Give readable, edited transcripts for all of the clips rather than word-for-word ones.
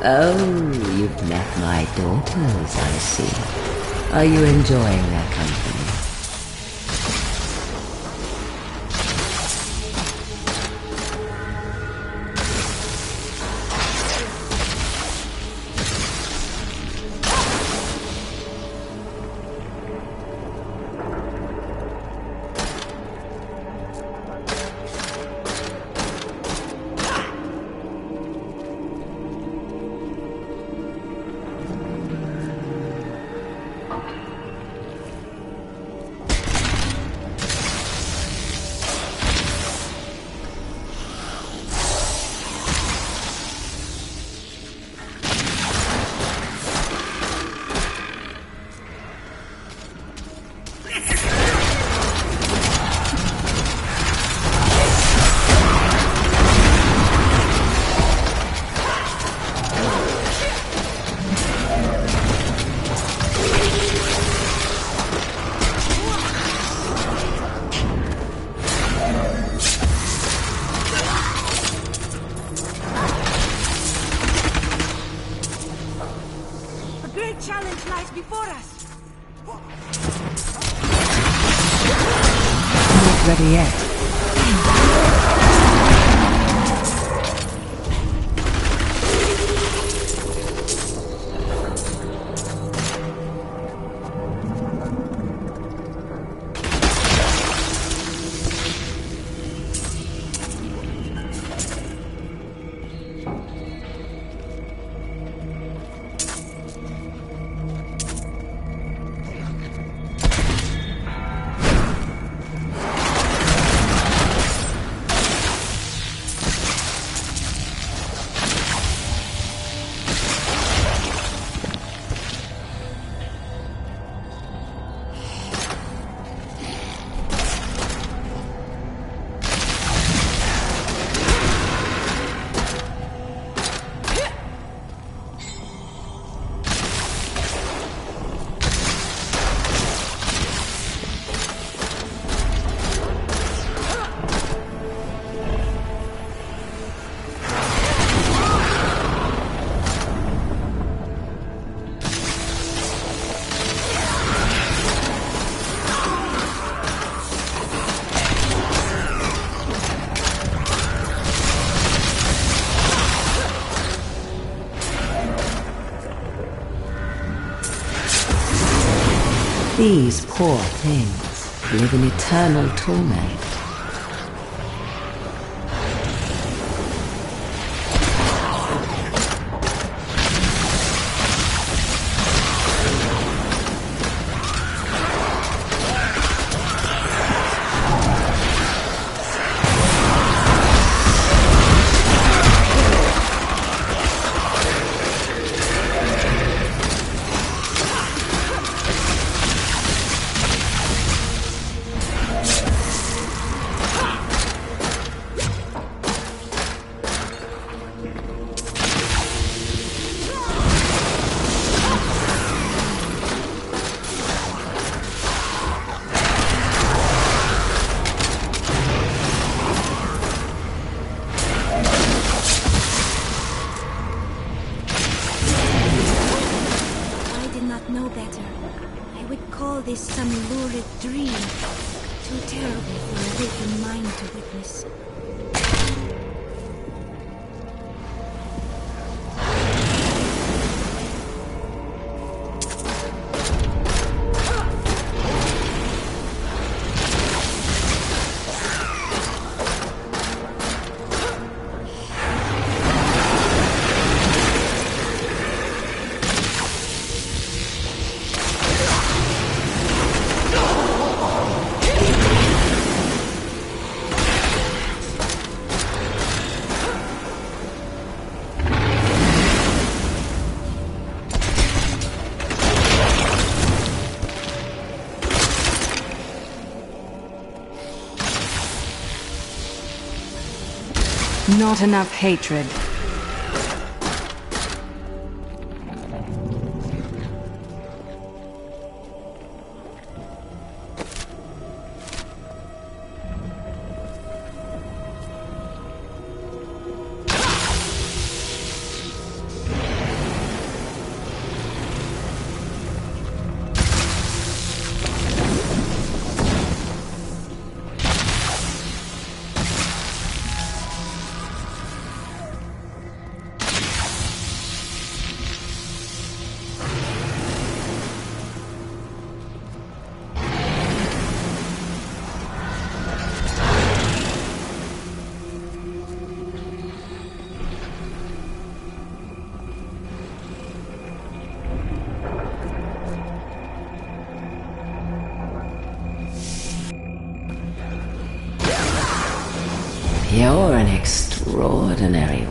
Oh, you've met my daughters, I see. Are you enjoying their company? Challenge lies before us. Not ready yet. These poor things live in eternal torment. This some lurid dream, too terrible for a waking mind to witness. Not enough hatred. You're an extraordinary...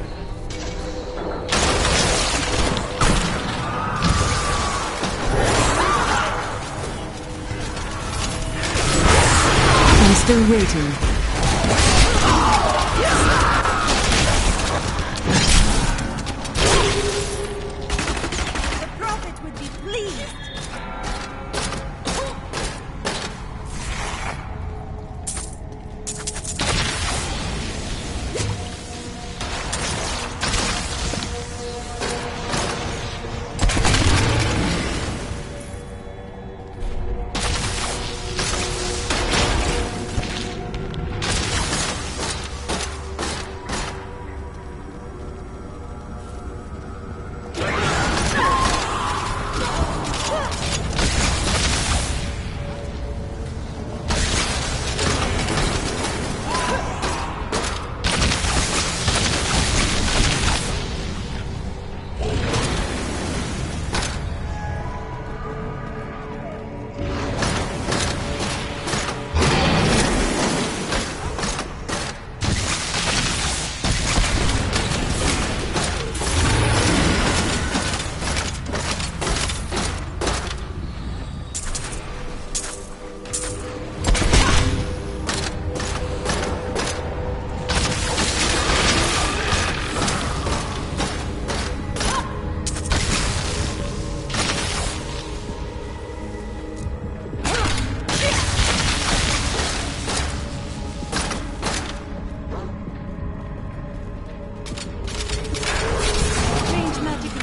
I'm still waiting. The prophet would be pleased.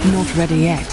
Not ready yet.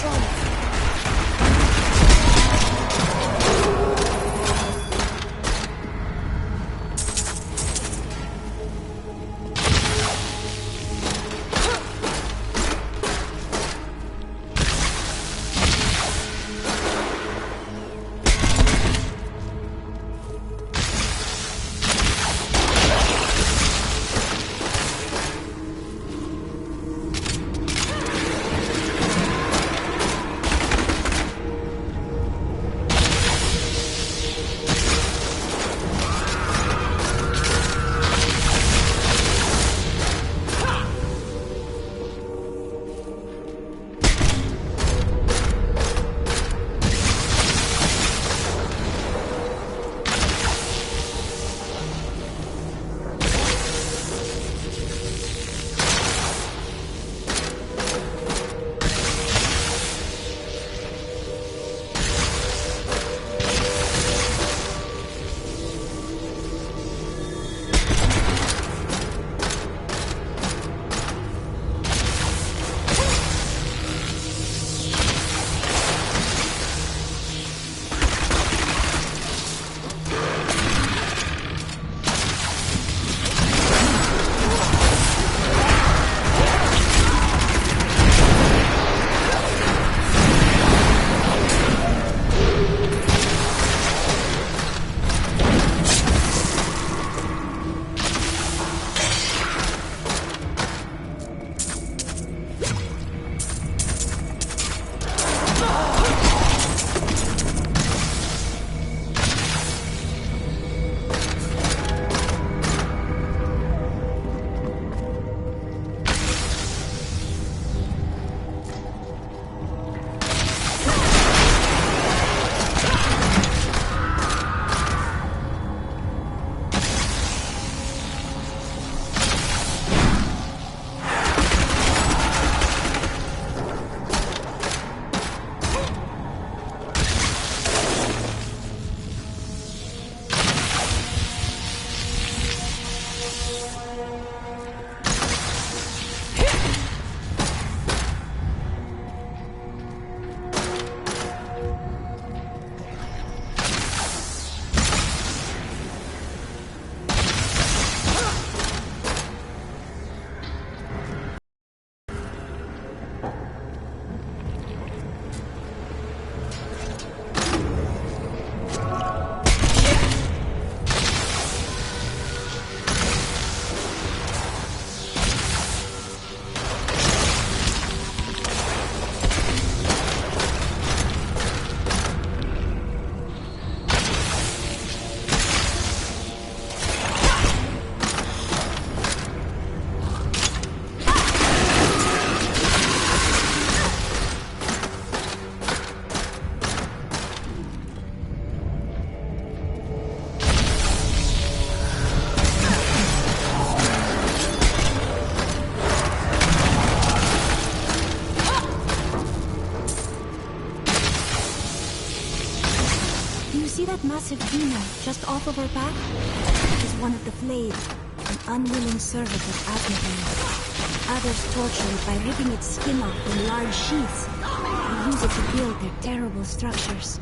massive demon just off of her back is one of the flayed, an unwilling servant of Asmodee. Others torture it by ripping its skin off in large sheaths and use it to build their terrible structures.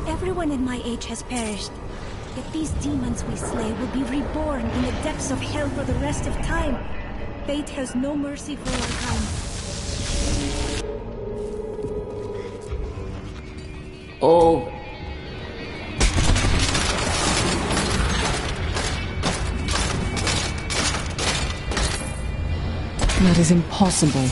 Everyone in my age has perished. Yet these demons we slay will be reborn in the depths of hell for the rest of time. Fate has no mercy for our kind. Oh. That is impossible.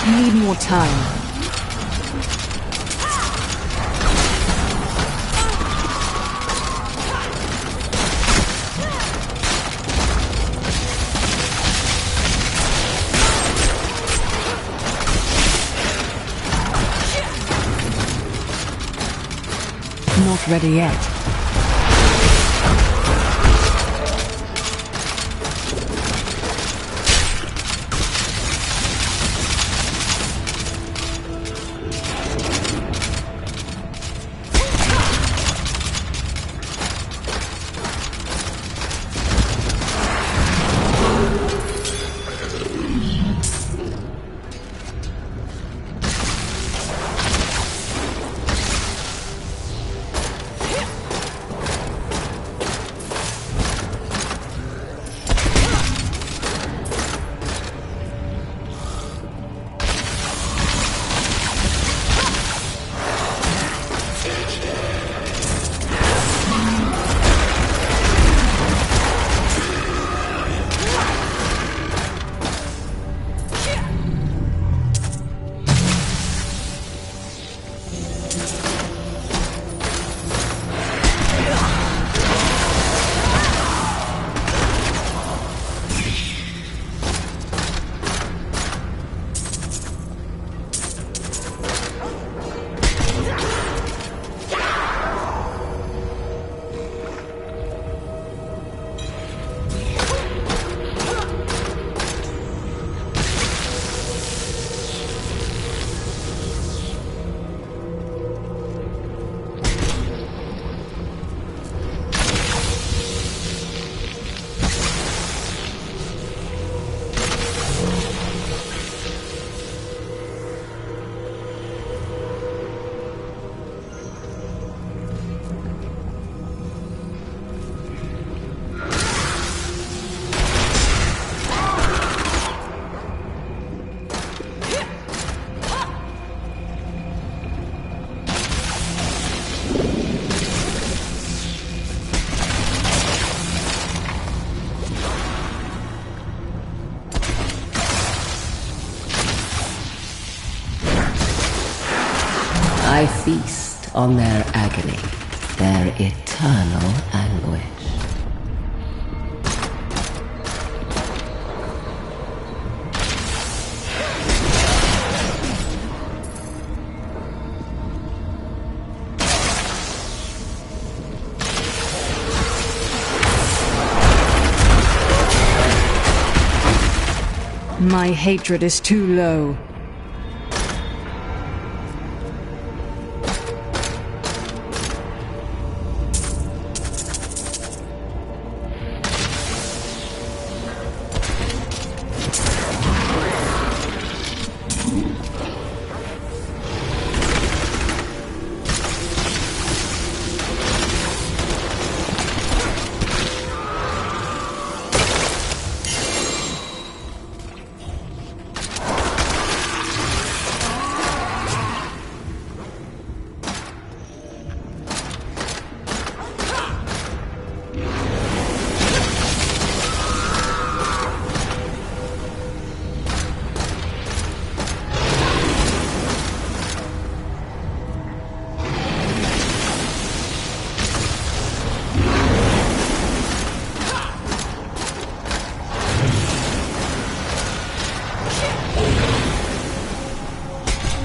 I need more time. Not ready yet. I feast on their agony, their eternal anguish. My hatred is too low.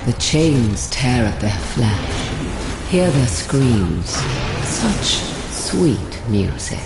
The chains tear at their flesh. Hear their screams. Such sweet music.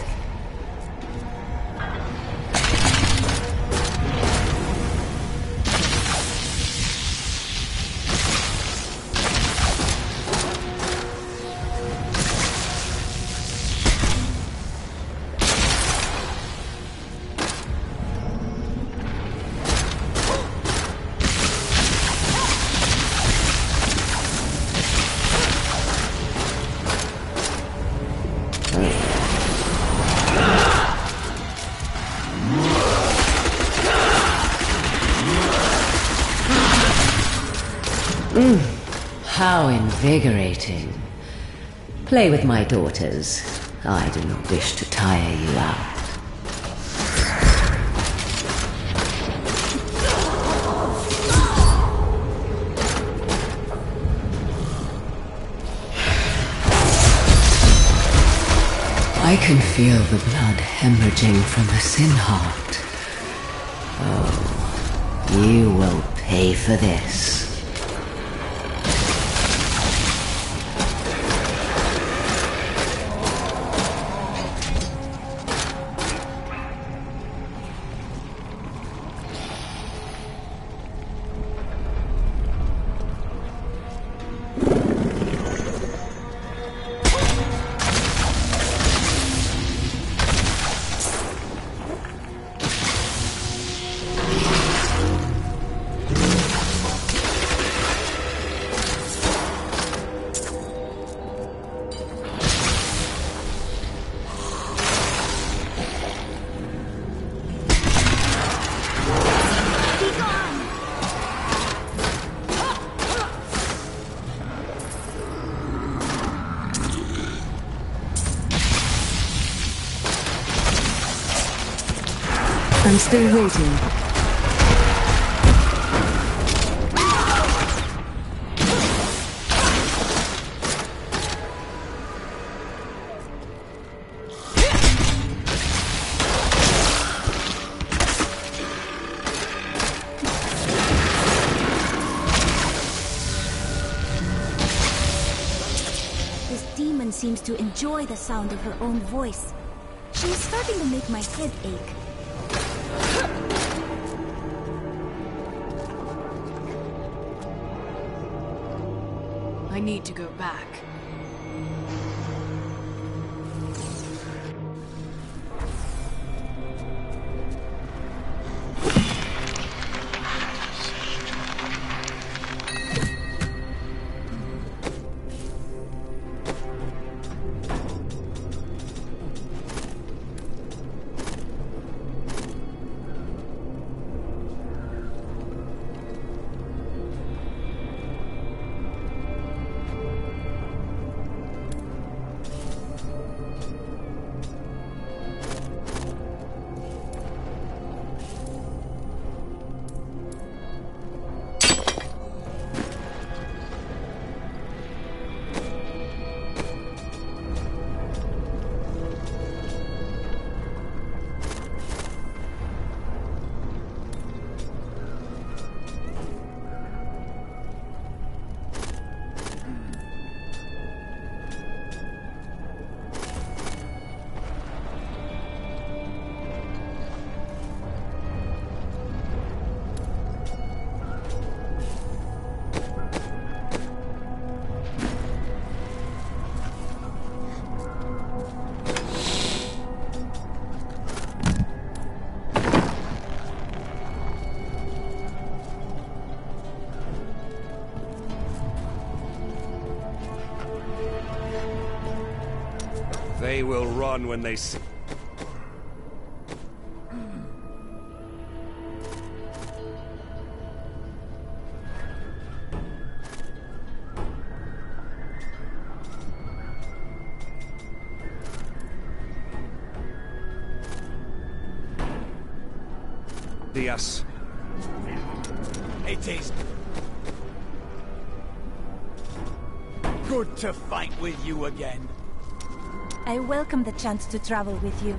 How invigorating. Play with my daughters. I do not wish to tire you out. I can feel the blood hemorrhaging from the sin heart. Oh, you will pay for this. I'm still waiting. This demon seems to enjoy the sound of her own voice. She is starting to make my head ache. I need to go back. They will run when they see... Diaz. It is good to fight with you again. I welcome the chance to travel with you.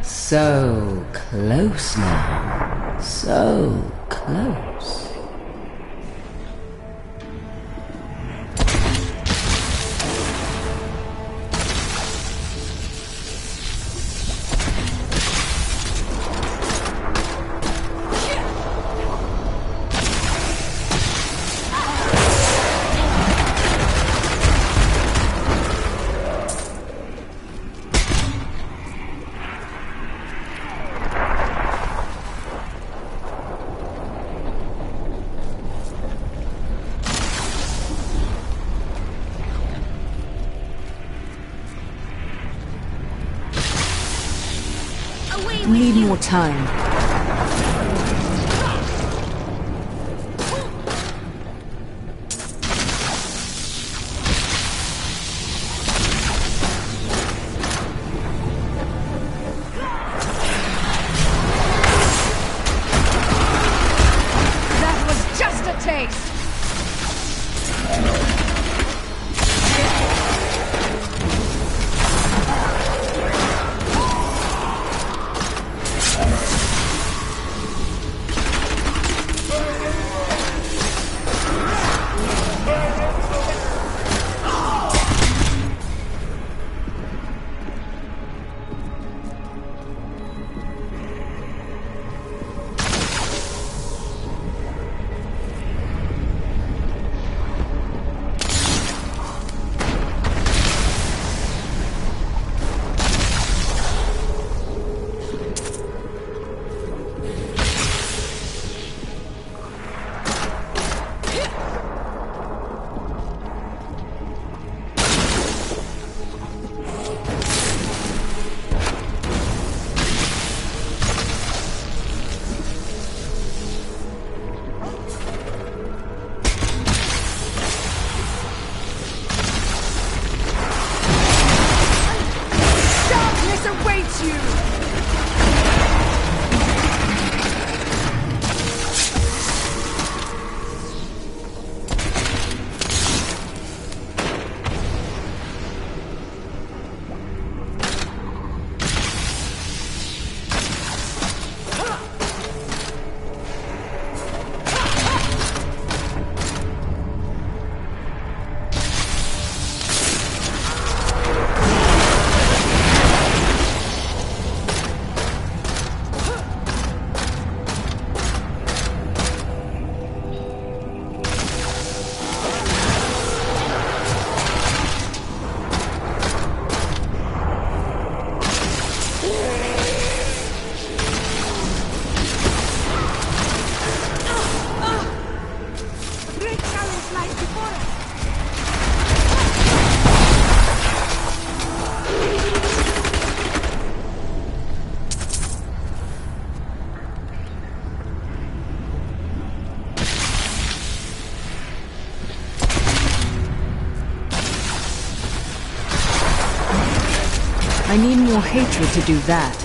So close now. So close. Need more time. That was just a taste! I need more hatred to do that.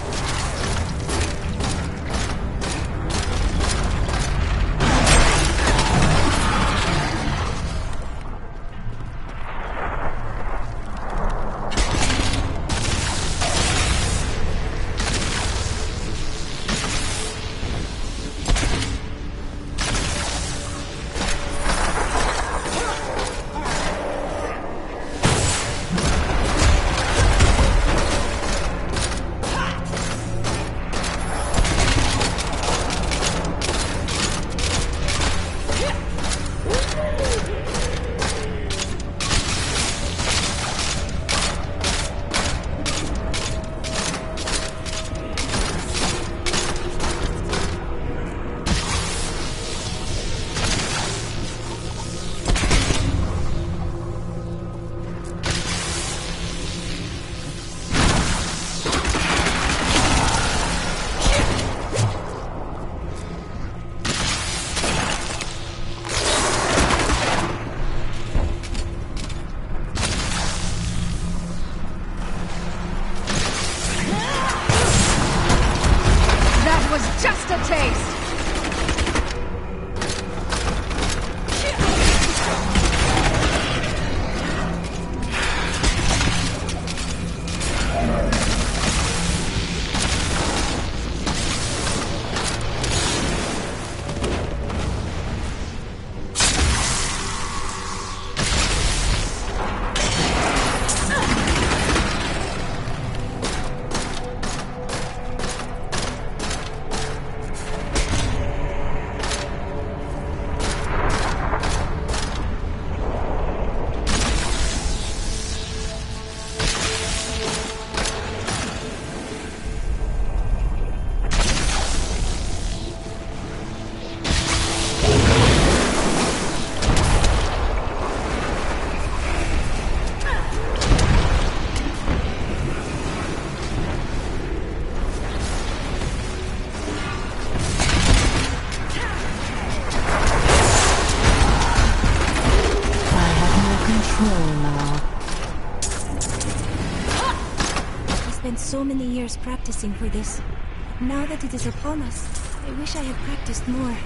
so many years practicing for this. Now that it is upon us, I wish I had practiced more.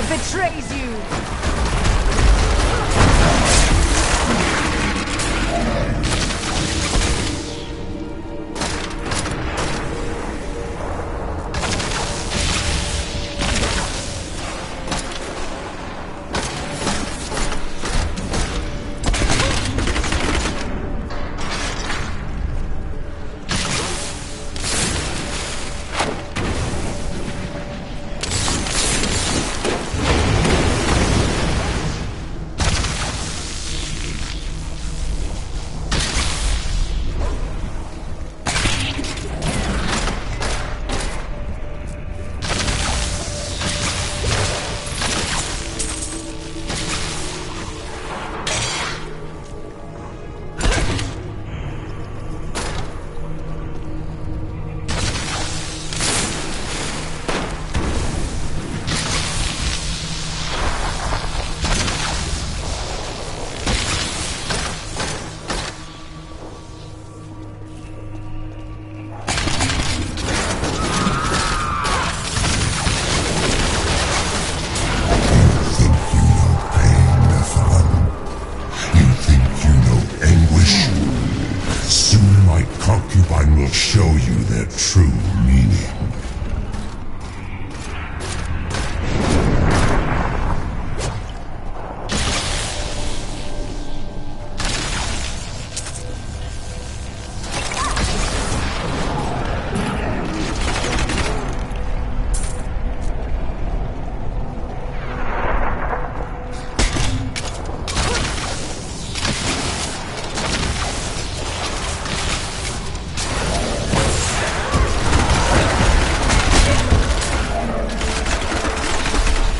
Betrays you! Concubine will show you their true meaning.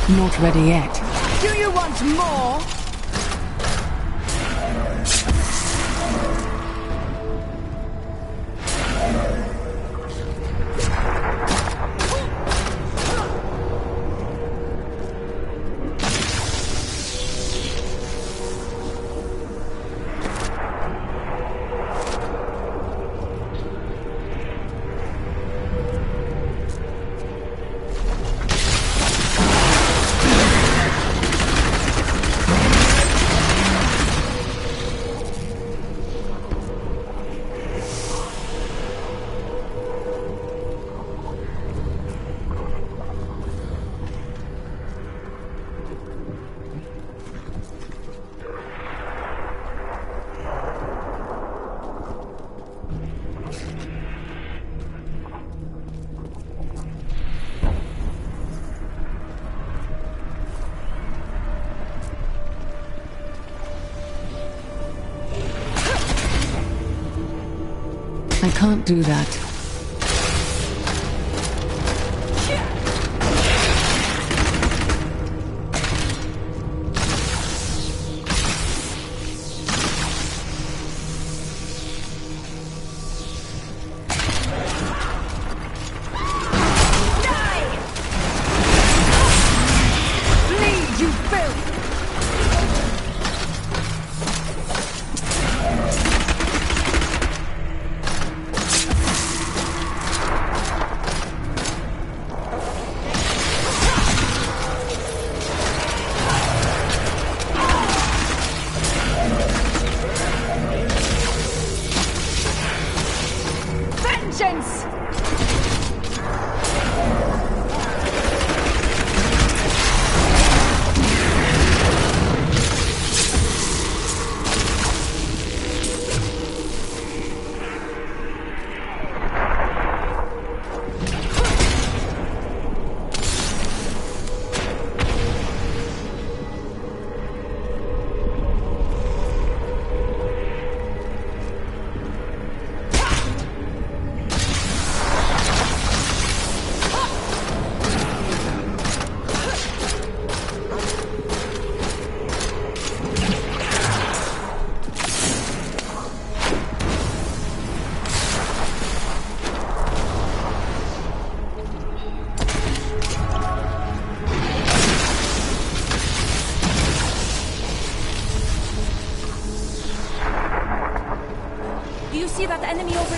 Not ready yet. Do you want more? I can't do that.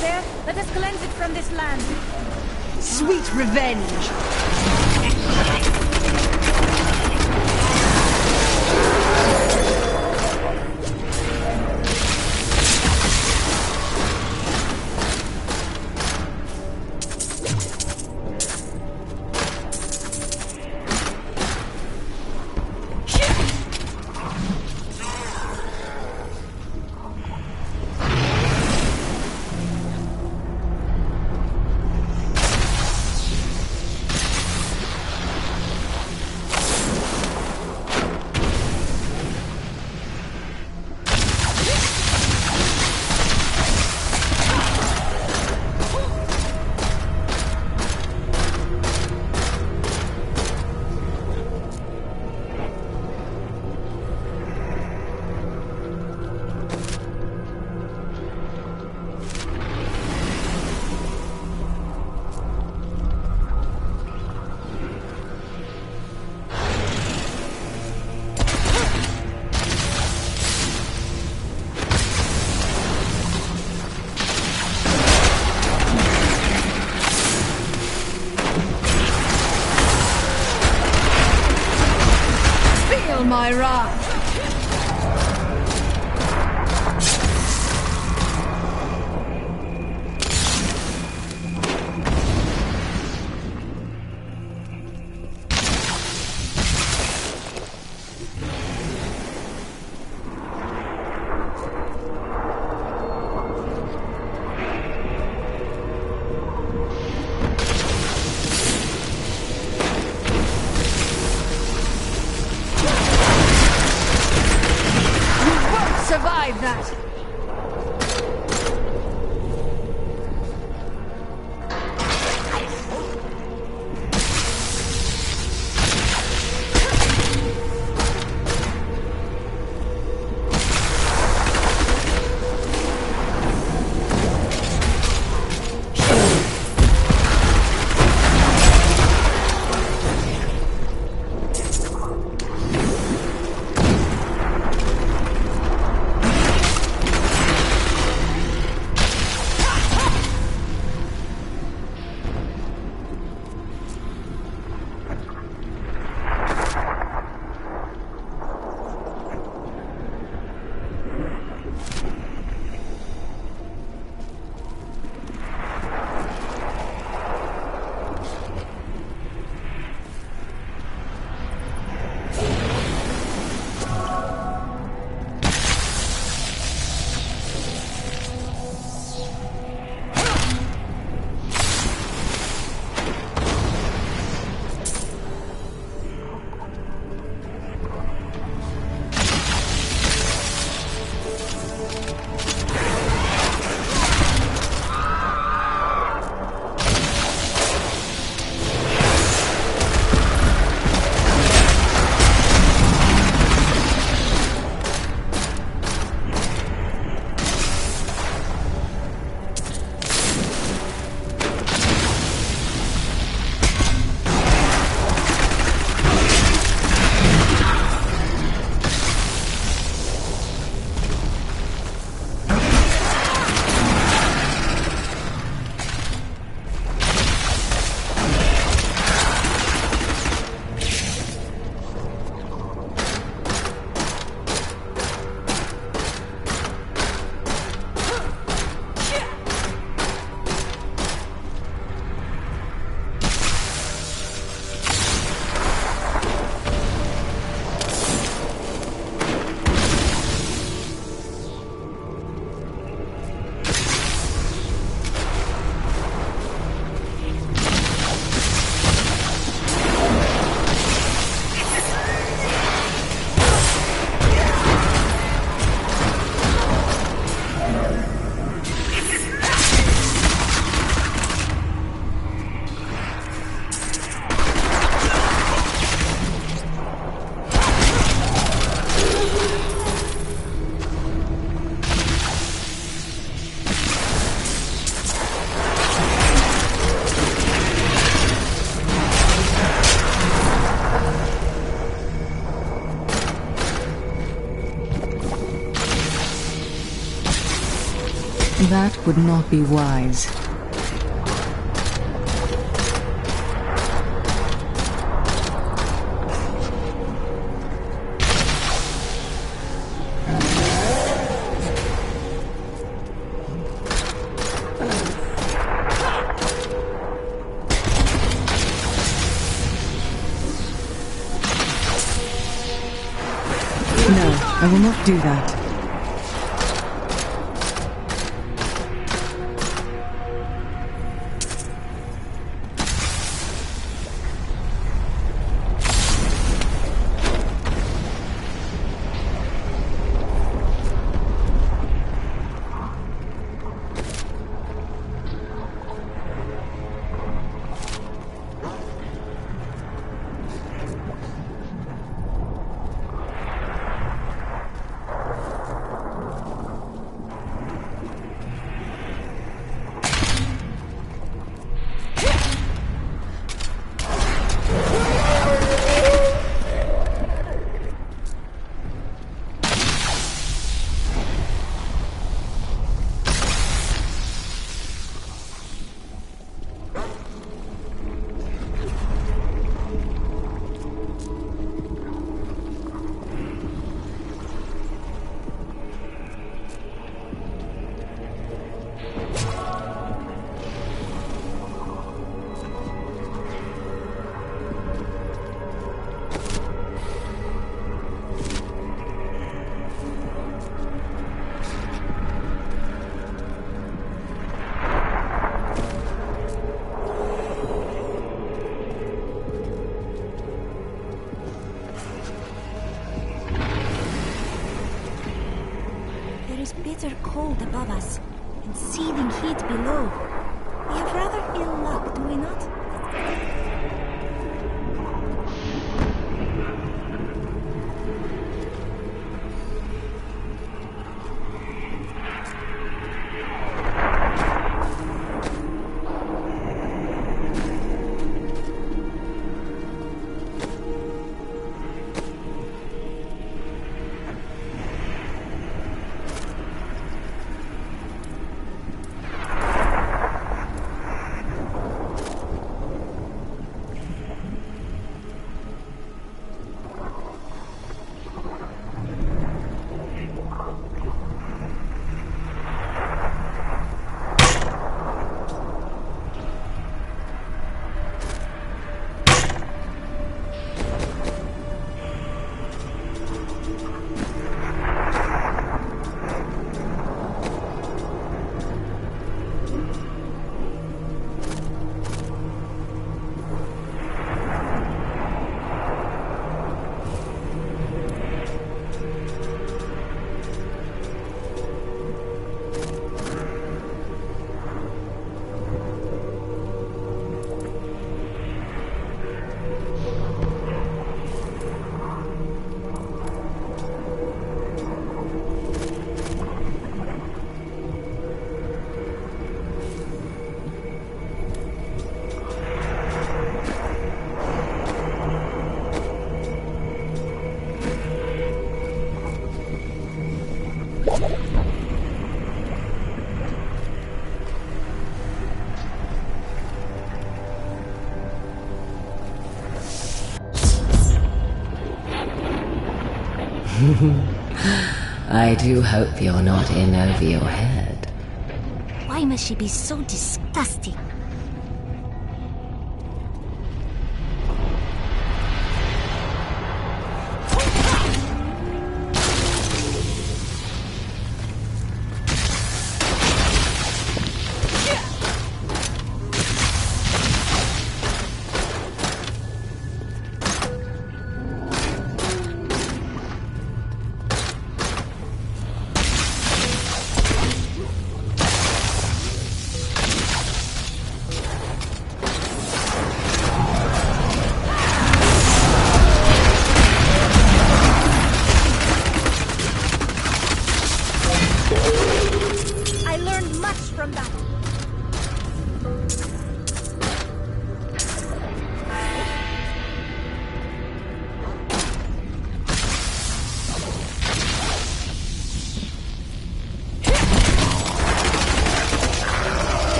there? Let us cleanse it from this land. Sweet revenge! My wrath. Survive that! That would not be wise. No, I will not do that. Bitter cold above us, and seething heat below. We have rather ill luck, do we not? I do hope you're not in over your head. Why must she be so disgusting?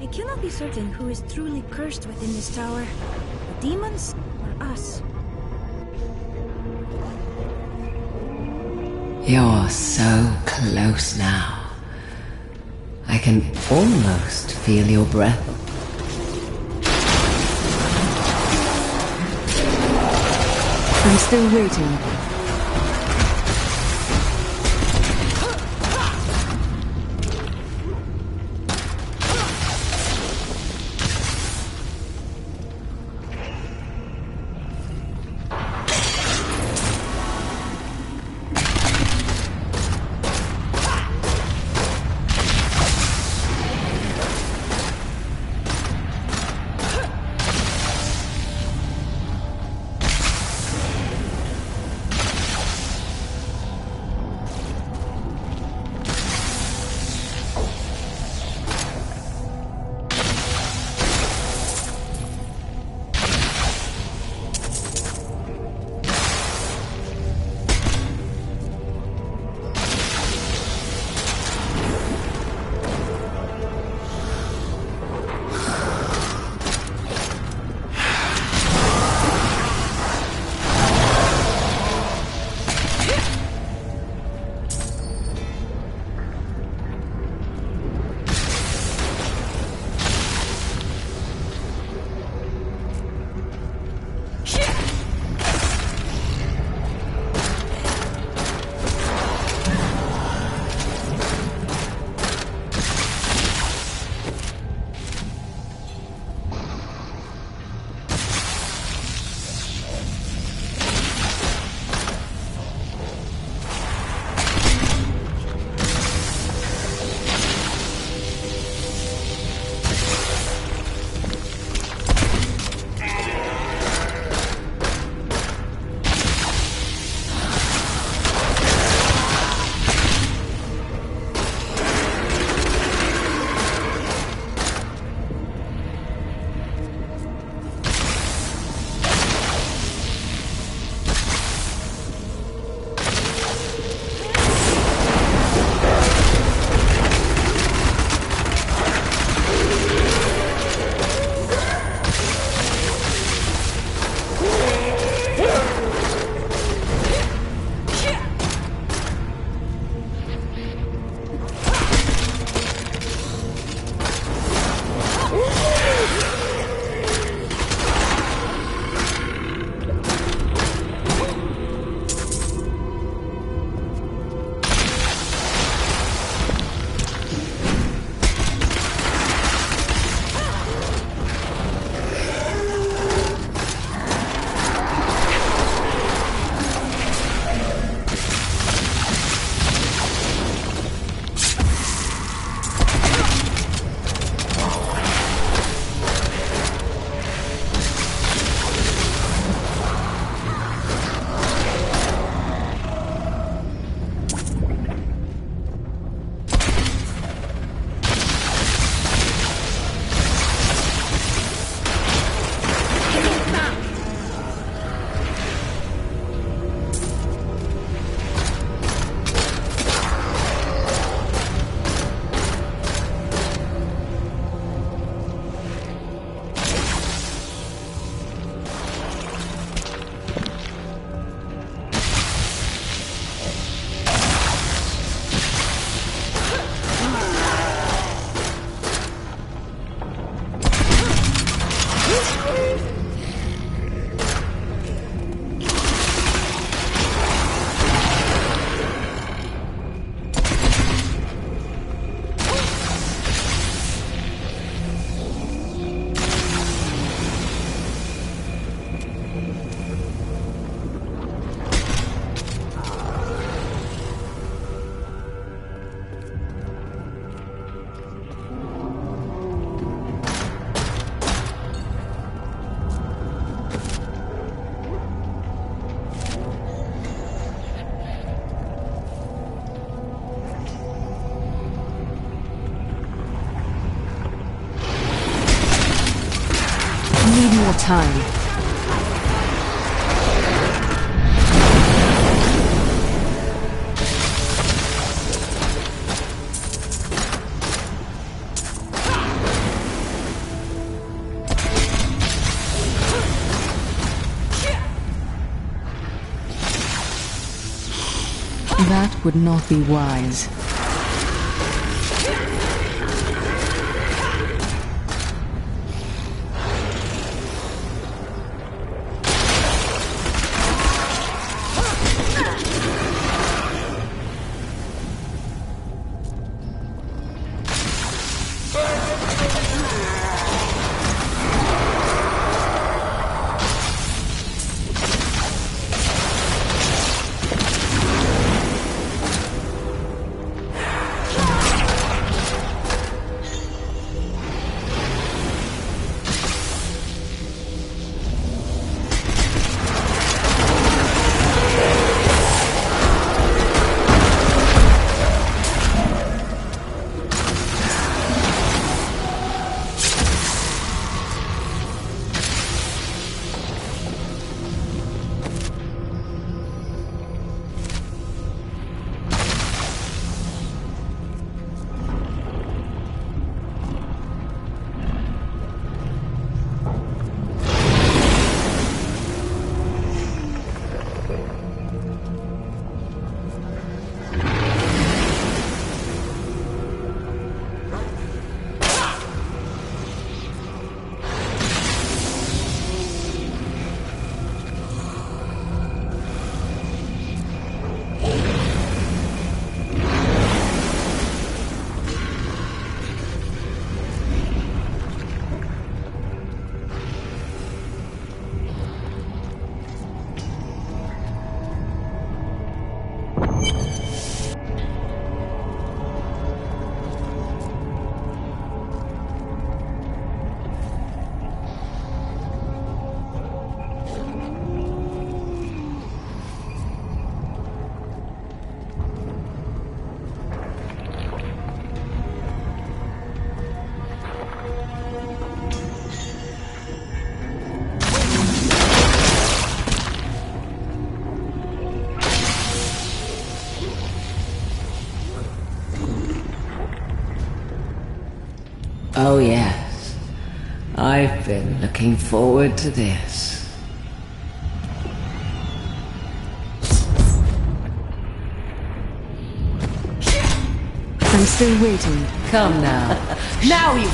I cannot be certain who is truly cursed within this tower. The demons or us? You're so close now. I can almost feel your breath. I'm still waiting. Need more time. That would not be wise. Oh yes, I've been looking forward to this. I'm still waiting. Come now. Now you...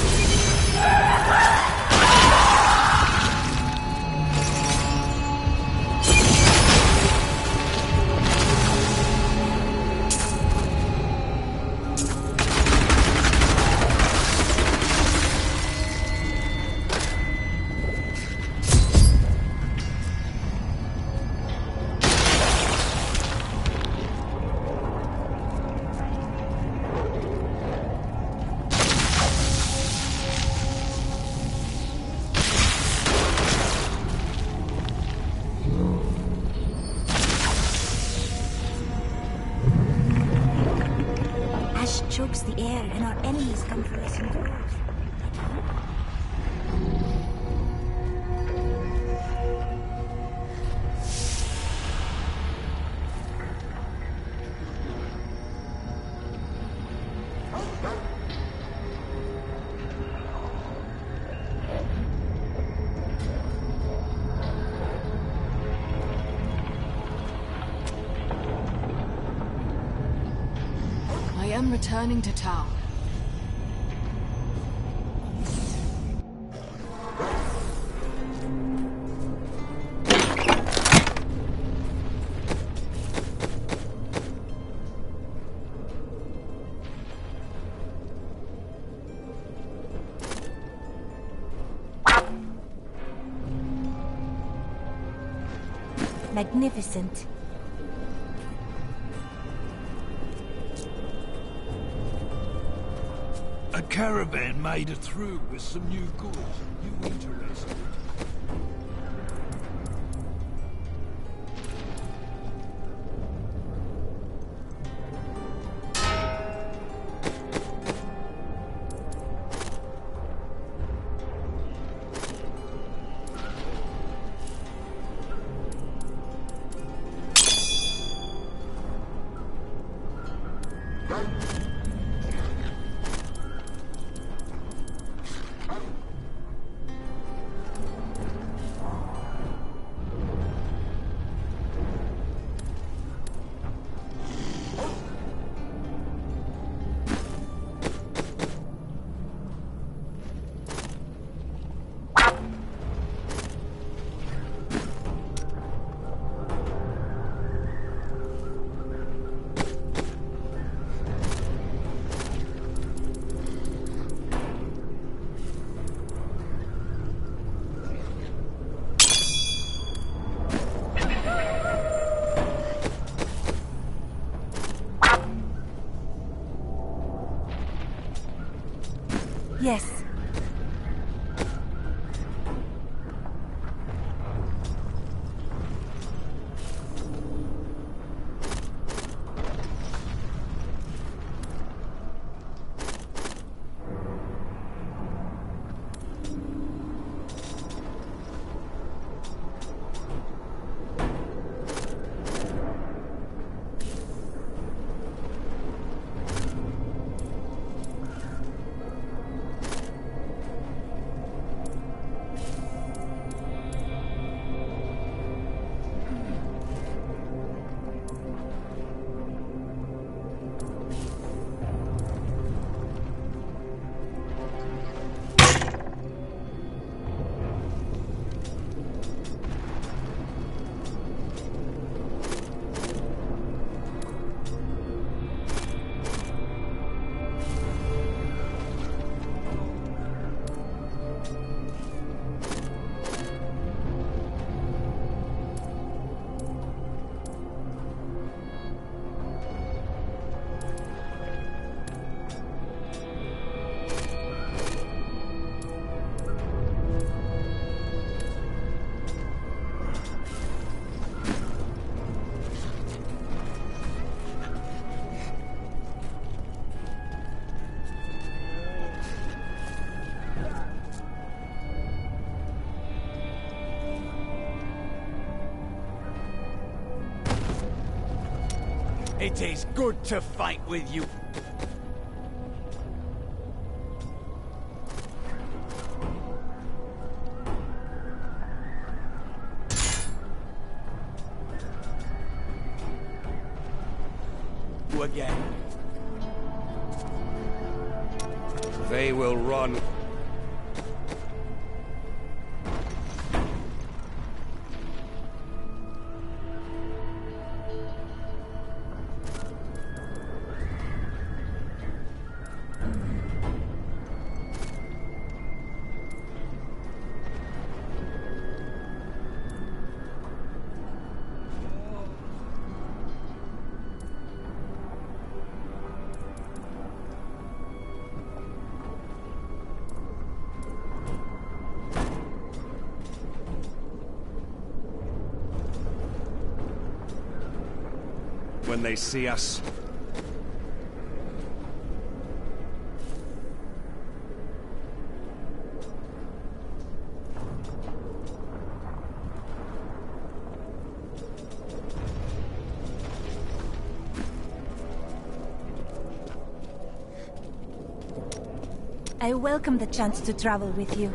Chokes the air and our enemies come for us in droves. I am returning to town. Magnificent. A caravan made it through with some new goods. You interested? Yes. It is good to fight with you. Again. They will run. When they see us. I welcome the chance to travel with you.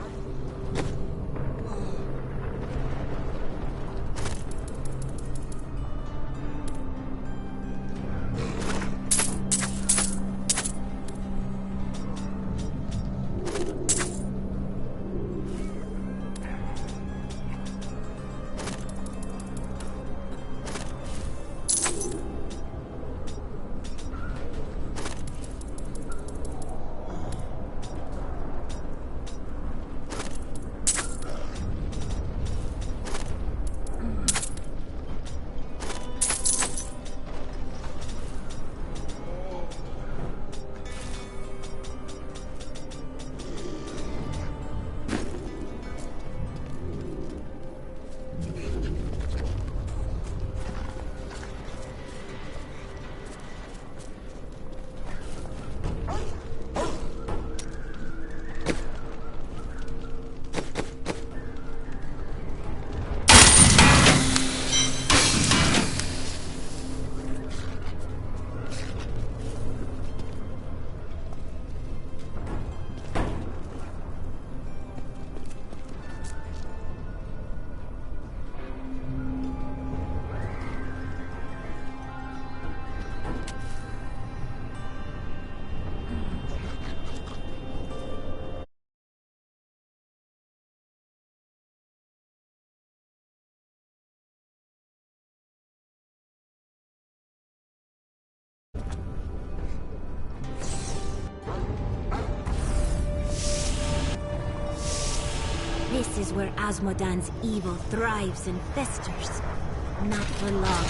This is where Asmodan's evil thrives and festers. Not for long.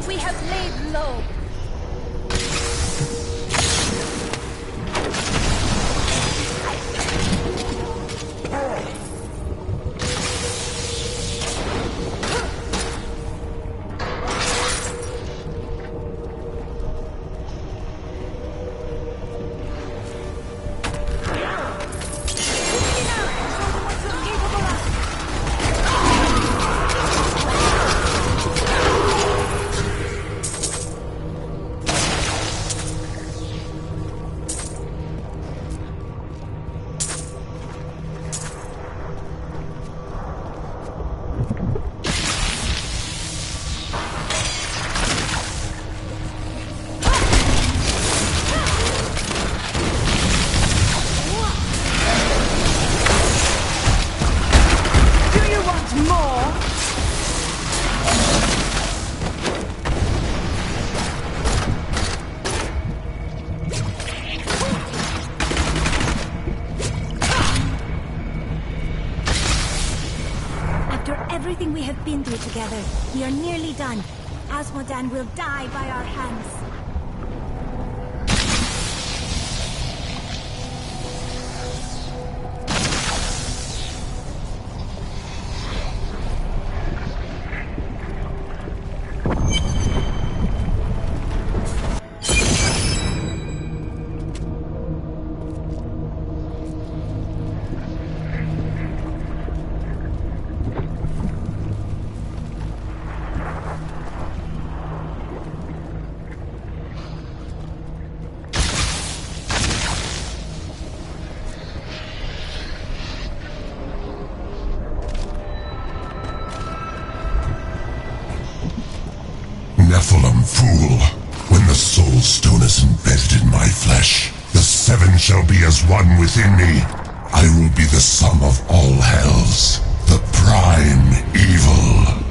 We have laid low. Everything we have been through together, we are nearly done. Asmodan will die by our hands. Nephilim fool, when the soul stone is embedded in my flesh, the seven shall be as one within me. I will be the sum of all hells, the prime evil.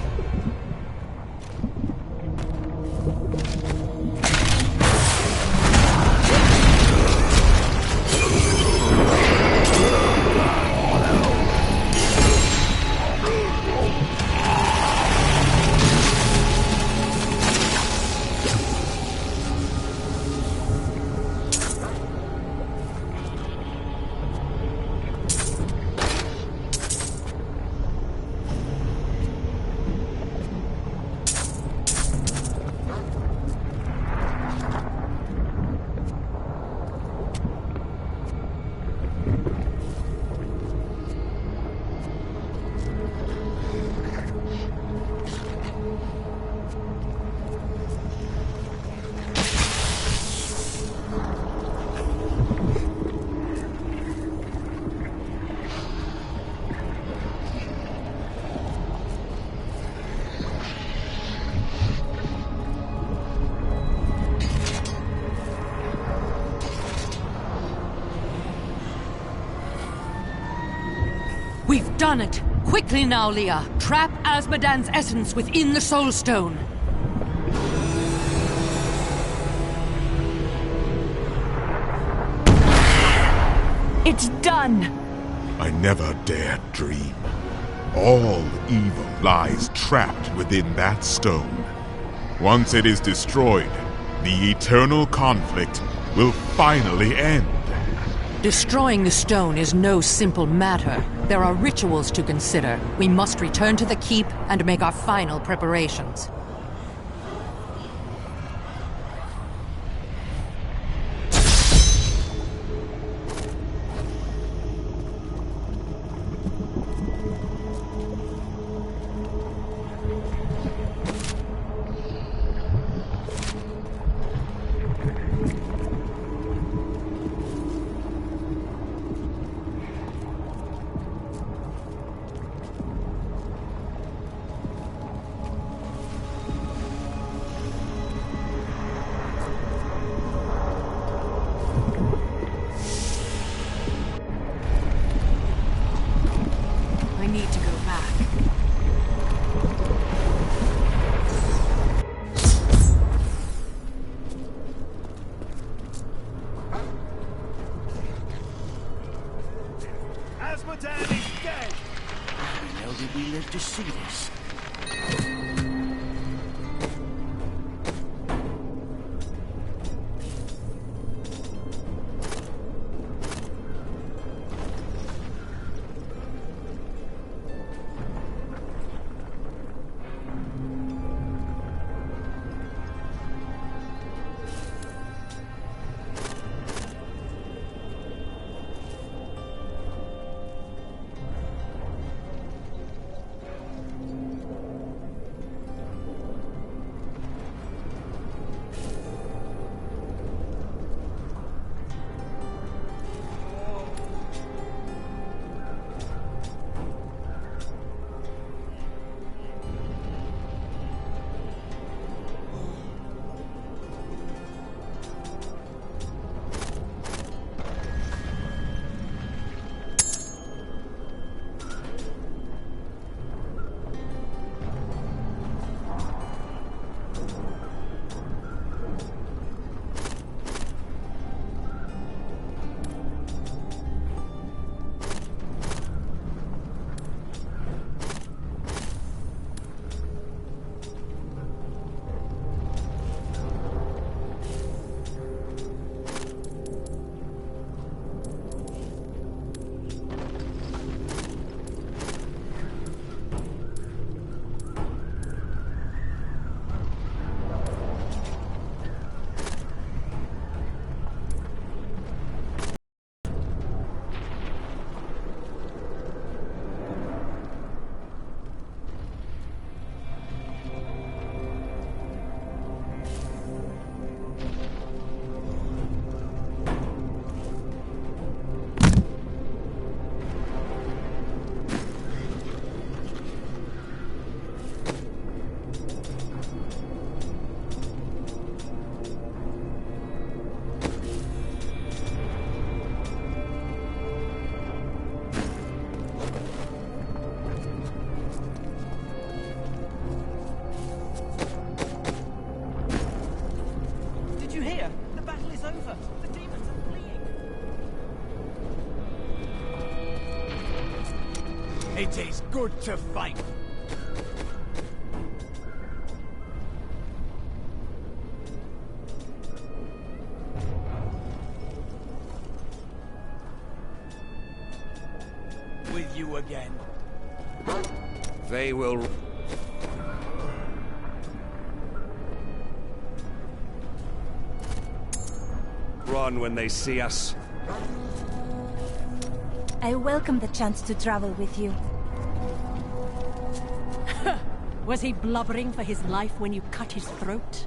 We've done it! Quickly now, Leah! Trap Asmodan's essence within the Soul Stone! It's done! I never dared dream. All evil lies trapped within that stone. Once it is destroyed, the eternal conflict will finally end. Destroying the stone is no simple matter. There are rituals to consider. We must return to the keep and make our final preparations. Asmodan is dead! How did we live to see this? It is good to fight. With you again. They will... run when they see us. I welcome the chance to travel with you. Was he blubbering for his life when you cut his throat?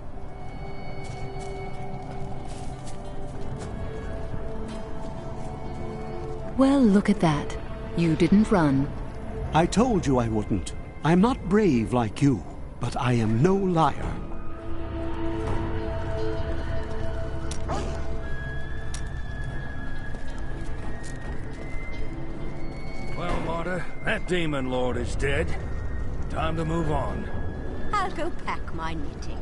Well, look at that. You didn't run. I told you I wouldn't. I'm not brave like you, but I am no liar. Well, Martyr, that demon lord is dead. Time to move on. I'll go pack my knitting.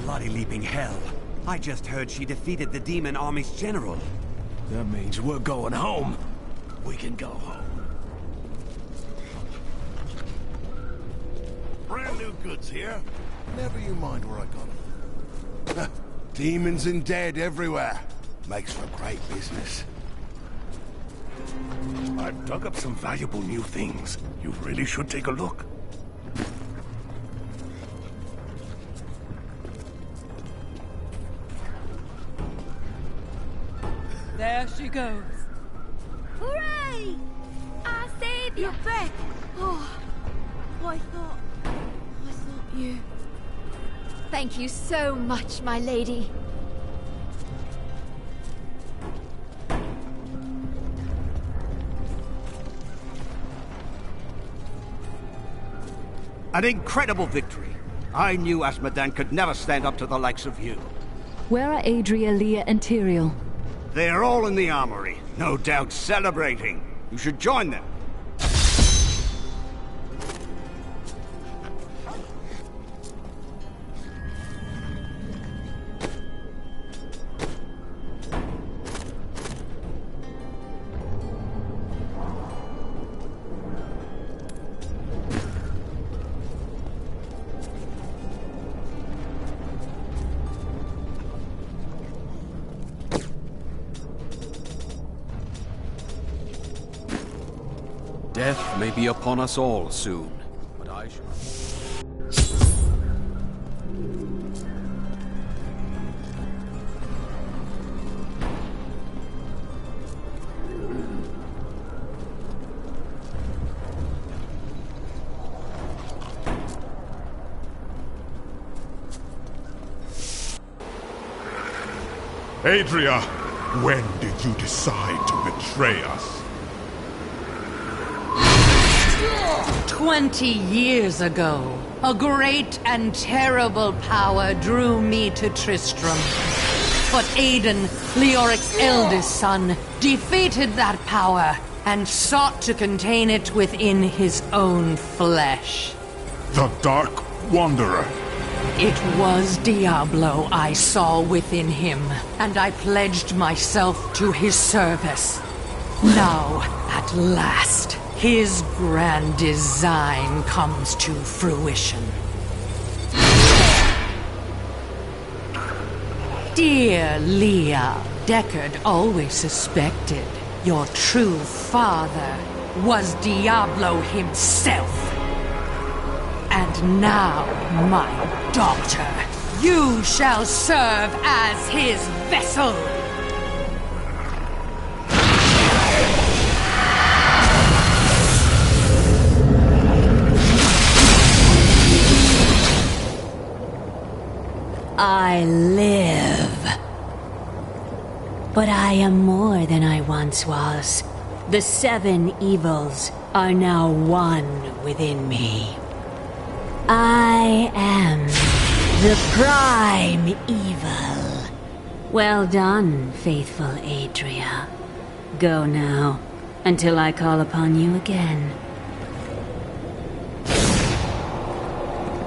Bloody leaping hell. I just heard she defeated the demon army's general. That means we're going home. We can go home. Brand new goods here. Never you mind where I got them. Demons and dead everywhere. Makes for great business. I've dug up some valuable new things. You really should take a look. There she goes. Hooray! Our savior! You're back! Oh, I thought you... Thank you so much, my lady. An incredible victory. I knew Asmodan could never stand up to the likes of you. Where are Adria, Leah, and Tyrael? They are all in the armory, no doubt celebrating. You should join them. Death may be upon us all soon, but I shall... Adria, when did you decide to betray us? 20 years ago, a great and terrible power drew me to Tristram. But Aiden, Leoric's eldest son, defeated that power and sought to contain it within his own flesh. The Dark Wanderer. It was Diablo I saw within him, and I pledged myself to his service. Now, at last, his grand design comes to fruition. Dear Leah, Deckard always suspected your true father was Diablo himself. And now, my daughter, you shall serve as his vessel! I live. But I am more than I once was. The 7 evils are now one within me. I am the prime evil. Well done, faithful Adria. Go now, until I call upon you again.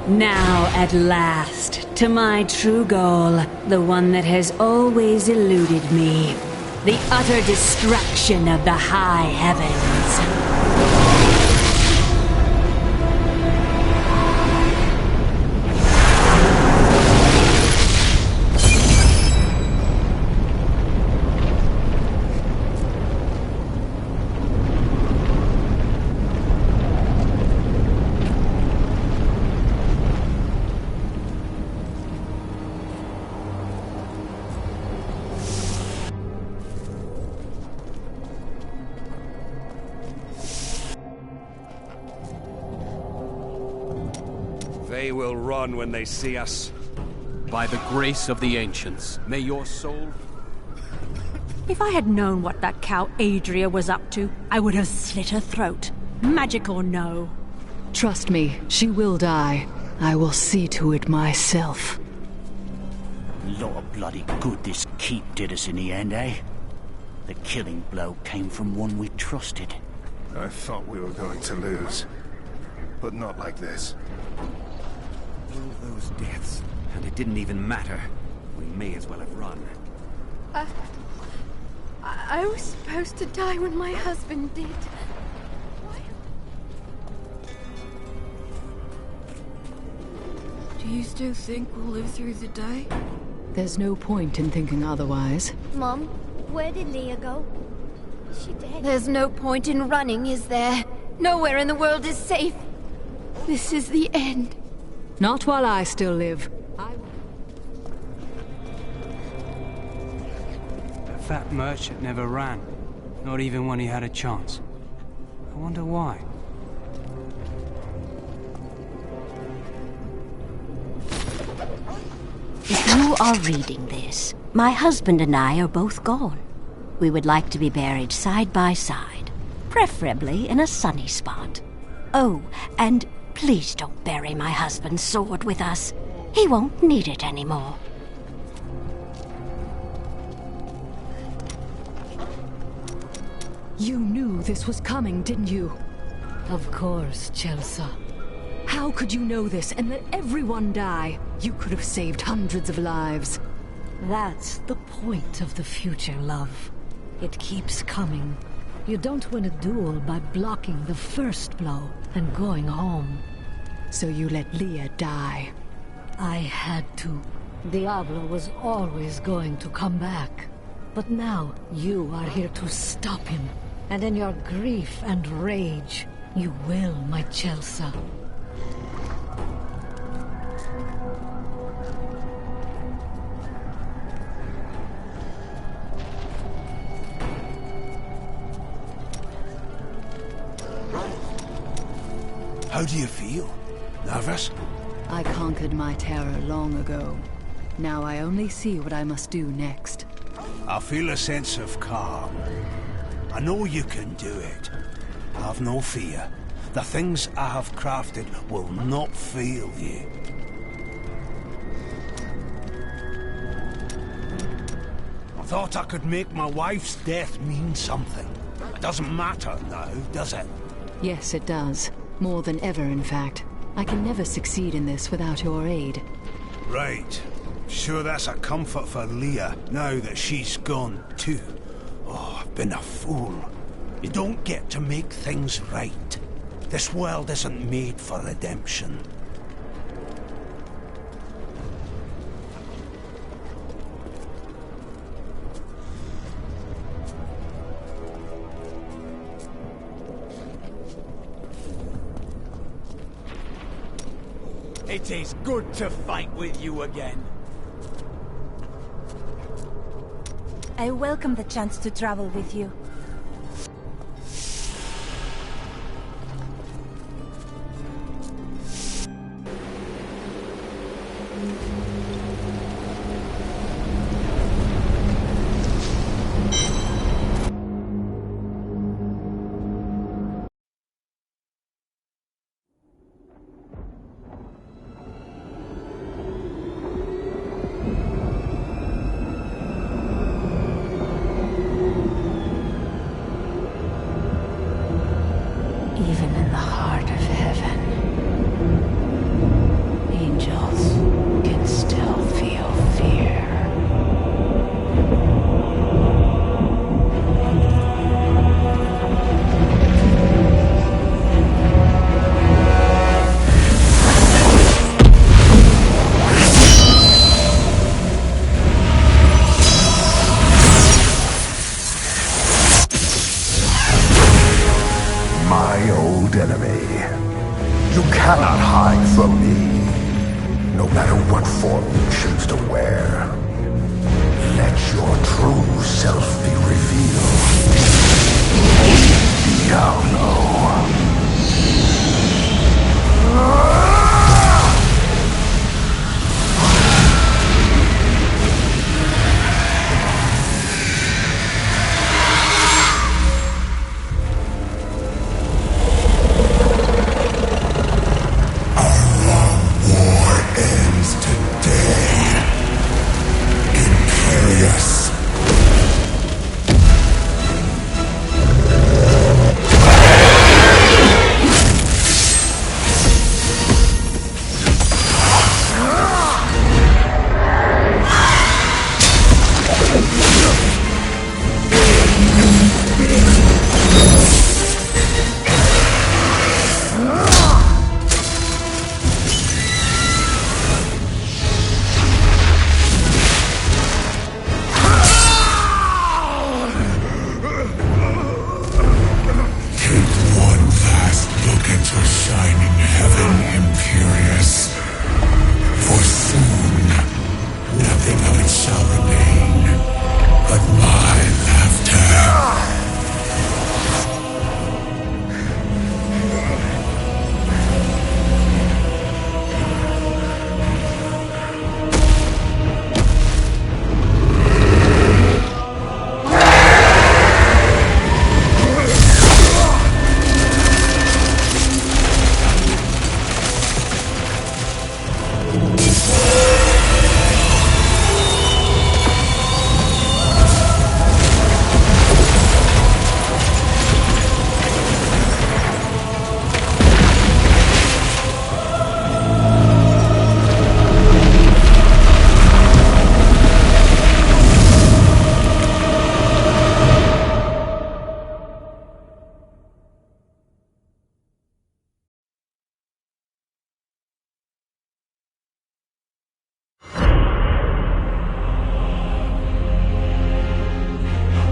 Now, at last, to my true goal, the one that has always eluded me. The utter destruction of the high heavens. They will run when they see us. By the grace of the ancients, may your soul... If I had known what that cow Adria was up to, I would have slit her throat. Magic or no. Trust me, she will die. I will see to it myself. Lot of bloody good this keep did us in the end, eh? The killing blow came from one we trusted. I thought we were going to lose. But not like this. All those deaths, and it didn't even matter. We may as well have run. I was supposed to die when my husband did. Do you still think we'll live through the day? There's no point in thinking otherwise. Mom, where did Leah go? Is she dead? There's no point in running, is there? Nowhere in the world is safe. This is the end. Not while I still live. That fat merchant never ran. Not even when he had a chance. I wonder why. If you are reading this, my husband and I are both gone. We would like to be buried side by side, preferably in a sunny spot. Oh, and please don't bury my husband's sword with us. He won't need it anymore. You knew this was coming, didn't you? Of course, Chelsea. How could you know this and let everyone die? You could have saved hundreds of lives. That's the point of the future, love. It keeps coming. You don't win a duel by blocking the first blow and going home. So you let Leah die? I had to. Diablo was always going to come back. But now you are here to stop him. And in your grief and rage, you will, my Chelsea. How do you feel? Nervous? I conquered my terror long ago. Now I only see what I must do next. I feel a sense of calm. I know you can do it. Have no fear. The things I have crafted will not fail you. I thought I could make my wife's death mean something. It doesn't matter now, does it? Yes, it does. More than ever, in fact. I can never succeed in this without your aid. Right. Sure that's a comfort for Leah, now that she's gone too. Oh, I've been a fool. You don't get to make things right. This world isn't made for redemption. It is good to fight with you again. I welcome the chance to travel with you. Even in the heart of heaven, angels can still feel fear. My old enemy. You cannot hide from me, no matter what form you choose to wear. Let your true self be revealed. Diablo.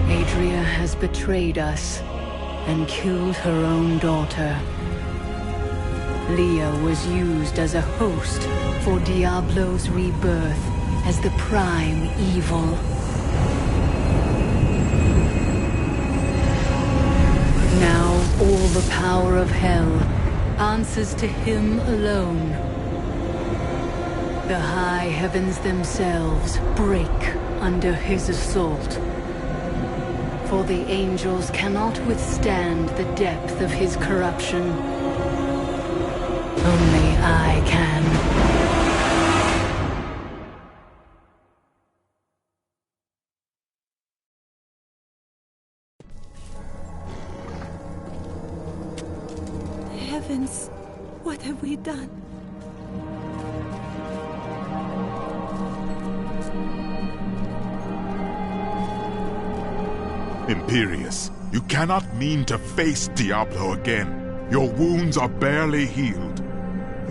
Adria has betrayed us and killed her own daughter. Leah was used as a host for Diablo's rebirth as the prime evil. Now all the power of hell answers to him alone. The high heavens themselves break under his assault. For the angels cannot withstand the depth of his corruption. Only I can. Heavens, What have we done? Imperius, you cannot mean to face Diablo again. Your wounds are barely healed.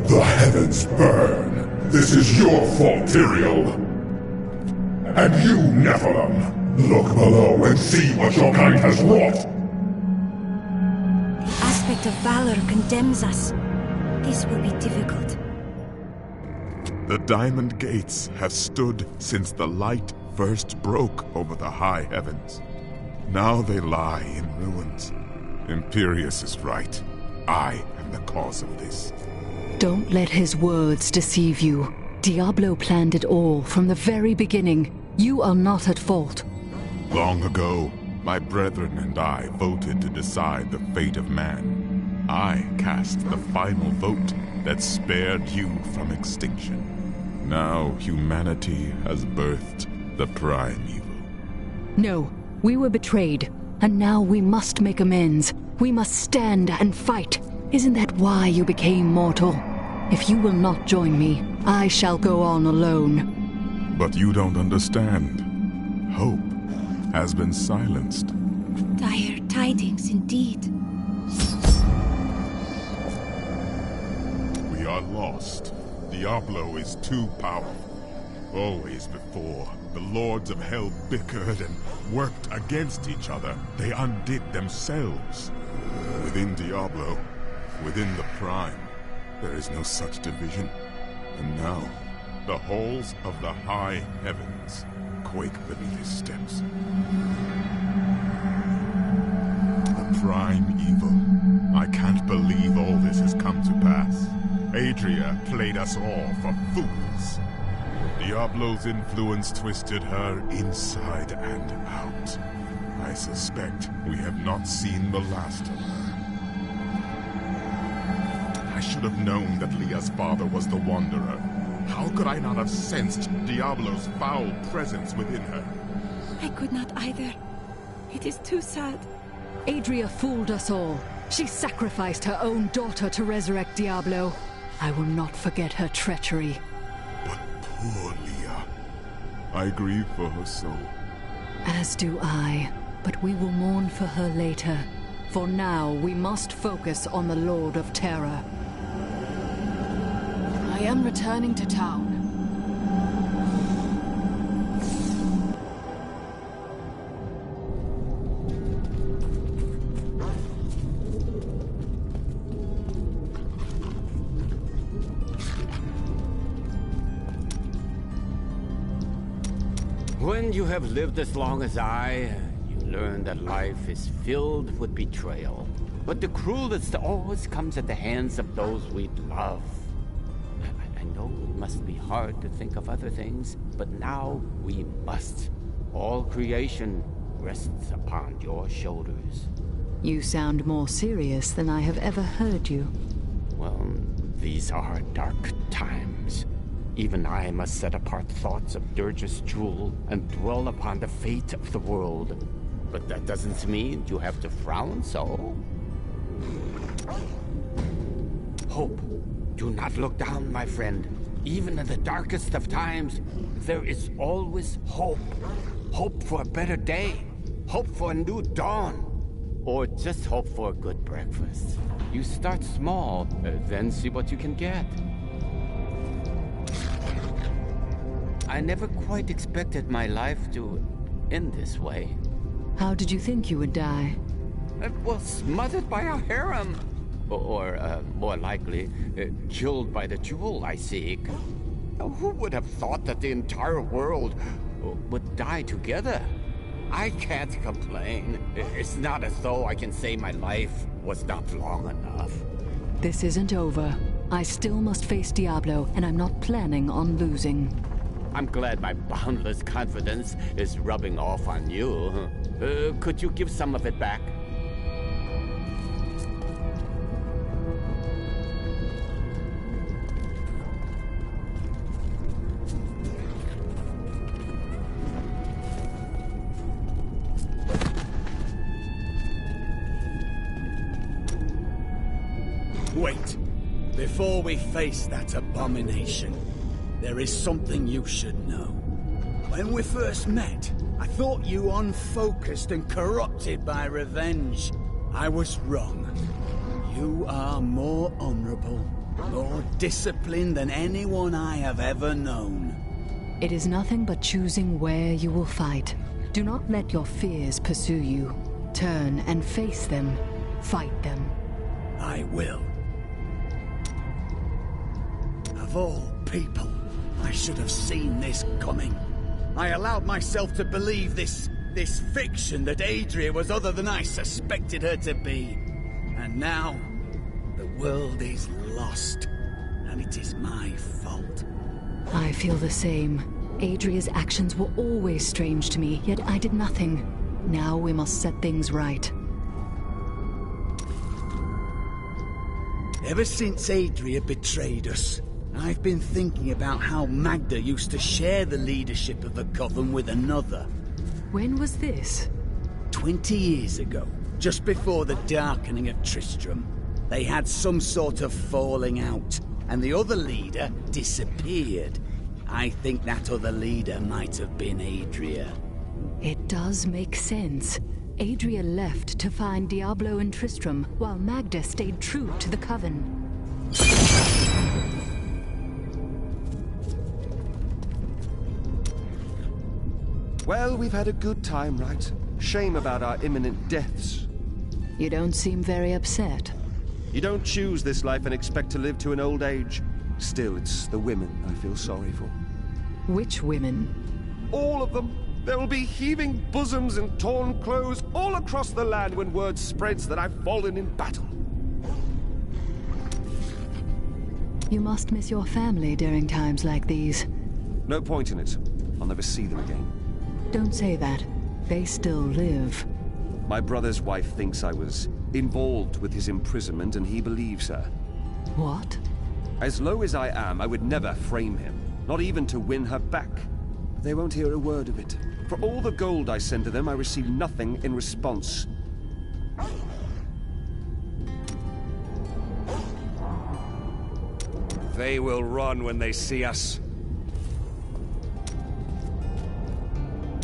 The heavens burn. This is your fault, Tyrael. And you, Nephilim, look below and see what your kind has wrought. The aspect of valor condemns us. This will be difficult. The Diamond Gates have stood since the light first broke over the high heavens. Now they lie in ruins. Imperius is right. I am the cause of this. Don't let his words deceive you. Diablo planned it all from the very beginning. You are not at fault. Long ago, my brethren and I voted to decide the fate of man. I cast the final vote that spared you from extinction. Now humanity has birthed the prime evil. No, we were betrayed, and now we must make amends. We must stand and fight. Isn't that why you became mortal? If you will not join me, I shall go on alone. But you don't understand. Hope has been silenced. Dire tidings indeed. We are lost. Diablo is too powerful. Always before, the Lords of Hell bickered and worked against each other. They undid themselves. Within Diablo, within the Prime, there is no such division. And now, the halls of the high heavens quake beneath his steps. The Prime evil. I can't believe all this has come to pass. Adria played us all for fools. Diablo's influence twisted her inside and out. I suspect we have not seen the last of her. I should have known that Leah's father was the Wanderer. How could I not have sensed Diablo's foul presence within her? I could not either. It is too sad. Adria fooled us all. She sacrificed her own daughter to resurrect Diablo. I will not forget her treachery. But poor Leah. I grieve for her soul. As do I, but we will mourn for her later. For now, we must focus on the Lord of Terror. I am returning to town. When you have lived as long as I, you learn that life is filled with betrayal. But the cruelest always comes at the hands of those we love. I know it must be hard to think of other things, but now we must. All creation rests upon your shoulders. You sound more serious than I have ever heard you. Well, these are dark times. Even I must set apart thoughts of Dirge's jewel and dwell upon the fate of the world. But that doesn't mean you have to frown so. Hope. Do not look down, my friend. Even in the darkest of times, there is always hope. Hope for a better day. Hope for a new dawn. Or just hope for a good breakfast. You start small, then see what you can get. I never quite expected my life to end this way. How did you think you would die? Well, smothered by a harem. Or, more likely, killed by the jewel I seek. Who would have thought that the entire world would die together? I can't complain. It's not as though I can say my life was not long enough. This isn't over. I still must face Diablo, and I'm not planning on losing. I'm glad my boundless confidence is rubbing off on you. Could you give some of it back? Wait. Before we face that abomination, there is something you should know. When we first met, I thought you unfocused and corrupted by revenge. I was wrong. You are more honorable, more disciplined than anyone I have ever known. It is nothing but choosing where you will fight. Do not let your fears pursue you. Turn and face them. Fight them. I will. Of all people, I should have seen this coming. I allowed myself to believe this fiction that Adria was other than I suspected her to be. And now, the world is lost, and it is my fault. I feel the same. Adria's actions were always strange to me, yet I did nothing. Now we must set things right. Ever since Adria betrayed us, I've been thinking about how Magda used to share the leadership of the Coven with another. When was this? 20 years ago, just before the darkening of Tristram. They had some sort of falling out, and the other leader disappeared. I think that other leader might have been Adria. It does make sense. Adria left to find Diablo and Tristram, while Magda stayed true to the Coven. Well, we've had a good time, right? Shame about our imminent deaths. You don't seem very upset. You don't choose this life and expect to live to an old age. Still, it's the women I feel sorry for. Which women? All of them. There will be heaving bosoms and torn clothes all across the land when word spreads that I've fallen in battle. You must miss your family during times like these. No point in it. I'll never see them again. Don't say that. They still live. My brother's wife thinks I was involved with his imprisonment, and he believes her. What? As low as I am, I would never frame him, not even to win her back. They won't hear a word of it. For all the gold I send to them, I receive nothing in response. They will run when they see us.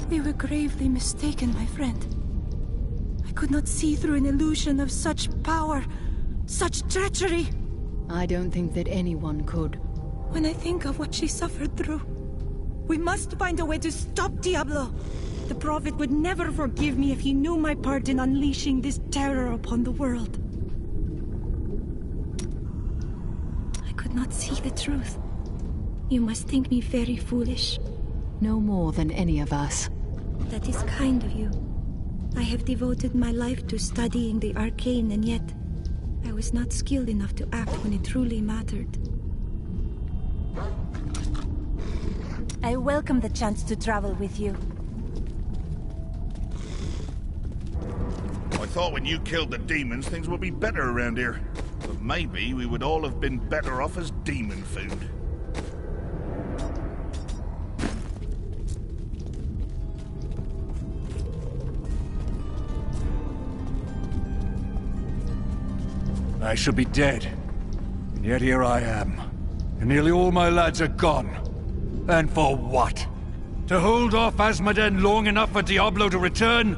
We were gravely mistaken, my friend. I could not see through an illusion of such power, such treachery. I don't think that anyone could. When I think of what she suffered through, we must find a way to stop Diablo. The Prophet would never forgive me if he knew my part in unleashing this terror upon the world. I could not see the truth. You must think me very foolish. No more than any of us. That is kind of you. I have devoted my life to studying the arcane, and yet I was not skilled enough to act when it truly mattered. I welcome the chance to travel with you. I thought when you killed the demons, things would be better around here. But maybe we would all have been better off as demon food. I should be dead. And yet here I am. And nearly all my lads are gone. And for what? To hold off Asmoden long enough for Diablo to return?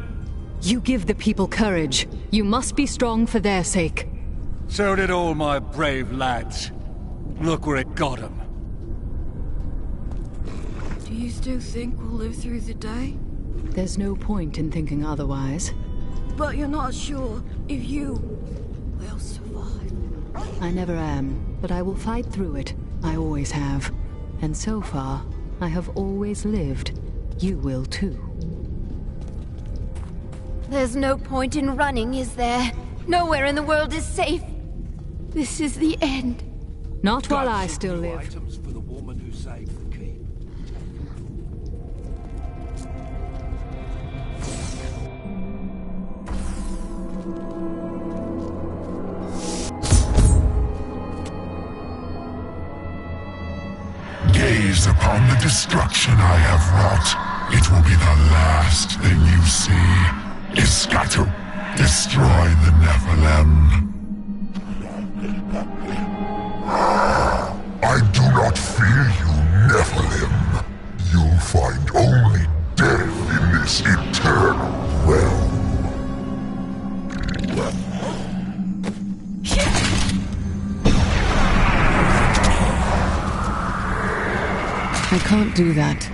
You give the people courage. You must be strong for their sake. So did all my brave lads. Look where it got them. Do you still think we'll live through the day? There's no point in thinking otherwise. But you're not sure if you will survive. I never am, but I will fight through it. I always have. And so far, I have always lived. You will too. There's no point in running, is there? Nowhere in the world is safe. This is the end. Not while I still live. Items for the woman who saved the keep. Gaze upon the destruction I have wrought. It will be the last thing you see. Iskatu, destroy the Nephilim. not fear you, Nephilim. You'll find only death in this eternal realm. I can't do that.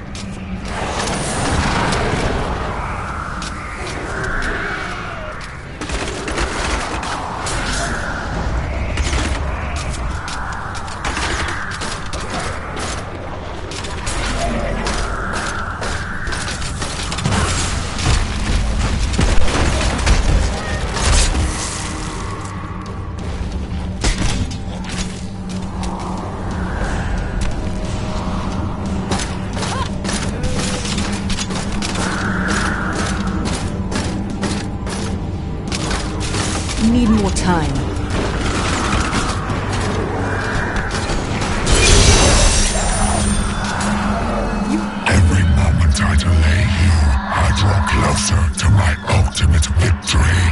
Need more time. Every moment I delay you, I draw closer to my ultimate victory.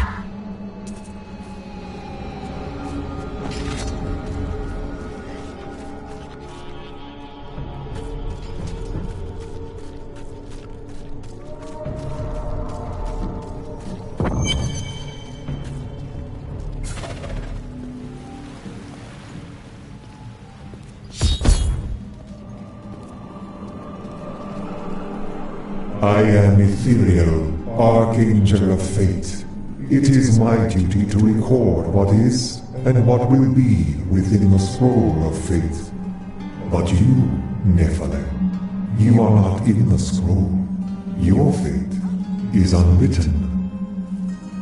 I am Ethereal, Archangel of Fate. It is my duty to record what is and what will be within the scroll of fate. But you, Nephilim, you are not in the scroll. Your fate is unwritten.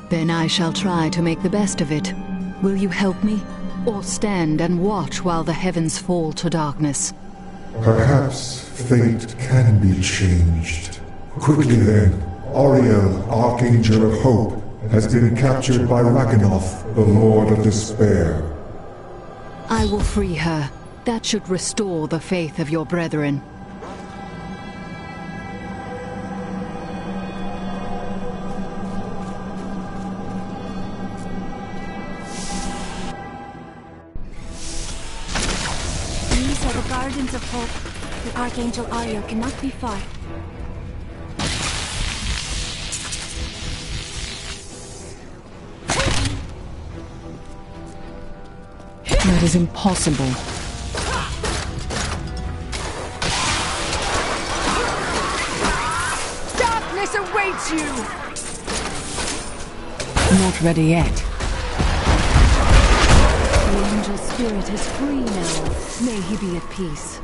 Then I shall try to make the best of it. Will you help me? Or stand and watch while the heavens fall to darkness? Perhaps fate can be changed. Quickly then, Oriel, Archangel of Hope, has been captured by Raganoth, the Lord of Despair. I will free her. That should restore the faith of your brethren. These are the Gardens of Hope. The Archangel Ariel cannot be far. That is impossible. Darkness awaits you! Not ready yet. The angel spirit is free now. May he be at peace.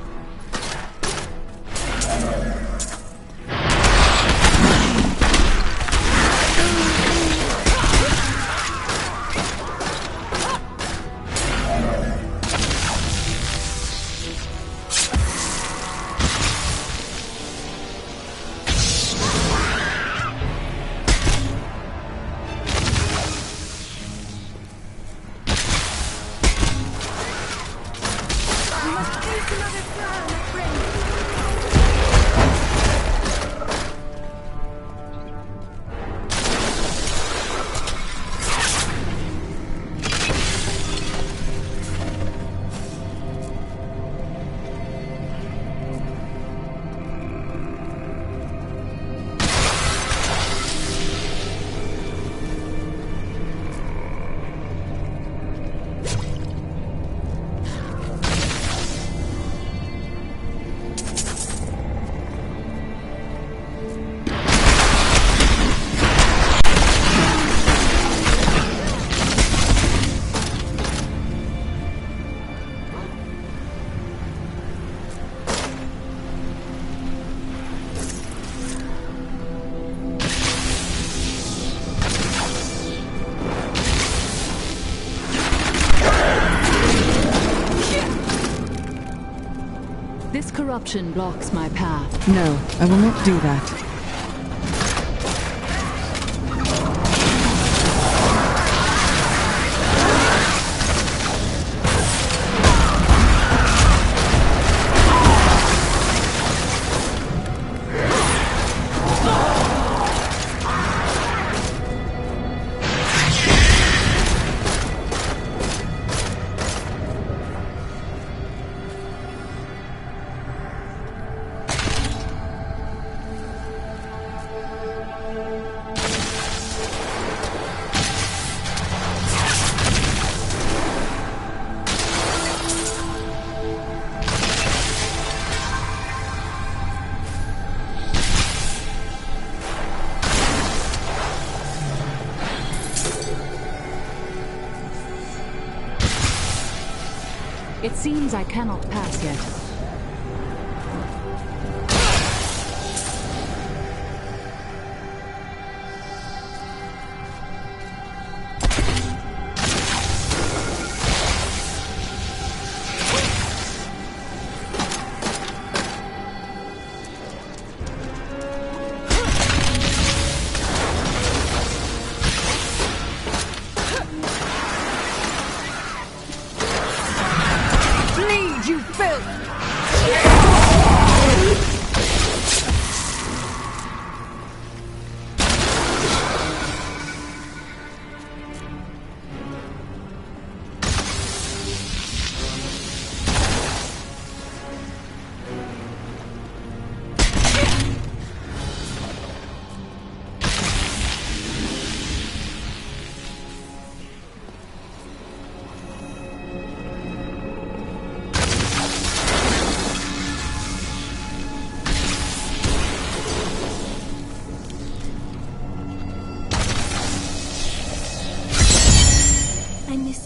This corruption blocks my path. No, I will not do that. It seems I cannot pass yet.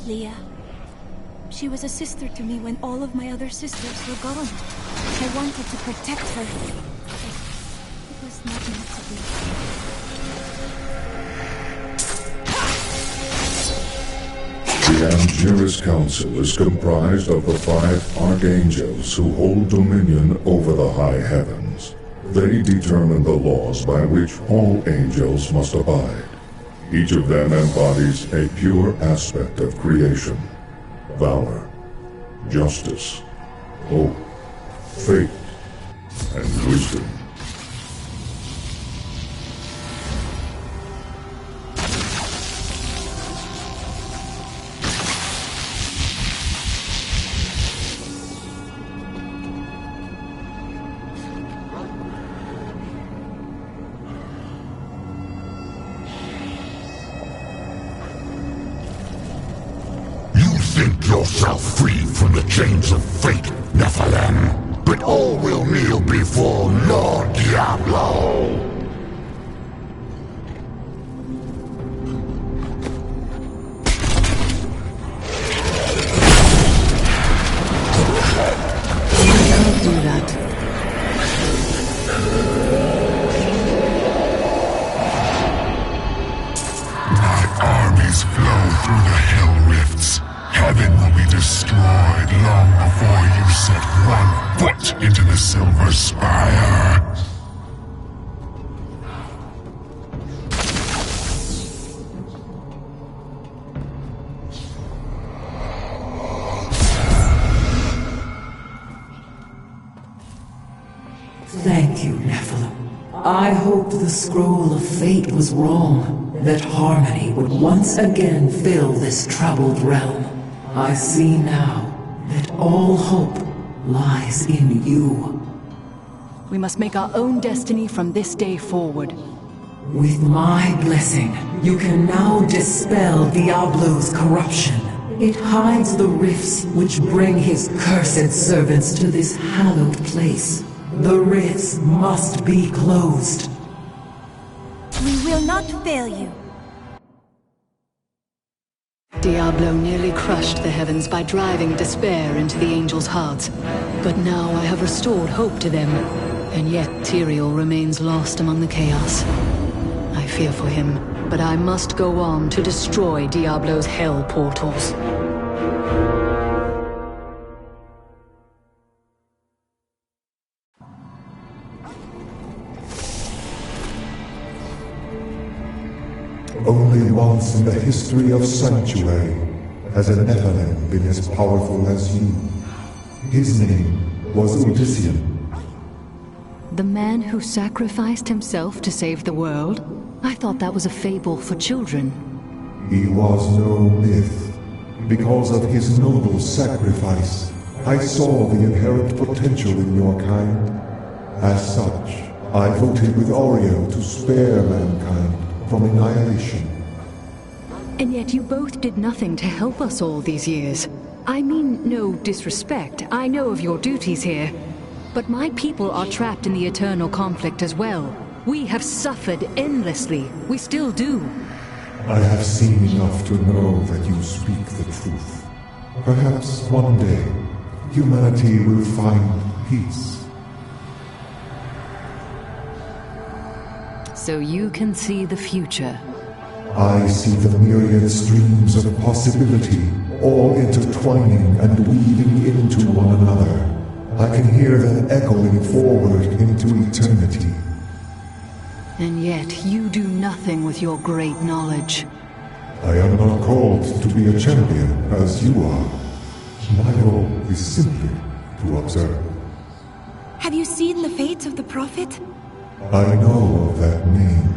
Leah. She was a sister to me when all of my other sisters were gone. I wanted to protect her. It was not meant to be. The Angelus Council is comprised of the 5 archangels who hold dominion over the high heavens. They determine the laws by which all angels must abide. Each of them embodies a pure aspect of creation: valor, justice, hope, faith, and wisdom. Think yourself free from the chains of fate, Nephilim, but all will kneel before Lord Diablo. Don't do that. My armies flow through the hell rifts. Heaven will be destroyed long before you set one foot into the Silver Spire. Thank you, Nephilim. I hoped the scroll of fate was wrong, that harmony would once again fill this troubled realm. I see now that all hope lies in you. We must make our own destiny from this day forward. With my blessing, you can now dispel Diablo's corruption. It hides the rifts which bring his cursed servants to this hallowed place. The rifts must be closed. We will not fail you. Diablo nearly crushed the heavens by driving despair into the angels' hearts. But now I have restored hope to them, and yet Tyrael remains lost among the chaos. I fear for him, but I must go on to destroy Diablo's hell portals. Only once in the history of Sanctuary has a Nephilim been as powerful as you. His name was Odyssean. The man who sacrificed himself to save the world? I thought that was a fable for children. He was no myth. Because of his noble sacrifice, I saw the inherent potential in your kind. As such, I voted with Oreo to spare mankind from annihilation. And yet you both did nothing to help us all these years. I mean no disrespect. I know of your duties here. But my people are trapped in the eternal conflict as well. We have suffered endlessly. We still do. I have seen enough to know that you speak the truth. Perhaps one day, humanity will find peace. So you can see the future. I see the myriad streams of possibility, all intertwining and weaving into one another. I can hear them echoing forward into eternity. And yet you do nothing with your great knowledge. I am not called to be a champion, as you are. My role is simply to observe. Have you seen the fate of the Prophet? I know of that name,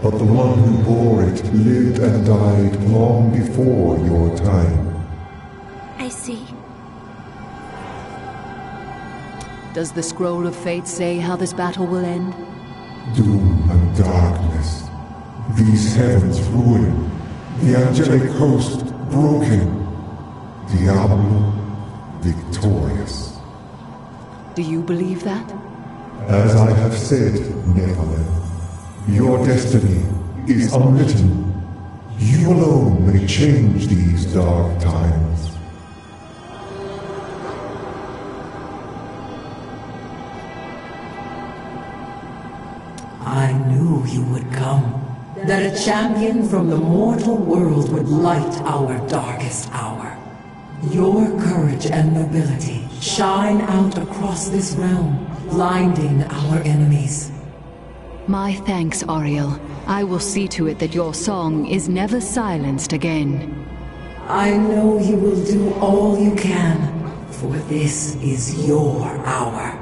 but the one who bore it lived and died long before your time. I see. Does the Scroll of Fate say how this battle will end? Doom and darkness. These heavens ruined. The angelic host broken. Diablo victorious. Do you believe that? As I have said, Nephilim, your destiny is unwritten. You alone may change these dark times. I knew you would come. That a champion from the mortal world would light our darkest hour. Your courage and nobility shine out across this realm, blinding our enemies. My thanks, Ariel. I will see to it that your song is never silenced again. I know you will do all you can, for this is your hour.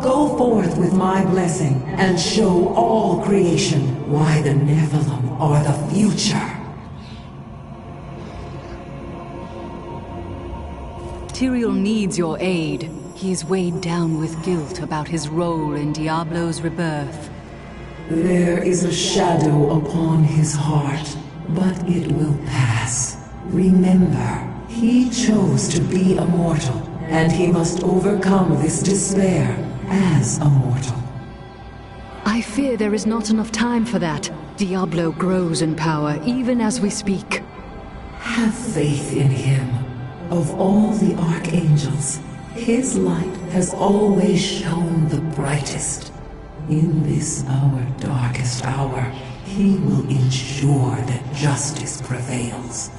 Go forth with my blessing and show all creation why the Nephilim are the future. Tyrael needs your aid. He is weighed down with guilt about his role in Diablo's rebirth. There is a shadow upon his heart, but it will pass. Remember, he chose to be a mortal, and he must overcome this despair as a mortal. I fear there is not enough time for that. Diablo grows in power, even as we speak. Have faith in him. Of all the archangels, his light has always shone the brightest. In this our darkest hour, he will ensure that justice prevails.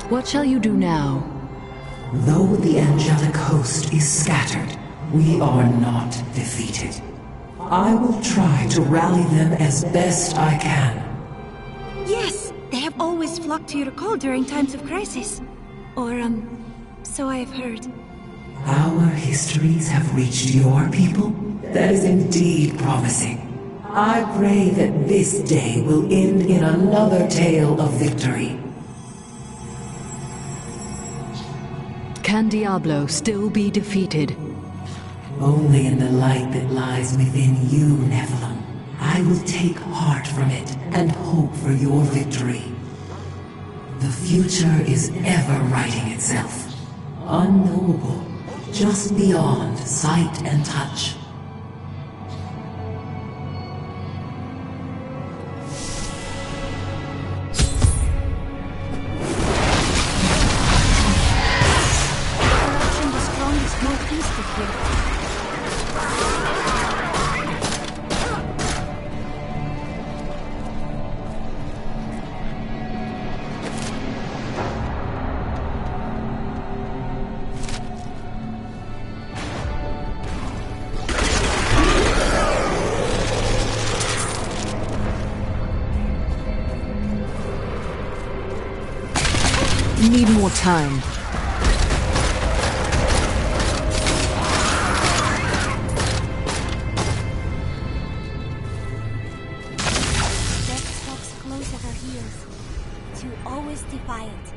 What shall you do now? Though the angelic host is scattered, we are not defeated. I will try to rally them as best I can. Yes, they have always flocked to your call during times of crisis. Or, so I have heard. Our histories have reached your people? That is indeed promising. I pray that this day will end in another tale of victory. Can Diablo still be defeated? Only in the light that lies within you, Nephilim. I will take heart from it and hope for your victory. The future is ever writing itself. Unknowable, just beyond sight and touch. Need more time. Death stalks close at our heels. To always defiant.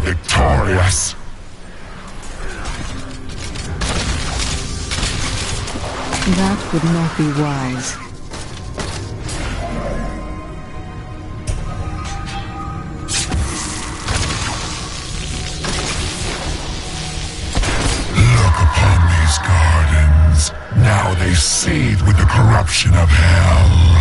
victorious. That would not be wise. Look upon these gardens. Now they seethe with the corruption of hell.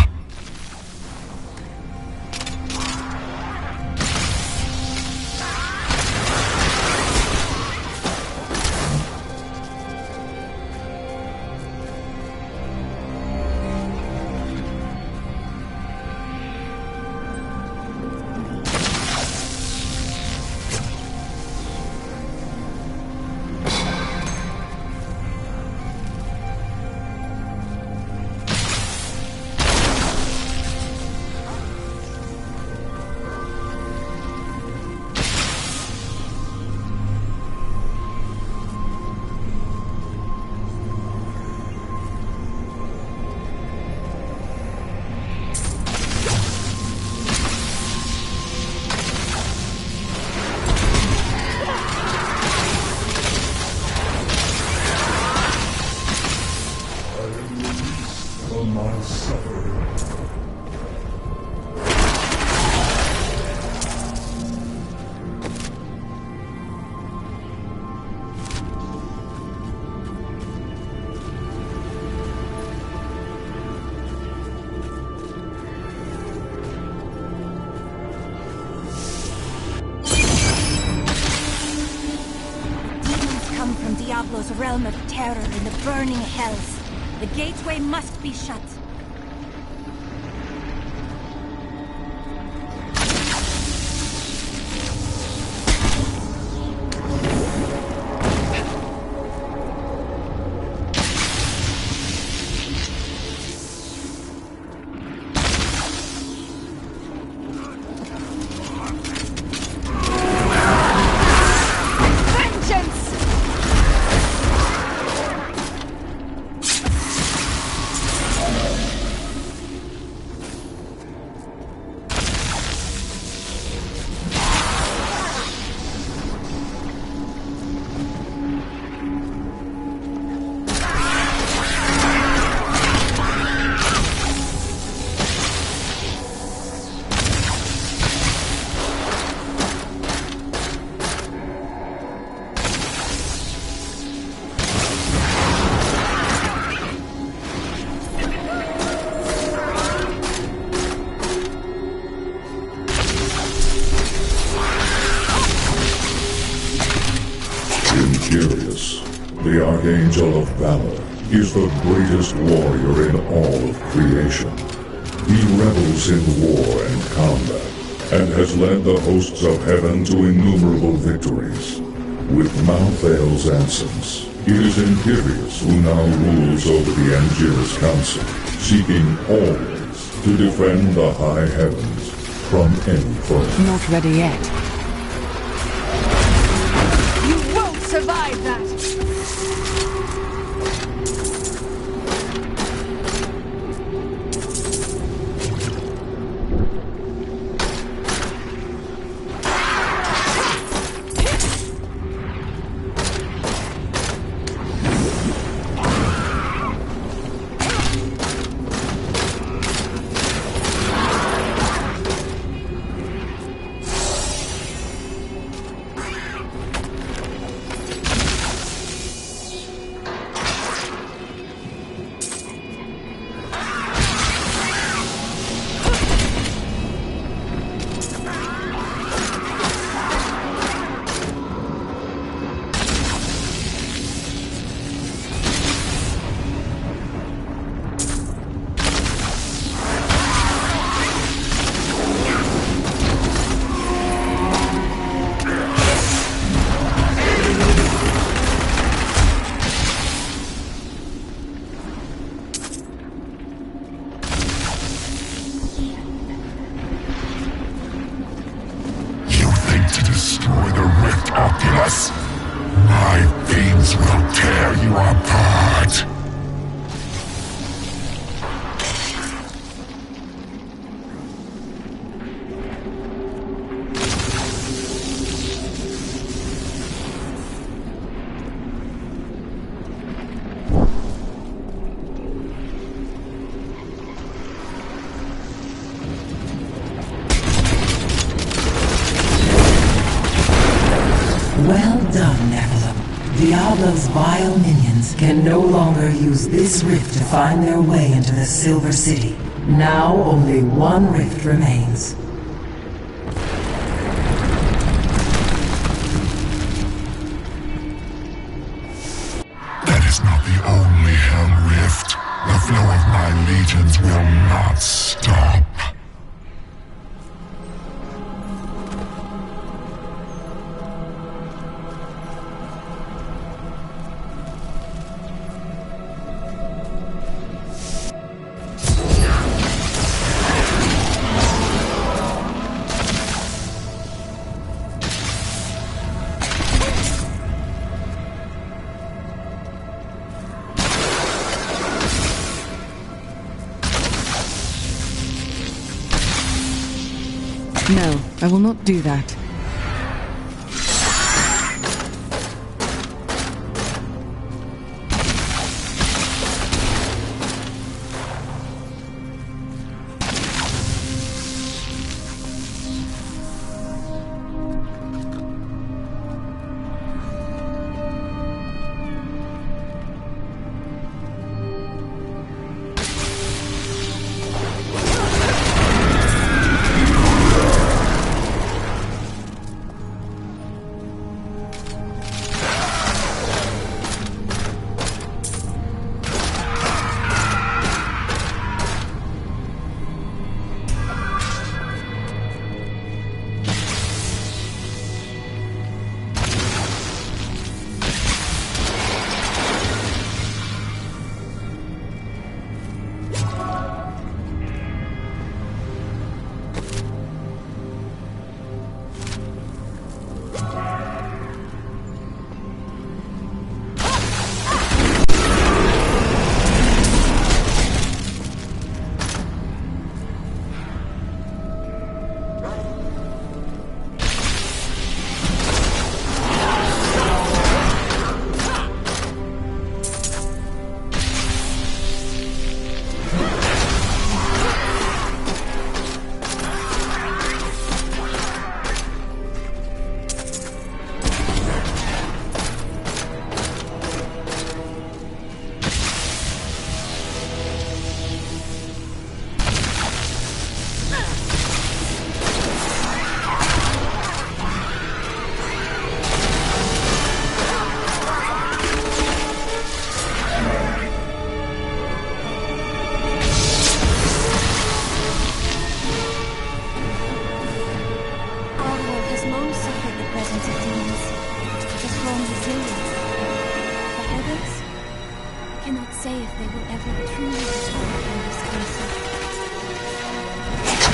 Diablo's realm of terror in the burning hells. The gateway must be shut. The Archangel of Valor is the greatest warrior in all of creation. He revels in war and combat, and has led the hosts of heaven to innumerable victories. With Malthael's absence, it is Imperius who now rules over the Angelus Council, seeking always to defend the high heavens from any foe. Not ready yet. You won't survive that! My fiends will tear you apart! Well done, Nephilim. Diablo's vile minions can no longer use this rift to find their way into the Silver City. Now only one rift remains. That is not the only Hell Rift. The flow of my legions will not stop. No, I will not do that.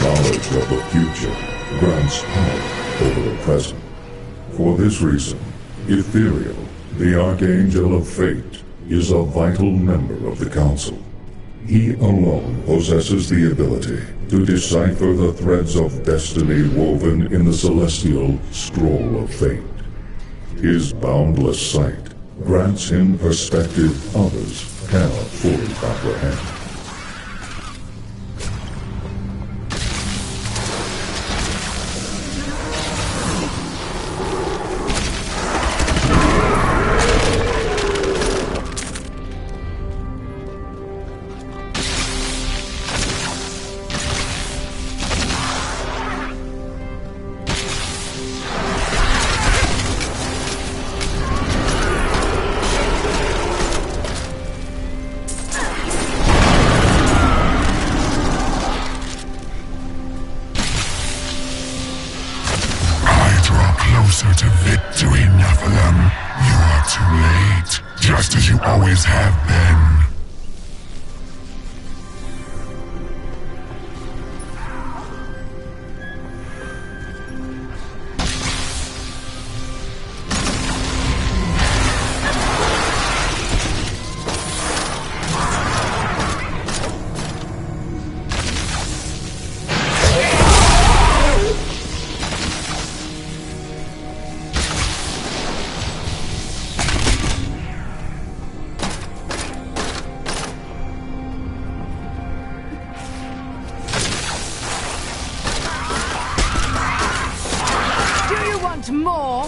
Knowledge of the future grants power over the present. For this reason, Ethereal, the Archangel of Fate, is a vital member of the Council. He alone possesses the ability to decipher the threads of destiny woven in the celestial Scroll of Fate. His boundless sight grants him perspective others cannot fully comprehend. Closer to victory, Nephilim. You are too late, just as you always have been. More?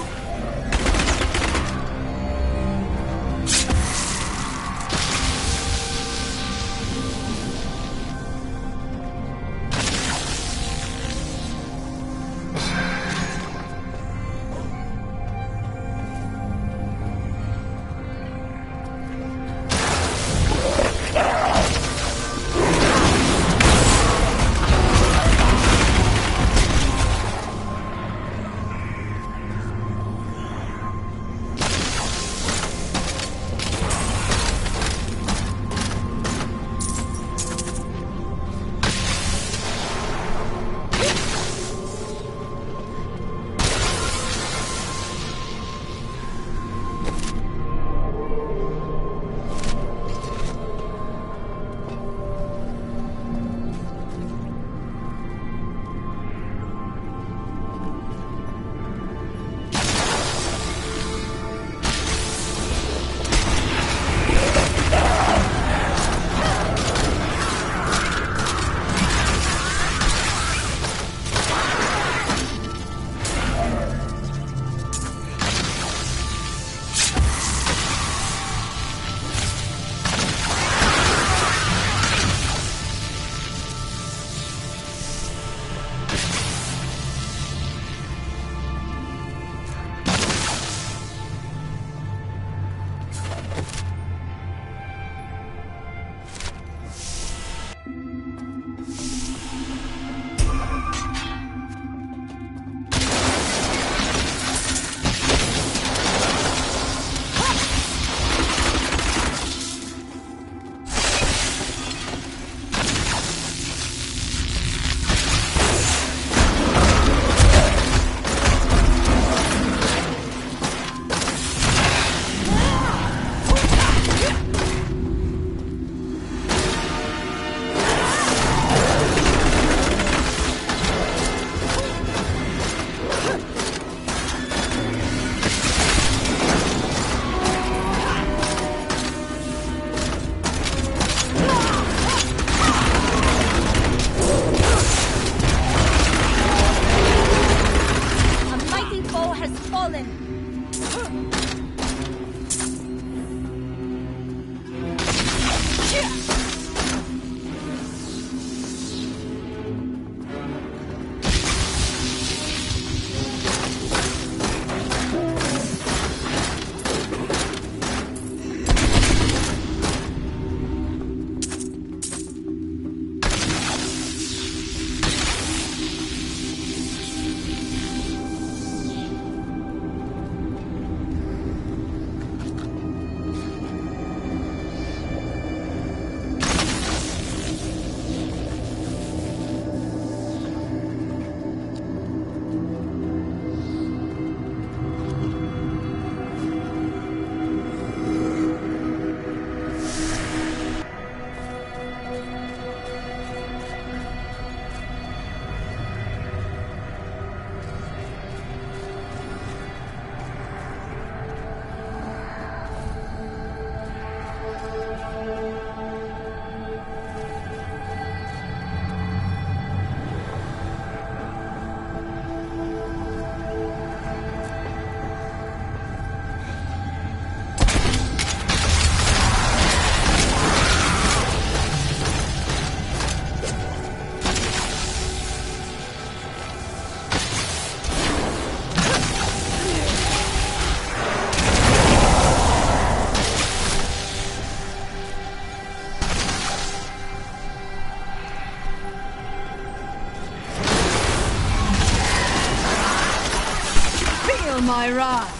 Feel my wrath.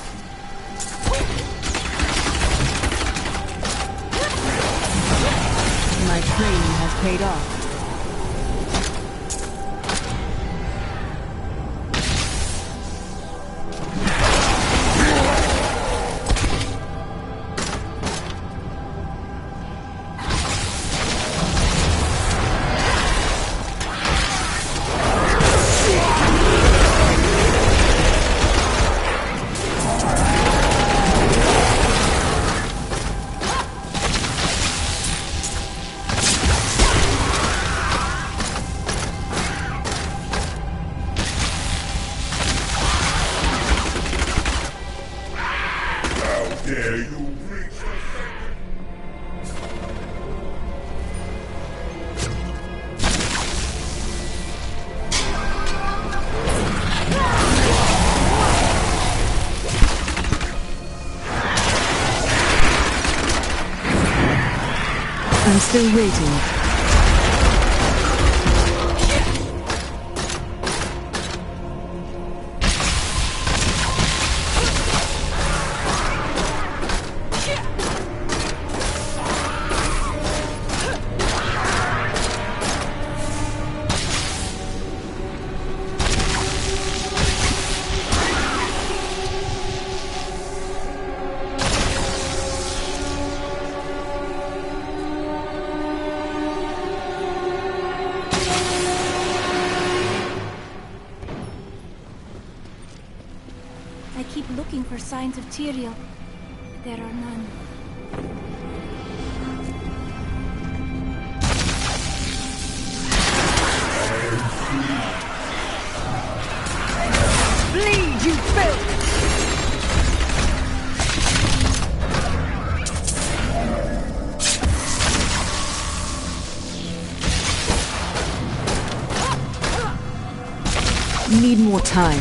My training has paid off. I'm still waiting. I keep looking for signs of Tyrael. There are none. Bleed, you filth! Need more time.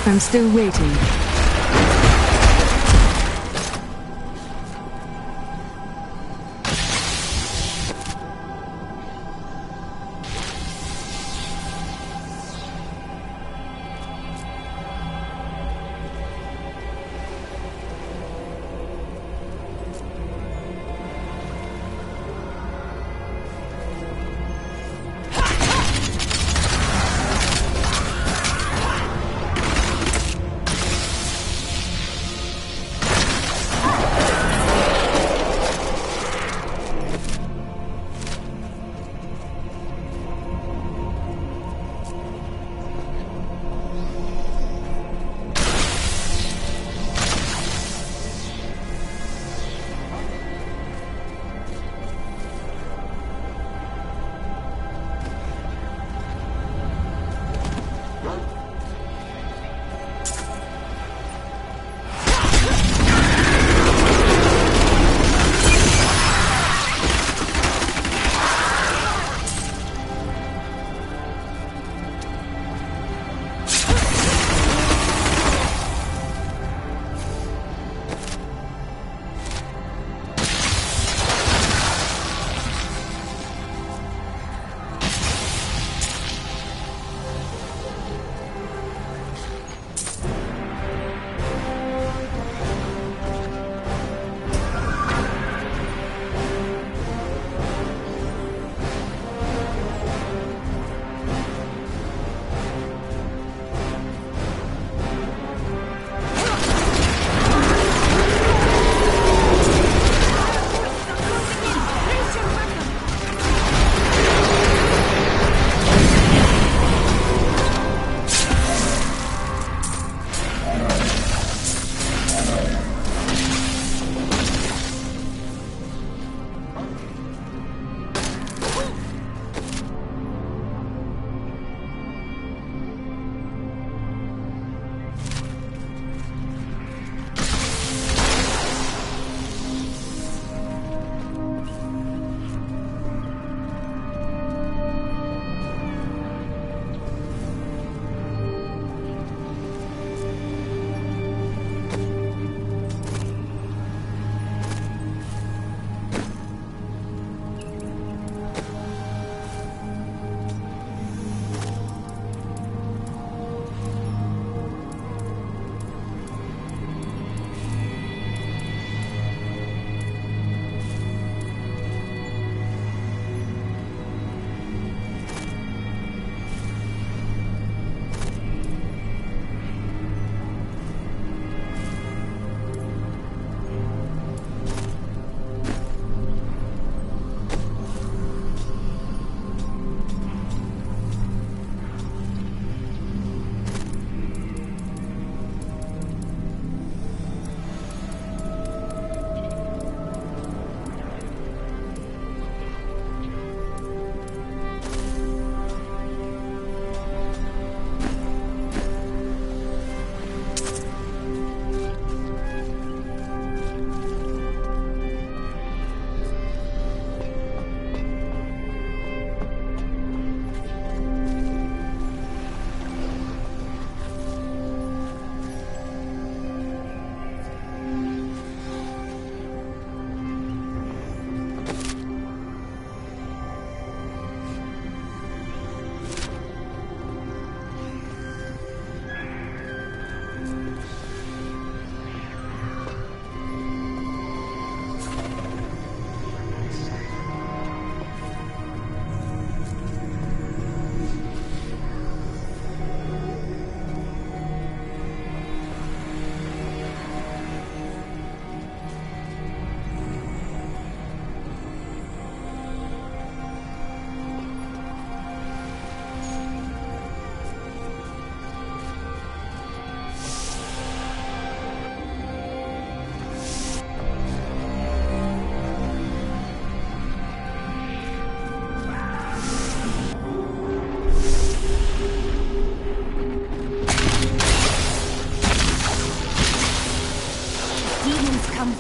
I'm still waiting.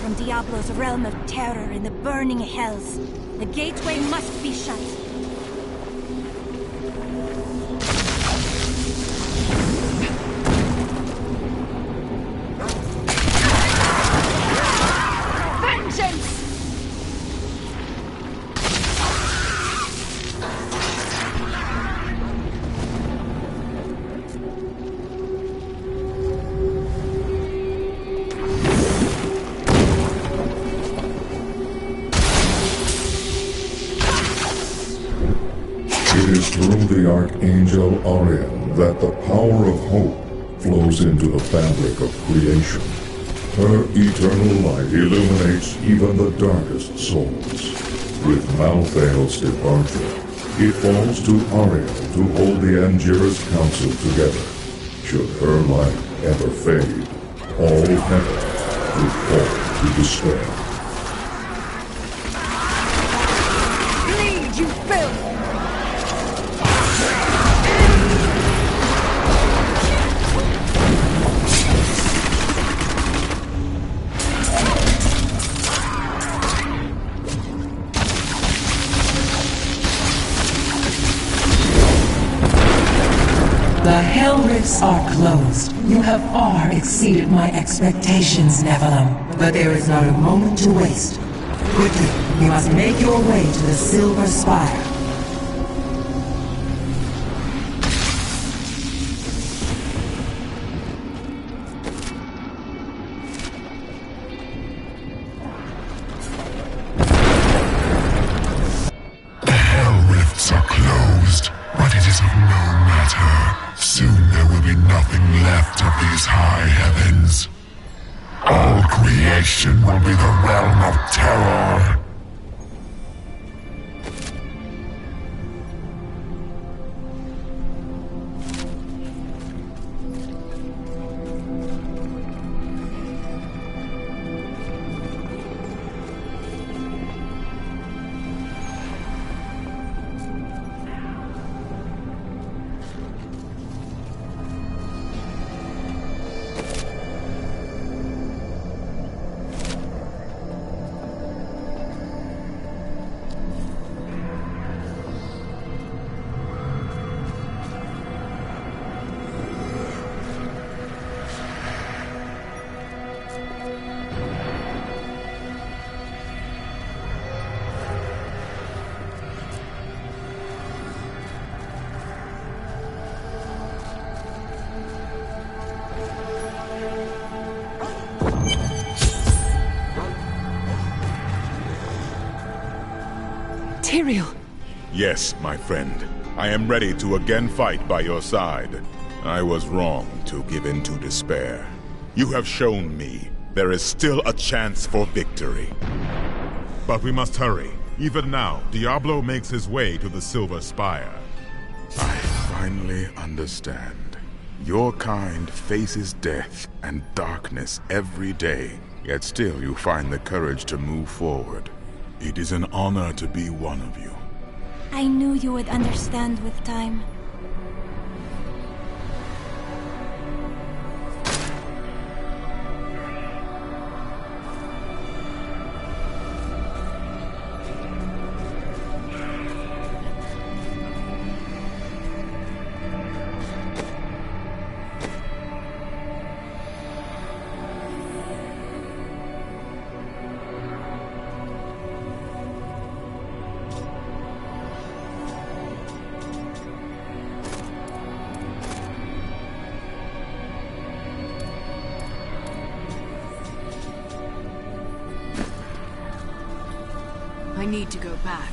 from Diablo's realm of terror in the burning hells. The gateway must be shut. Vengeance! It is through the Archangel Ariel that the power of hope flows into the fabric of creation. Her eternal light illuminates even the darkest souls. With Malthael's departure, it falls to Ariel to hold the Angiras Council together. Should her light ever fade, all heaven will fall to despair. Bleed, you filth! The Hell Rifts are closed. You have far exceeded my expectations, Nephilim. But there is not a moment to waste. Quickly, you must make your way to the Silver Spire. The Hell Rifts are closed, but it is of no matter. Soon there will be nothing left of these high heavens. All creation will be the realm of terror. Tyrael! Yes, my friend. I am ready to again fight by your side. I was wrong to give in to despair. You have shown me there is still a chance for victory. But we must hurry. Even now, Diablo makes his way to the Silver Spire. I finally understand. Your kind faces death and darkness every day, yet still you find the courage to move forward. It is an honor to be one of you. I knew you would understand with time. I need to go back.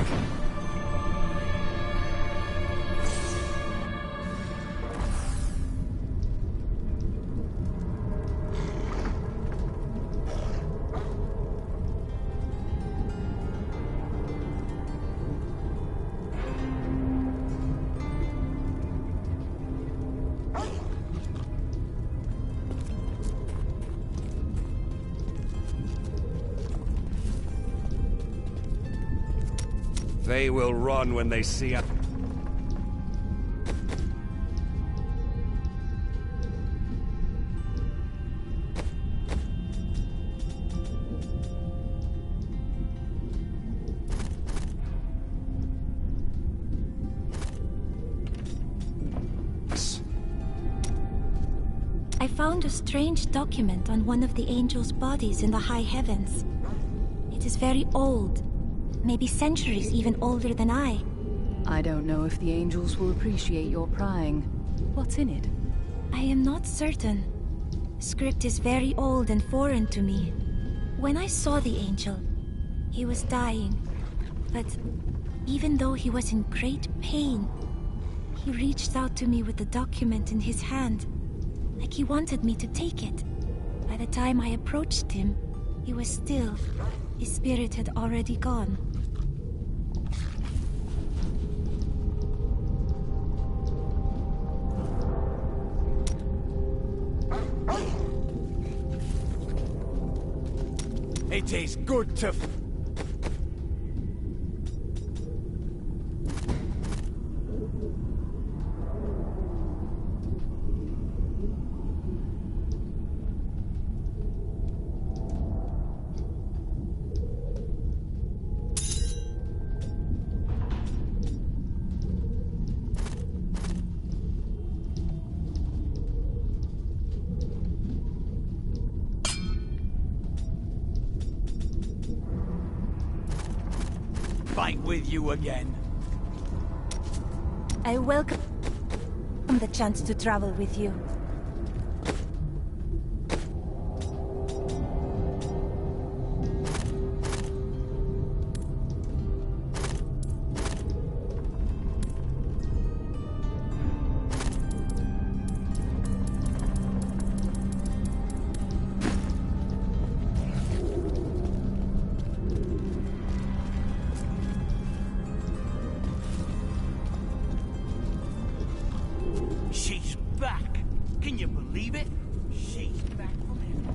They will run when they see us. found a strange document on one of the angels' bodies in the high heavens. It is very old, maybe centuries even older than I. I don't know if the angels will appreciate your prying. What's in it? I am not certain. Script is very old and foreign to me. When I saw the angel, he was dying. But even though he was in great pain, he reached out to me with the document in his hand, like he wanted me to take it. By the time I approached him, he was still. His spirit had already gone. It is good to... fight with you again. I welcome the chance to travel with you. She's back. Can you believe it? She's back from him.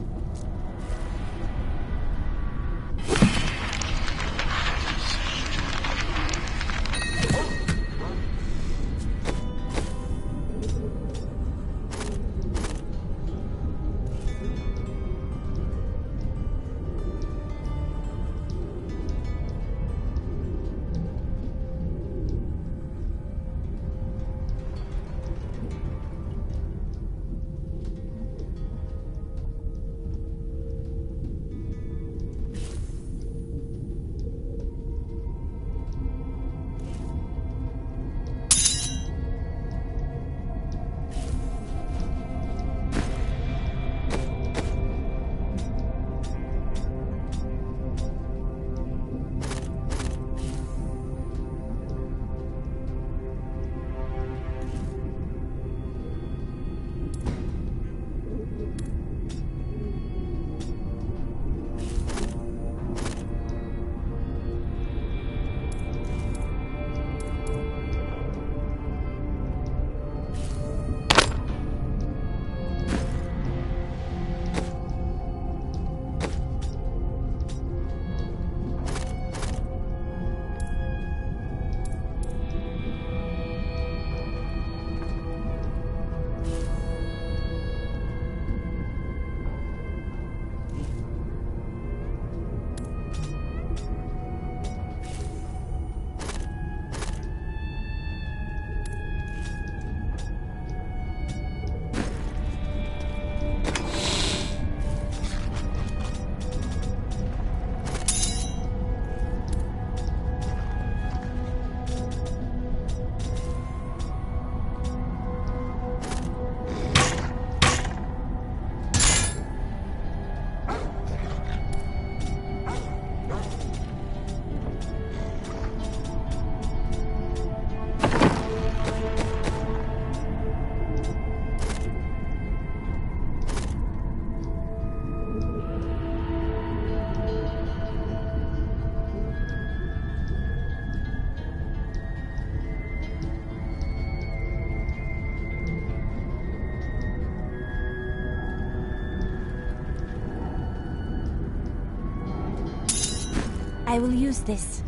I will use this.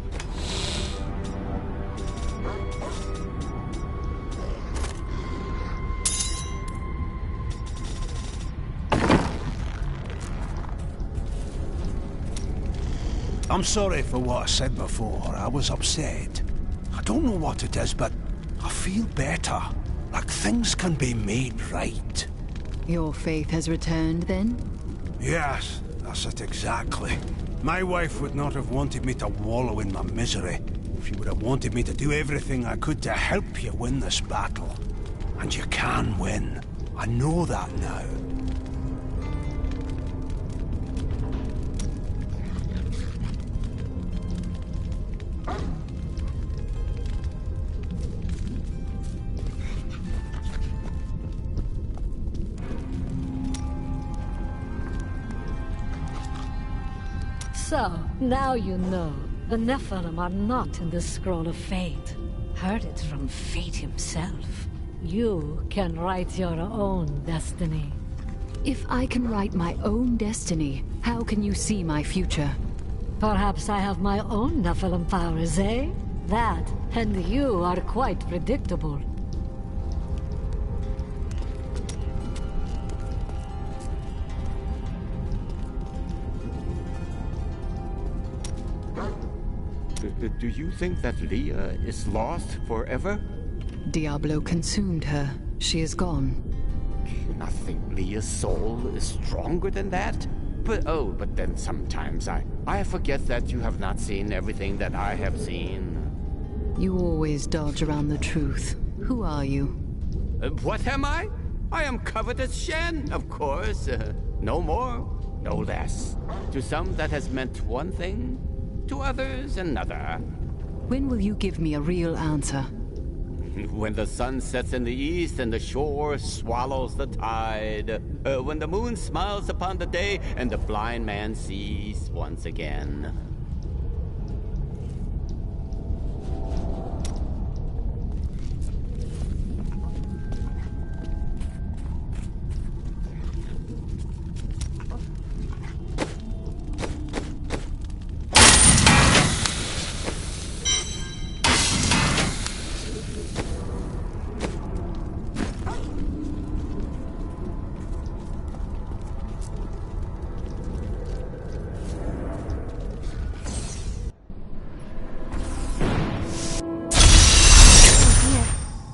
I'm sorry for what I said before. I was upset. I don't know what it is, but I feel better. Like things can be made right. Your faith has returned, then? Yes, that's it exactly. My wife would not have wanted me to wallow in my misery. She would have wanted me to do everything I could to help you win this battle. And you can win. I know that now. So, now you know. The Nephilim are not in the Scroll of Fate. Heard it from Fate himself. You can write your own destiny. If I can write my own destiny, how can you see my future? Perhaps I have my own Nephilim powers, eh? That, and you are quite predictable. Do you think that Leah is lost forever? Diablo consumed her. She is gone. Do you not think Leah's soul is stronger than that? But then sometimes I forget that you have not seen everything that I have seen. You always dodge around the truth. Who are you? What am I? I am Covetous Shen, of course. No more, no less. To some that has meant one thing, to others another. When will you give me a real answer? When the sun sets in the east and the shore swallows the tide. When the moon smiles upon the day and the blind man sees once again.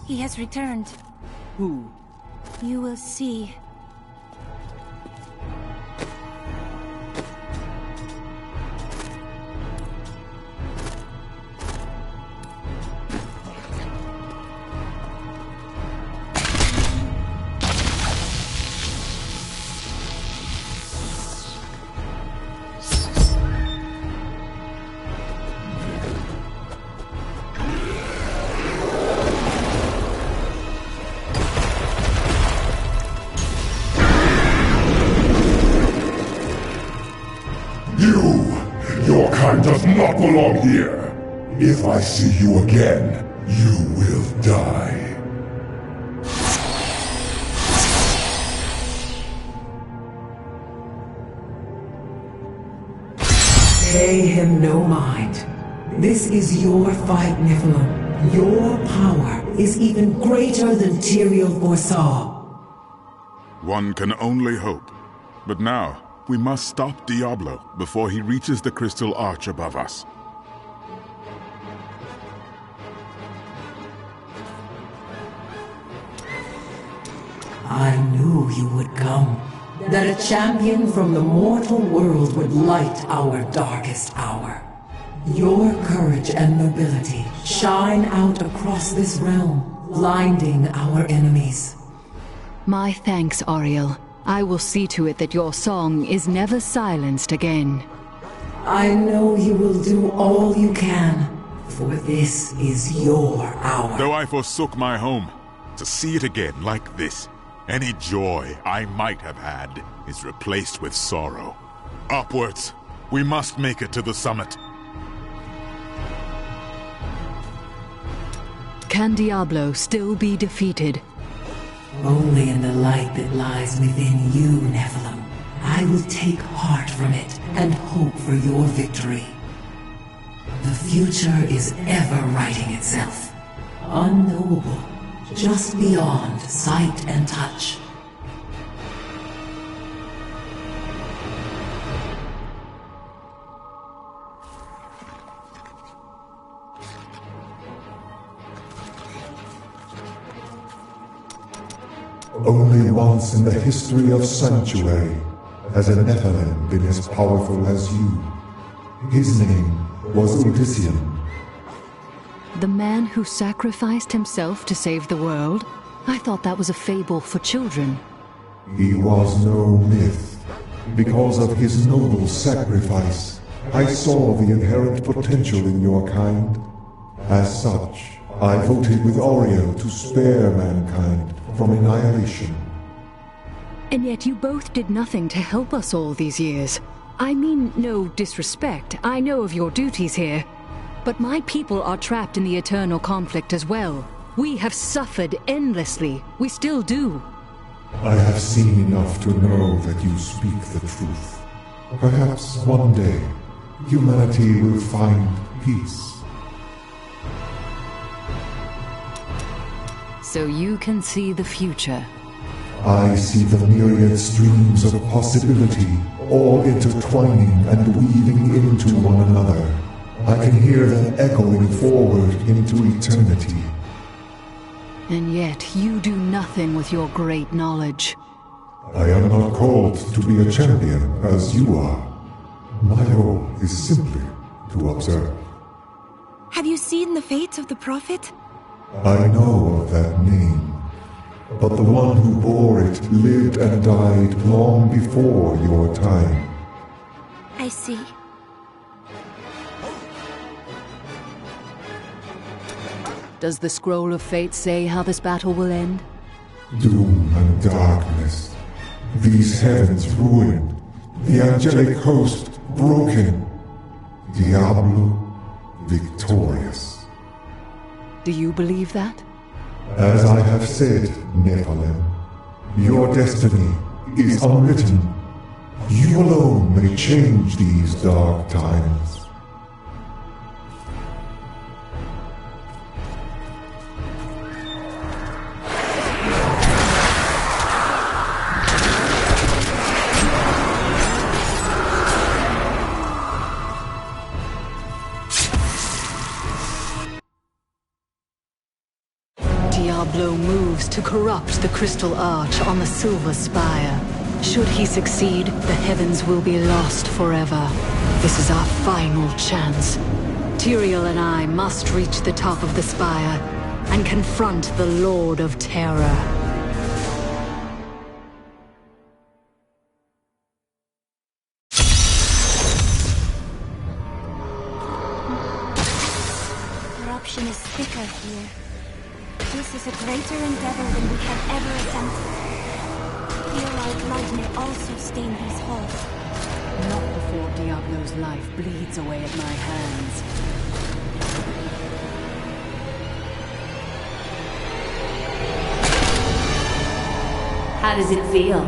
He has returned. Who? You will see. Your kind does not belong here. If I see you again, you will die. Pay him no mind. This is your fight, Nephilim. Your power is even greater than Tyrael foresaw. One can only hope. But now, we must stop Diablo before he reaches the crystal arch above us. I knew you would come. That a champion from the mortal world would light our darkest hour. Your courage and nobility shine out across this realm, blinding our enemies. My thanks, Ariel. I will see to it that your song is never silenced again. I know you will do all you can, for this is your hour. Though I forsook my home, to see it again like this, any joy I might have had is replaced with sorrow. Upwards! We must make it to the summit. Can Diablo still be defeated? Only in the light that lies within you, Nephilim. I will take heart from it and hope for your victory. The future is ever writing itself. Unknowable, just beyond sight and touch. Only once in the history of Sanctuary has a Nephilim been as powerful as you. His name was Odyssean. The man who sacrificed himself to save the world? I thought that was a fable for children. He was no myth. Because of his noble sacrifice, I saw the inherent potential in your kind. As such, I voted with Oreo to spare mankind from annihilation. And yet you both did nothing to help us all these years. I mean no disrespect. I know of your duties here. But my people are trapped in the eternal conflict as well. We have suffered endlessly. We still do. I have seen enough to know that you speak the truth. Perhaps one day, humanity will find peace. So you can see the future. I see the myriad streams of possibility, all intertwining and weaving into one another. I can hear them echoing forward into eternity. And yet you do nothing with your great knowledge. I am not called to be a champion as you are. My role is simply to observe. Have you seen the fate of the Prophet? I know of that name, but the one who bore it lived and died long before your time. I see. Does the scroll of fate say how this battle will end? Doom and darkness. These heavens ruined. The angelic host broken. Diablo victorious. Do you believe that? As I have said, Nephilim, your destiny is unwritten. You alone may change these dark times. Diablo moves to corrupt the crystal arch on the silver spire. Should he succeed, the heavens will be lost forever. This is our final chance. Tyrael and I must reach the top of the spire and confront the Lord of Terror. Corruption is thicker here. This is a greater endeavor than we have ever attempted. Fear our blood may also stain these halls. Not before Diablo's life bleeds away at my hands. How does it feel,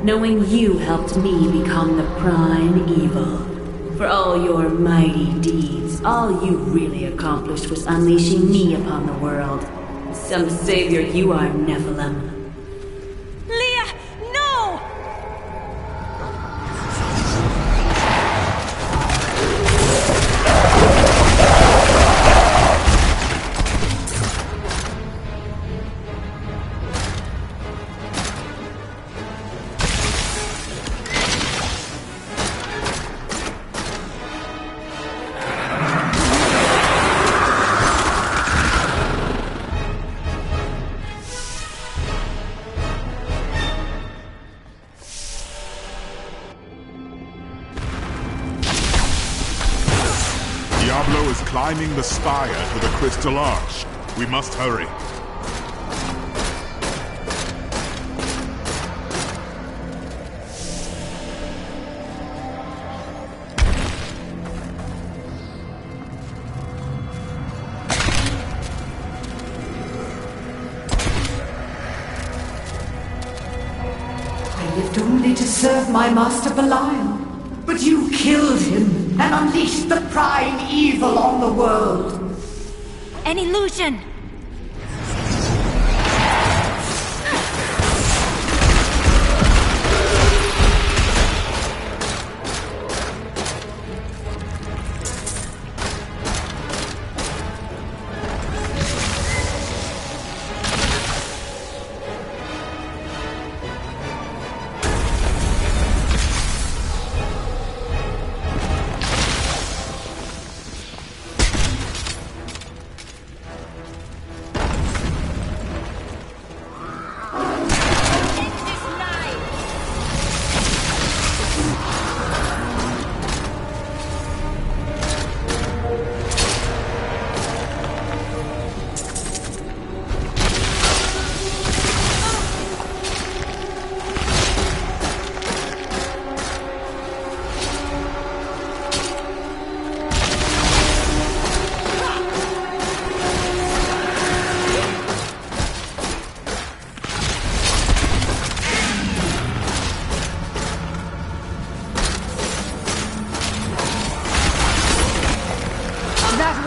knowing you helped me become the prime evil? For all your mighty deeds, all you really accomplished was unleashing me upon the world. Some savior you are, Nephilim. Leah, no! Diablo is climbing the spire to the Crystal Arch. We must hurry. I lived only to serve my master Belial. But you killed him and unleashed the prime evil on the world. An illusion!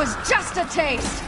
was just a taste!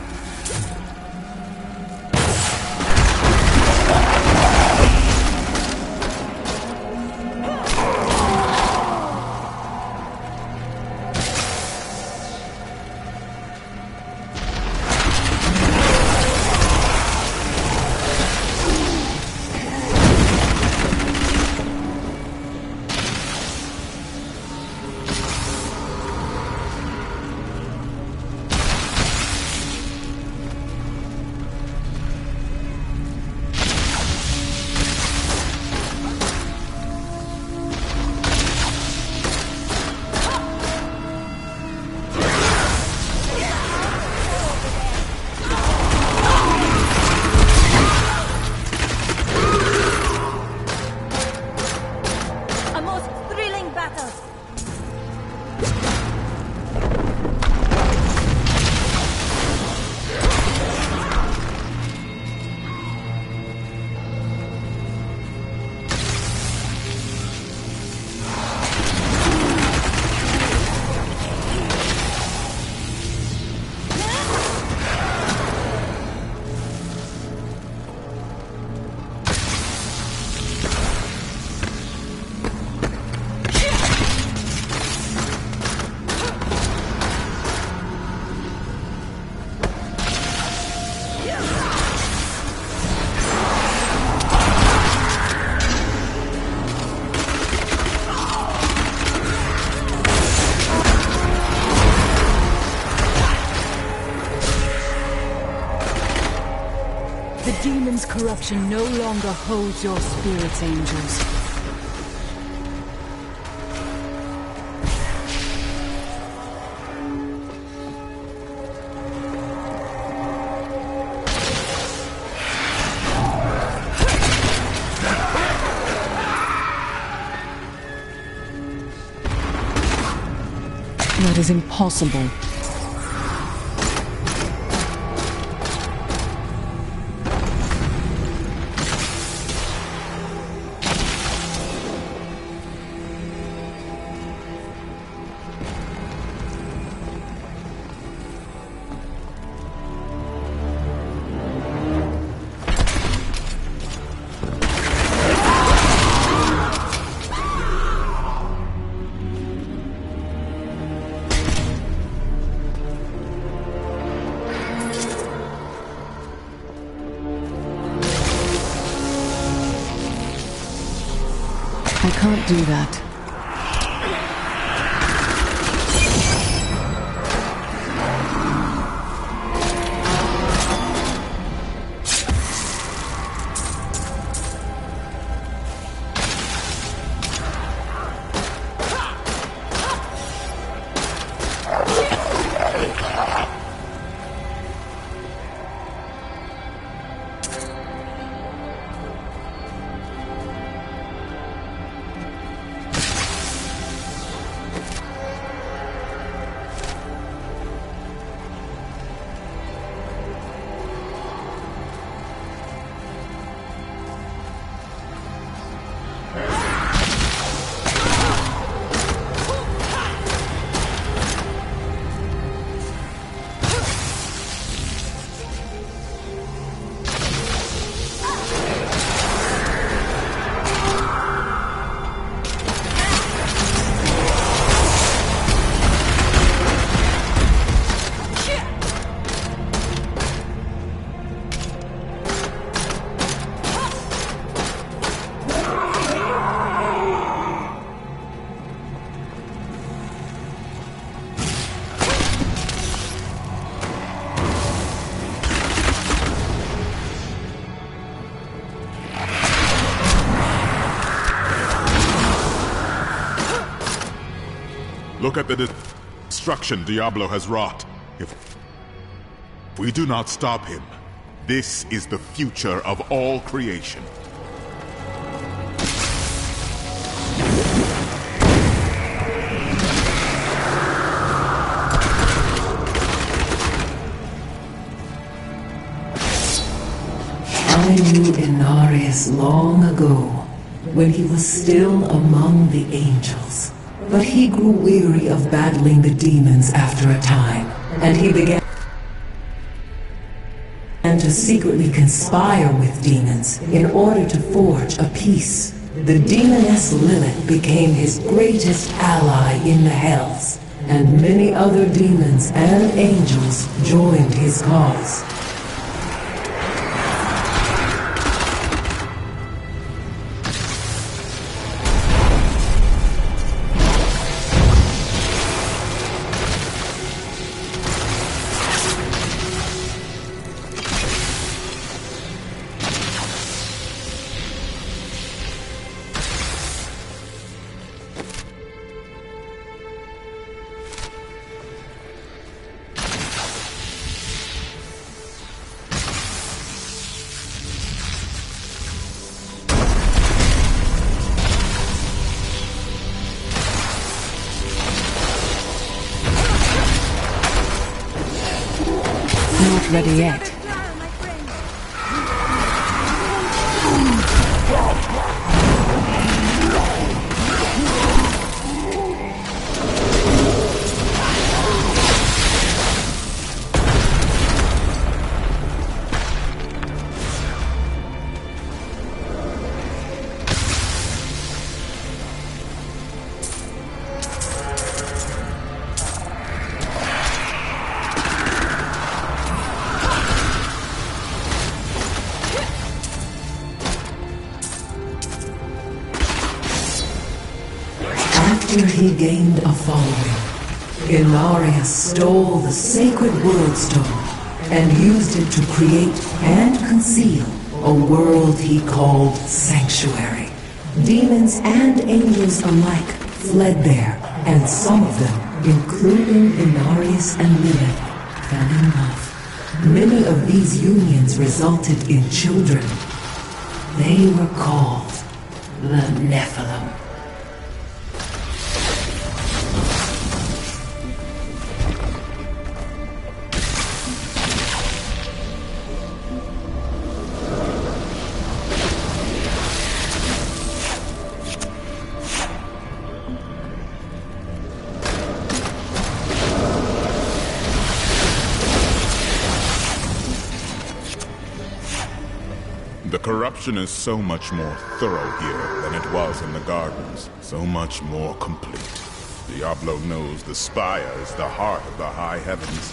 Corruption no longer holds your spirits, angels. That is impossible. I can't do that. Look at the destruction Diablo has wrought. If we do not stop him, this is the future of all creation. I knew Inarius long ago, when he was still among the angels. But he grew weary of battling the demons after a time, and he began... to secretly conspire with demons in order to forge a peace. The demoness Lilith became his greatest ally in the Hells, and many other demons and angels joined his cause. Not ready yet. After he gained a following, Inarius stole the sacred World Stone and used it to create and conceal a world he called Sanctuary. Demons and angels alike fled there, and some of them, including Inarius and Lilith, fell in love. Many of these unions resulted in children. They were called the Nephilim. The corruption is so much more thorough here than it was in the gardens. So much more complete. Diablo knows the spire is the heart of the high heavens.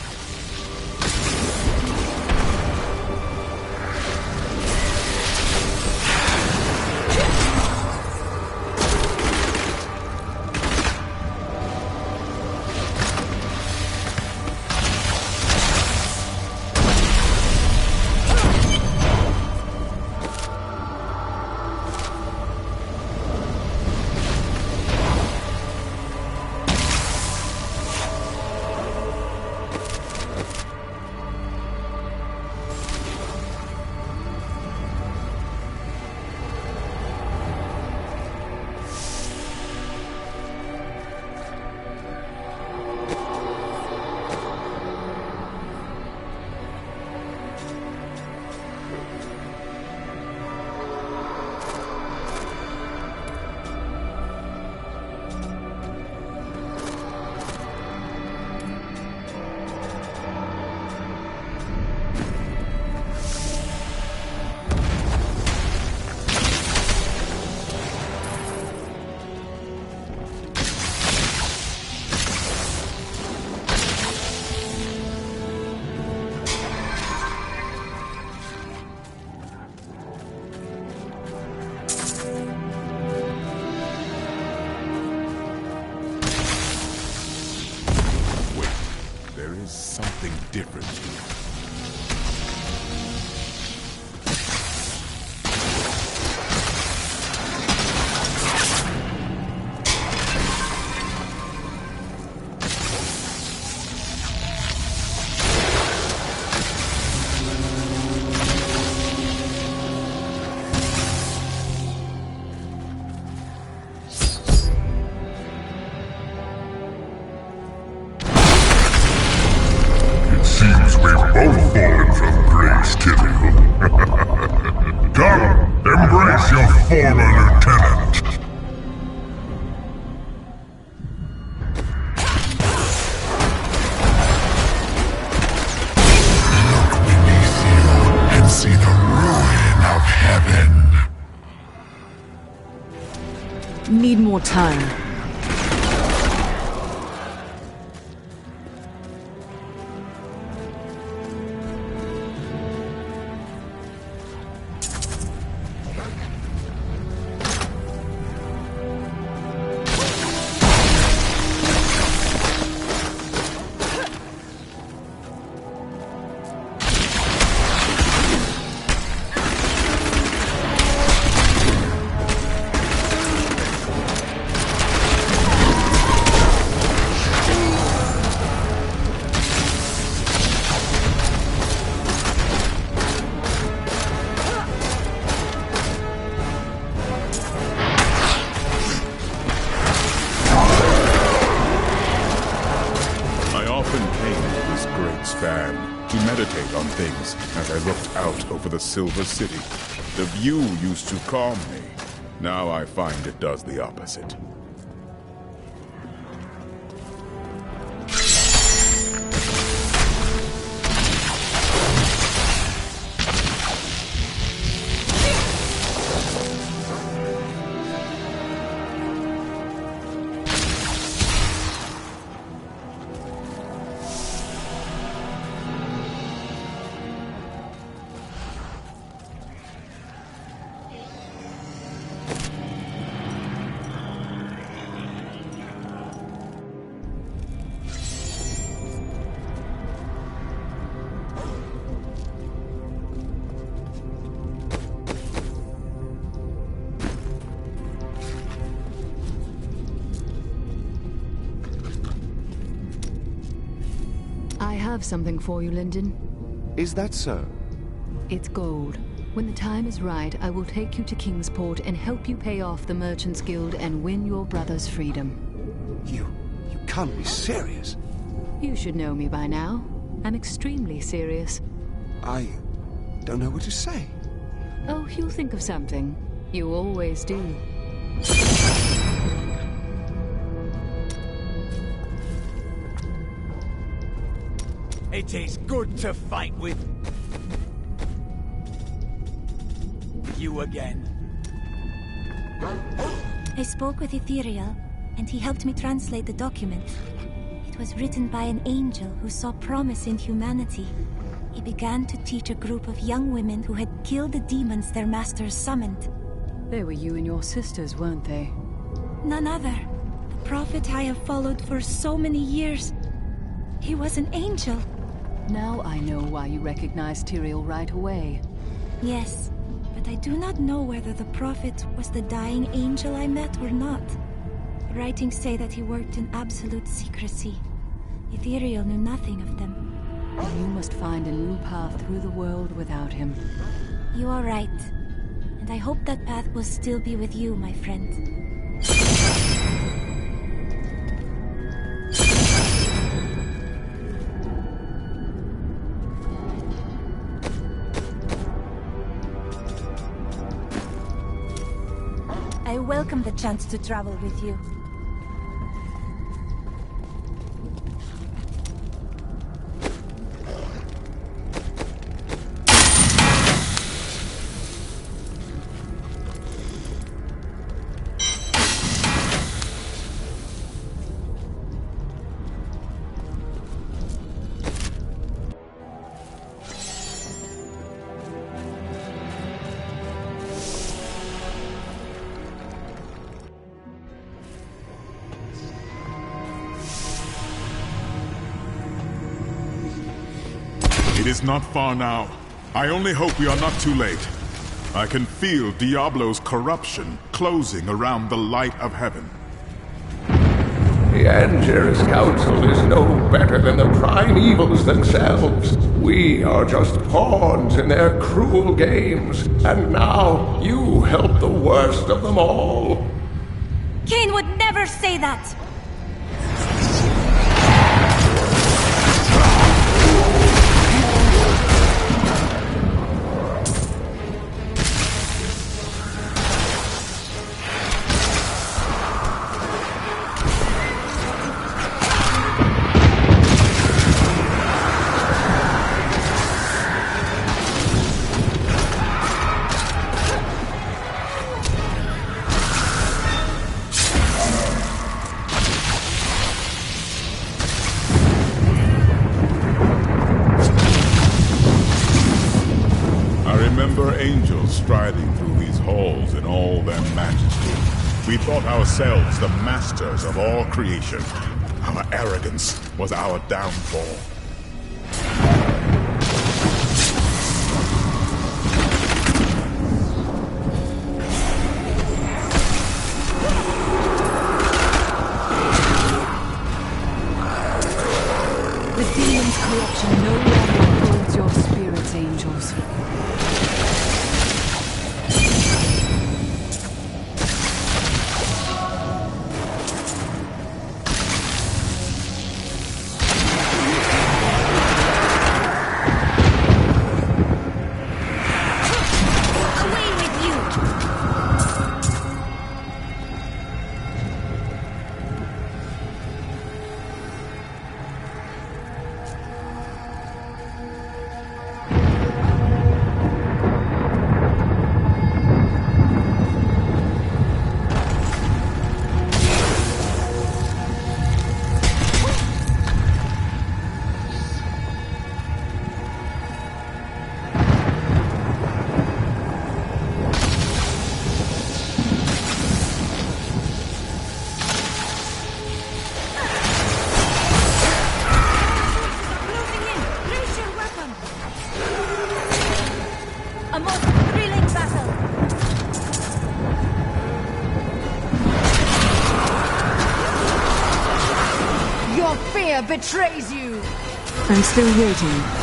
Something different here. Both fallen from grace, Tyrael. Come, embrace your former lieutenant. Look beneath you. need more time. As I looked out over the Silver City, the view used to calm me. Now I find it does the opposite. I have something for you, Lyndon. Is that so? It's gold. When the time is right, I will take you to Kingsport and help you pay off the Merchants Guild and win your brother's freedom. You can't be serious. You should know me by now. I'm extremely serious. I don't know what to say. Oh, you'll think of something. You always do. It is good to fight with you again. I spoke with Ethereal, and he helped me translate the document. It was written by an angel who saw promise in humanity. He began to teach a group of young women who had killed the demons their masters summoned. They were you and your sisters, weren't they? None other. The prophet I have followed for so many years. He was an angel. Now I know why you recognized Tyrael right away. Yes, but I do not know whether the prophet was the dying angel I met or not. The writings say that he worked in absolute secrecy. Ethereal knew nothing of them. You must find a new path through the world without him. You are right. And I hope that path will still be with you, my friend. I welcome the chance to travel with you. It is not far now. I only hope we are not too late. I can feel Diablo's corruption closing around the light of heaven. The Anger's Council is no better than the primevals themselves. We are just pawns in their cruel games, and now you help the worst of them all. Cain would never say that! were angels striding through these halls in all their majesty. We thought ourselves the masters of all creation. Our arrogance was our downfall. The demon's corruption no longer holds your spirits, angels. Betrays you! I'm still waiting.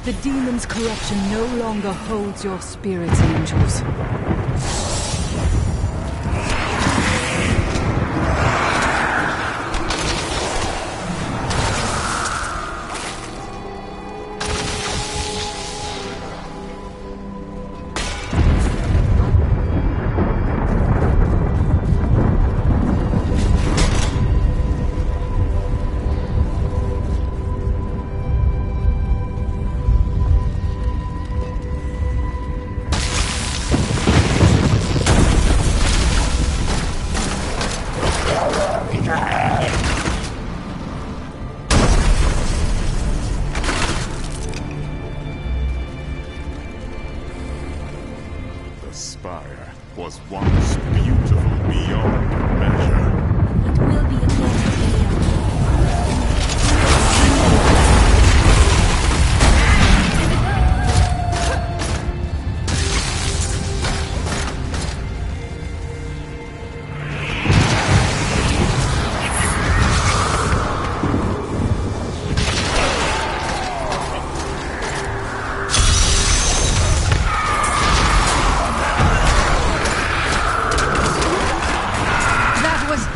The demon's corruption no longer holds your spirits, angels. The spire was once beautiful beyond measure. It will be again,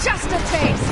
Just a taste!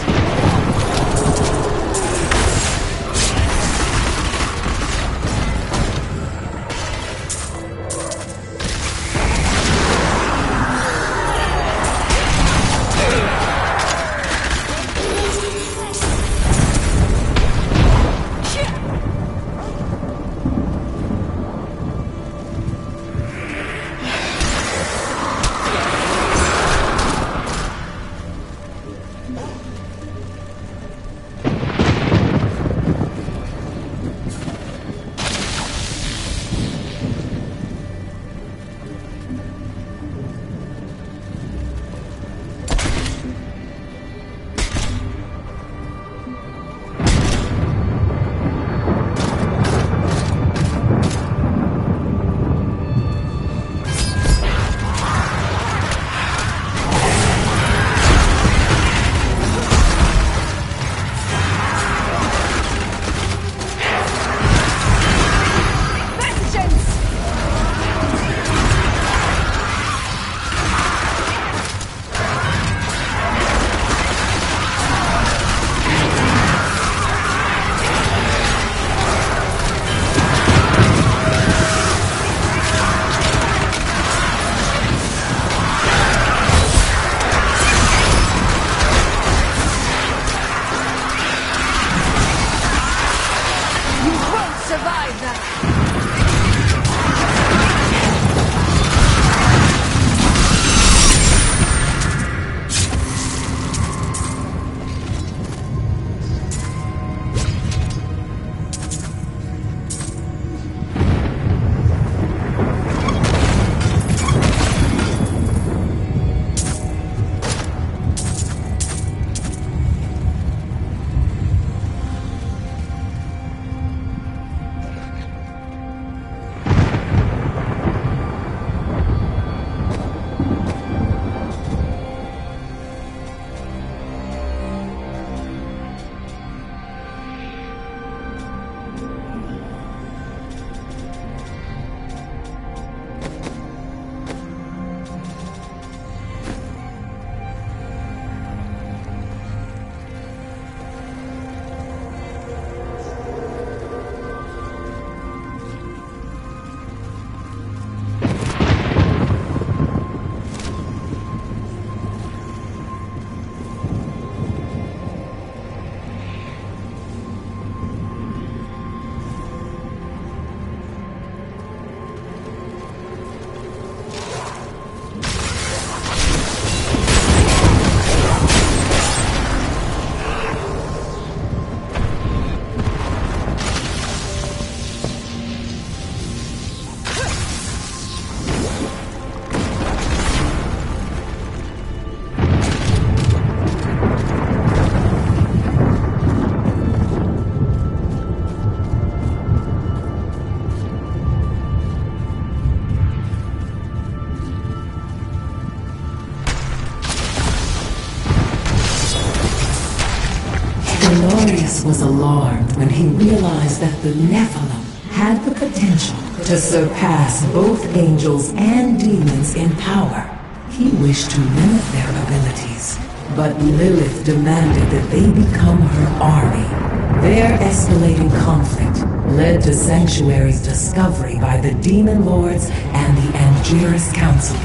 ROS was alarmed when he realized that the Nephilim had the potential to surpass both angels and demons in power. He wished to limit their abilities, but Lilith demanded that they become her army. Their escalating conflict led to Sanctuary's discovery by the Demon Lords and the Angelus Council.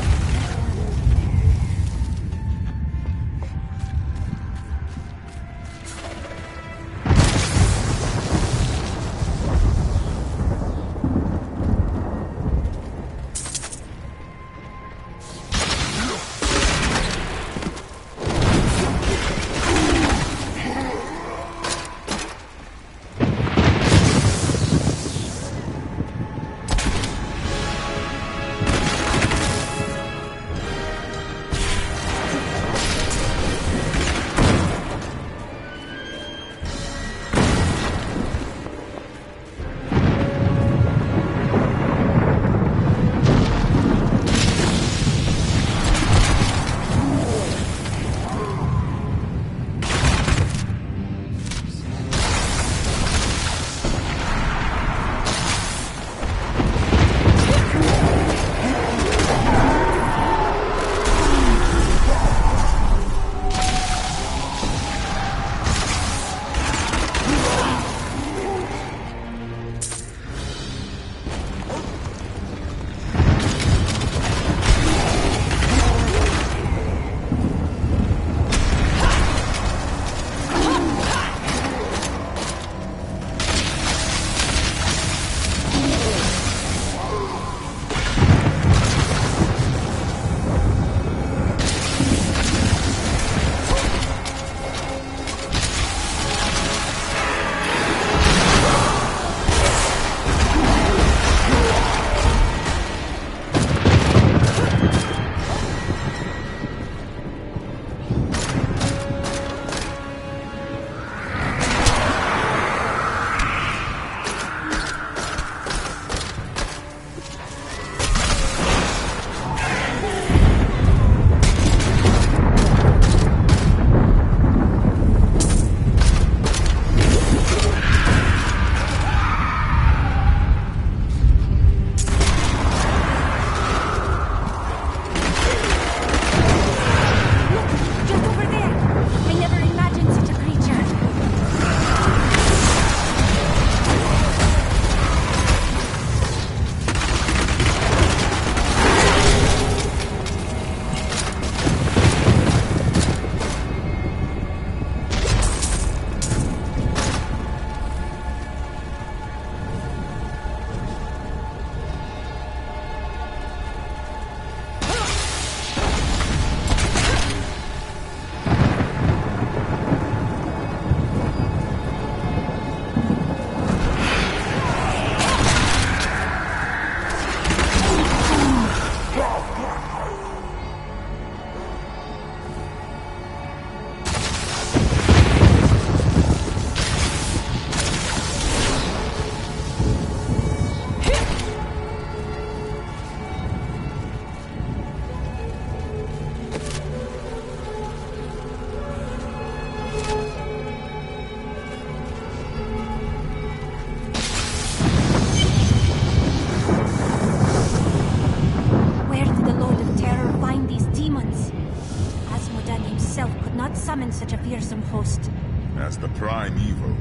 Such a fearsome host. As the prime evil,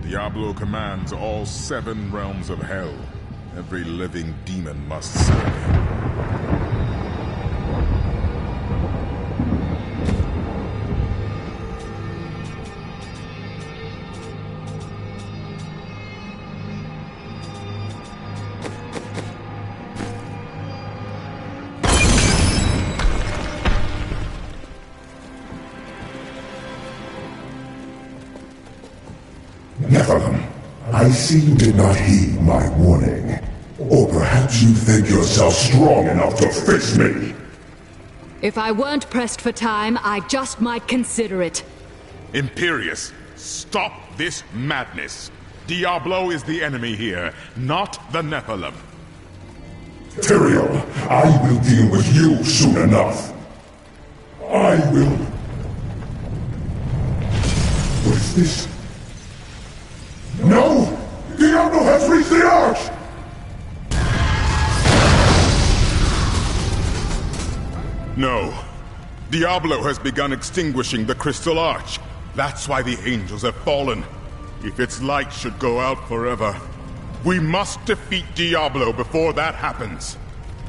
Diablo commands all 7 realms of hell. Every living demon must serve. Nephilim, I see you did not heed my warning. Or perhaps you think yourself strong enough to face me. If I weren't pressed for time, I just might consider it. Imperius, stop this madness. Diablo is the enemy here, not the Nephilim. Tyrael, I will deal with you soon enough. I will... What is this? Diablo has begun extinguishing the Crystal Arch. That's why the angels have fallen. If its light should go out forever, we must defeat Diablo before that happens.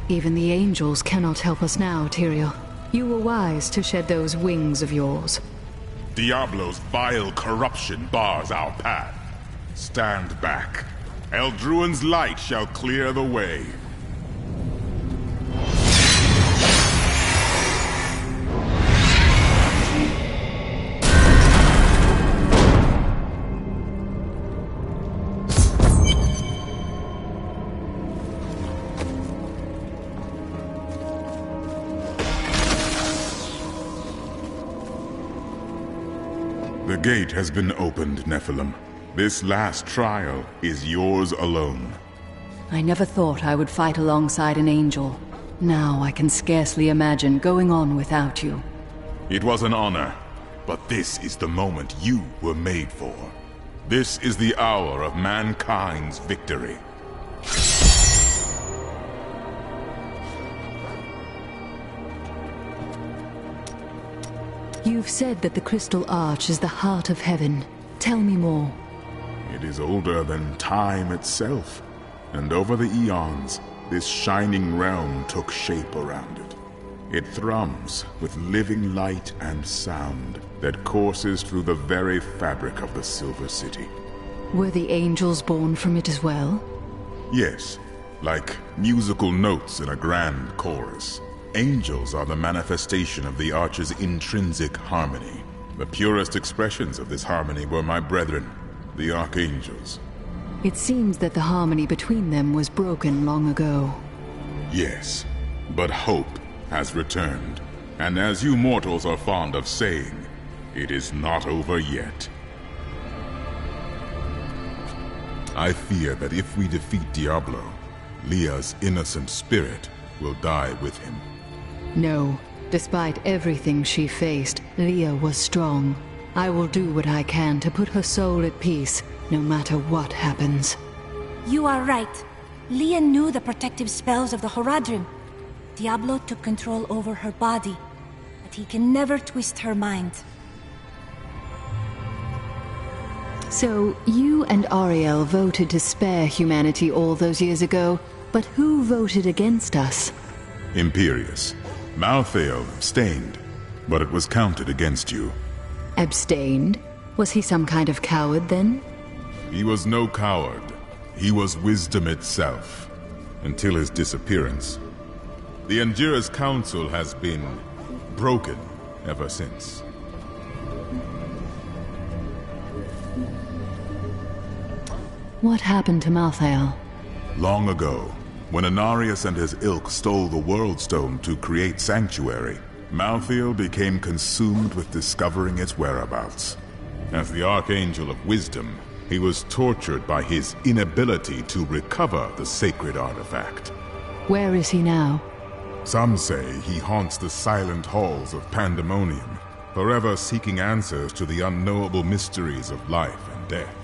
Even the angels cannot help us now, Tyrael. You were wise to shed those wings of yours. Diablo's vile corruption bars our path. Stand back. Eldruin's light shall clear the way. The gate has been opened, Nephilim. This last trial is yours alone. I never thought I would fight alongside an angel. Now I can scarcely imagine going on without you. It was an honor, but this is the moment you were made for. This is the hour of mankind's victory. You've said that the Crystal Arch is the heart of heaven. Tell me more. It is older than time itself, and over the eons, this shining realm took shape around it. It thrums with living light and sound that courses through the very fabric of the Silver City. Were the angels born from it as well? Yes, like musical notes in a grand chorus. Angels are the manifestation of the Arch's intrinsic harmony. The purest expressions of this harmony were my brethren, the Archangels. It seems that the harmony between them was broken long ago. Yes, but hope has returned. And as you mortals are fond of saying, it is not over yet. I fear that if we defeat Diablo, Leah's innocent spirit will die with him. No. Despite everything she faced, Leah was strong. I will do what I can to put her soul at peace, no matter what happens. You are right. Leah knew the protective spells of the Horadrim. Diablo took control over her body, but he can never twist her mind. So, you and Ariel voted to spare humanity all those years ago, but who voted against us? Imperius. Malthael abstained, but it was counted against you. Abstained? Was he some kind of coward then? He was no coward. He was wisdom itself, until his disappearance. The Endura's council has been broken ever since. What happened to Malthael? Long ago, when Anarius and his ilk stole the World Stone to create Sanctuary, Malthael became consumed with discovering its whereabouts. As the Archangel of Wisdom, he was tortured by his inability to recover the sacred artifact. Where is he now? Some say he haunts the silent halls of Pandemonium, forever seeking answers to the unknowable mysteries of life and death.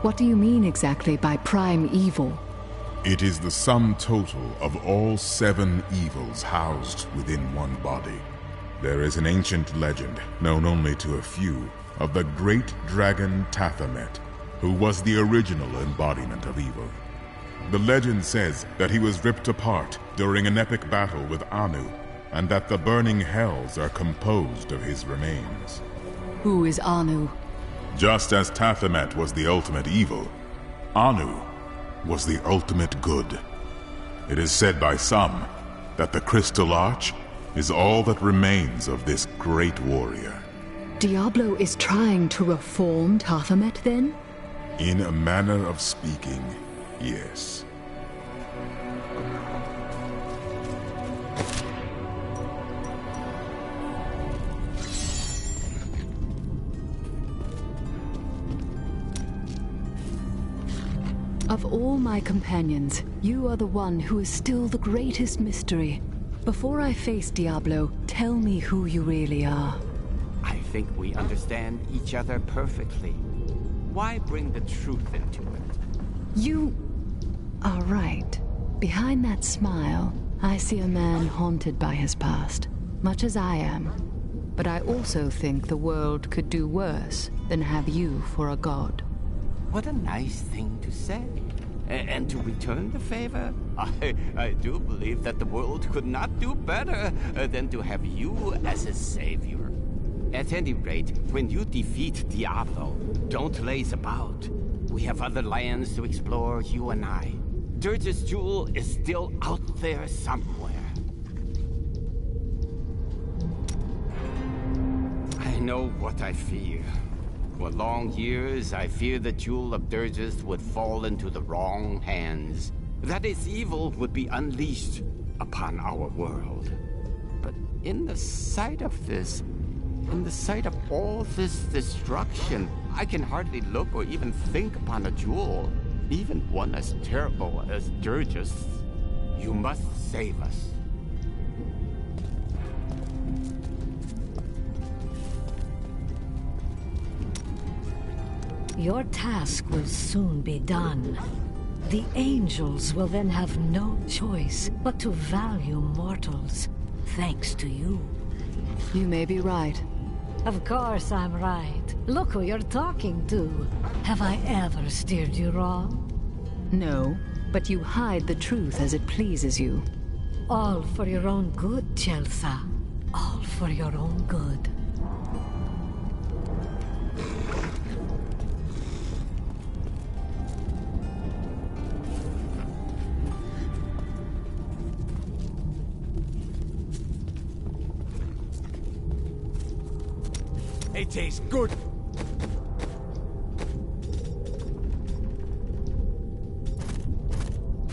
What do you mean exactly by prime evil? It is the sum total of all 7 evils housed within one body. There is an ancient legend, known only to a few, of the great dragon Tathamet, who was the original embodiment of evil. The legend says that he was ripped apart during an epic battle with Anu, and that the burning hells are composed of his remains. Who is Anu? Just as Tathamet was the ultimate evil, Anu was the ultimate good. It is said by some that the Crystal Arch is all that remains of this great warrior. Diablo is trying to reform Tathamet, then? In a manner of speaking, yes. Of all my companions, you are the one who is still the greatest mystery. Before I face Diablo, tell me who you really are. I think we understand each other perfectly. Why bring the truth into it? You are right. Behind that smile, I see a man haunted by his past, much as I am. But I also think the world could do worse than have you for a god. What a nice thing to say. And to return the favor, I do believe that the world could not do better than to have you as a savior. At any rate, when you defeat Diablo, don't laze about. We have other lands to explore, you and I. Dirge's jewel is still out there somewhere. I know what I fear. For long years, I feared the jewel of Dirges would fall into the wrong hands. That its evil would be unleashed upon our world. But in the sight of this, in the sight of all this destruction, I can hardly look or even think upon a jewel, even one as terrible as Dirges. You must save us. Your task will soon be done. The angels will then have no choice but to value mortals, thanks to you. You may be right. Of course I'm right. Look who you're talking to. Have I ever steered you wrong? No, but you hide the truth as it pleases you. All for your own good, Chelsa. All for your own good. It is good.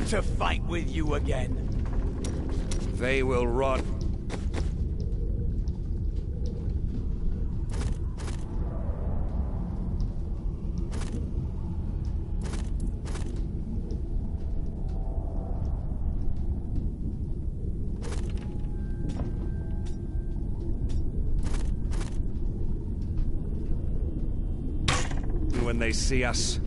To fight with you again. They will rot. When they see us.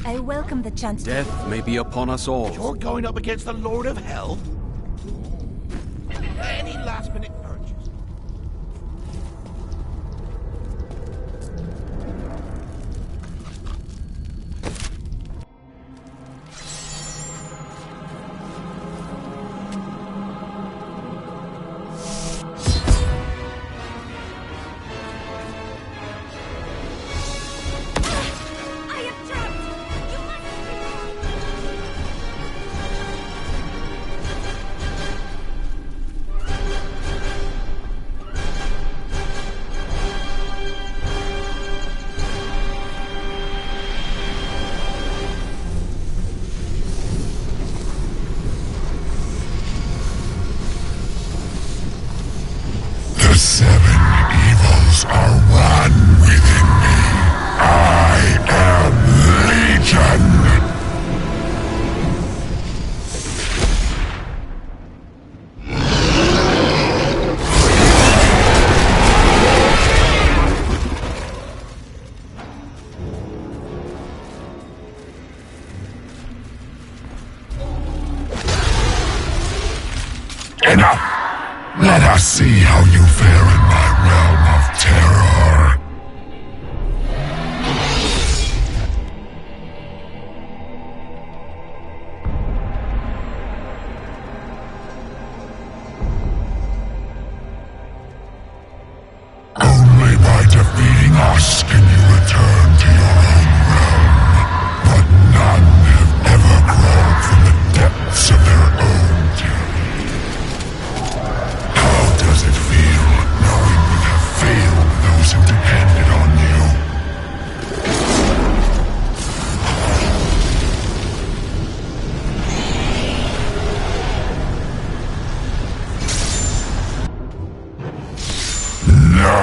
I welcome the chance. Death may be upon us all. You're going up against the Lord of Hell? Any last-minute purchase? The seven evils are one within me. I am Legion. Enough! Let us see how you fare in my realm of terror. Only by defeating us can you return to your own realm. But none have ever crawled from the depths of their own tyranny. How does it feel knowing you have failed those who depended on you? No!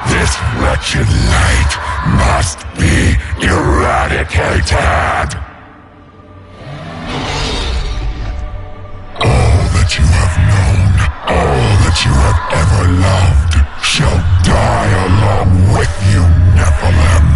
This wretched light must be eradicated! All that you have known, all that you have ever loved, shall die along with you, Nephilim.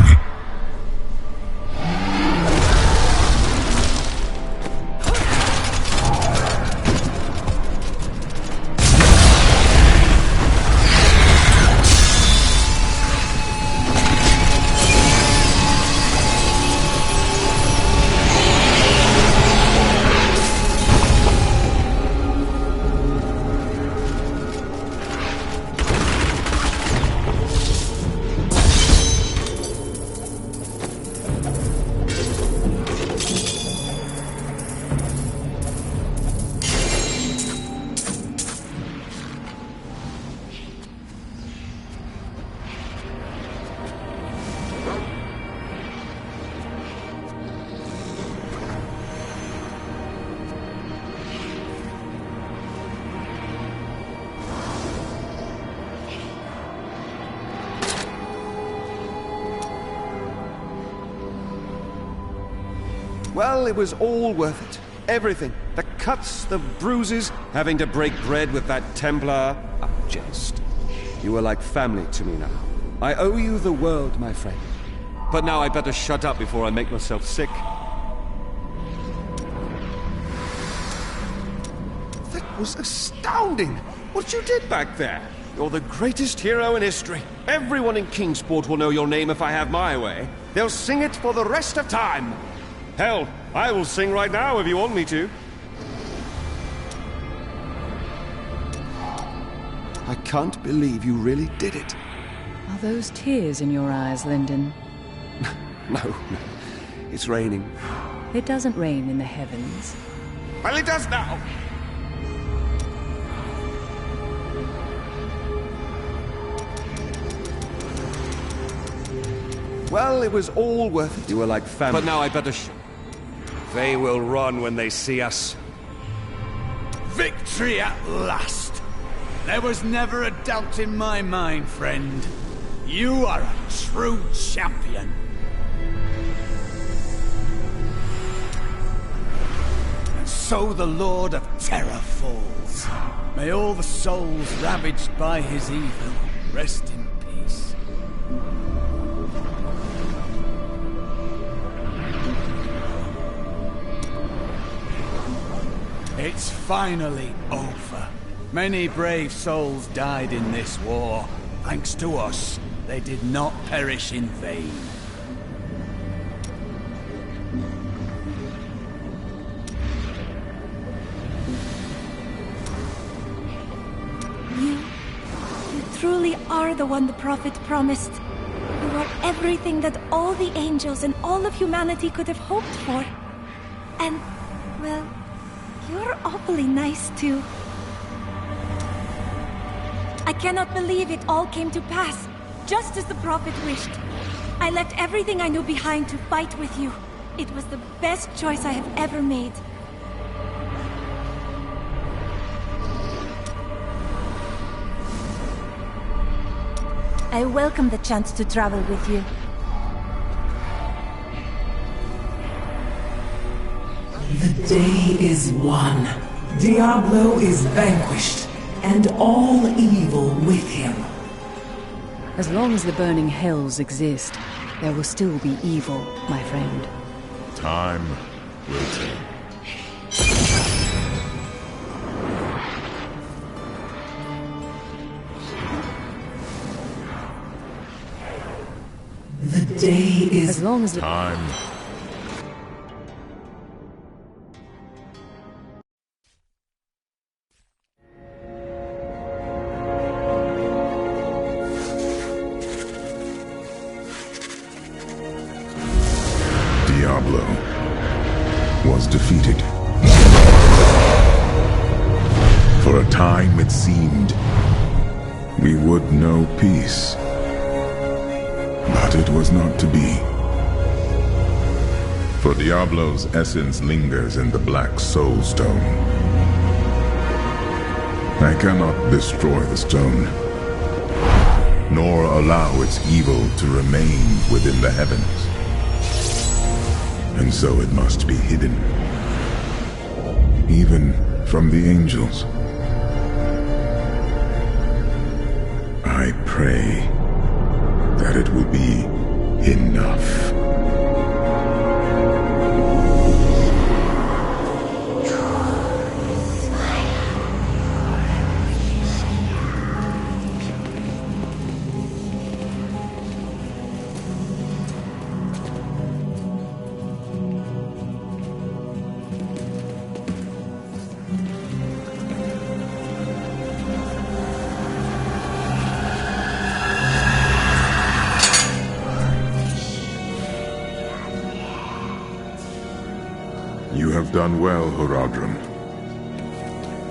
Well, it was all worth it. Everything. The cuts, the bruises, having to break bread with that Templar. A jest. You are like family to me now. I owe you the world, my friend. But now I better shut up before I make myself sick. That was astounding! What you did back there! You're the greatest hero in history. Everyone in Kingsport will know your name if I have my way. They'll sing it for the rest of time. Hell, I will sing right now if you want me to. I can't believe you really did it. Are those tears in your eyes, Lyndon? No. It's raining. It doesn't rain in the heavens. Well, it does now! Well, it was all worth it. You were like family. But now I better They will run when they see us. Victory at last! There was never a doubt in my mind, friend. You are a true champion. And so the Lord of Terror falls. May all the souls ravaged by his evil rest in peace. It's finally over. Many brave souls died in this war. Thanks to us, they did not perish in vain. You truly are the one the Prophet promised. You are everything that all the angels and all of humanity could have hoped for. And, well, you're awfully nice, too. I cannot believe it all came to pass, just as the Prophet wished. I left everything I knew behind to fight with you. It was the best choice I have ever made. I welcome the chance to travel with you. The day is won. Diablo is vanquished, and all evil with him. As long as the burning hells exist, there will still be evil, my friend. Time will tell. The day is... As long as the... Time. Diablo was defeated. For a time it seemed we would know peace. But it was not to be. For Diablo's essence lingers in the Black Soul Stone. I cannot destroy the stone, nor allow its evil to remain within the heavens. And so it must be hidden, even from the angels. I pray that it will be enough. You have done well, Horadrim.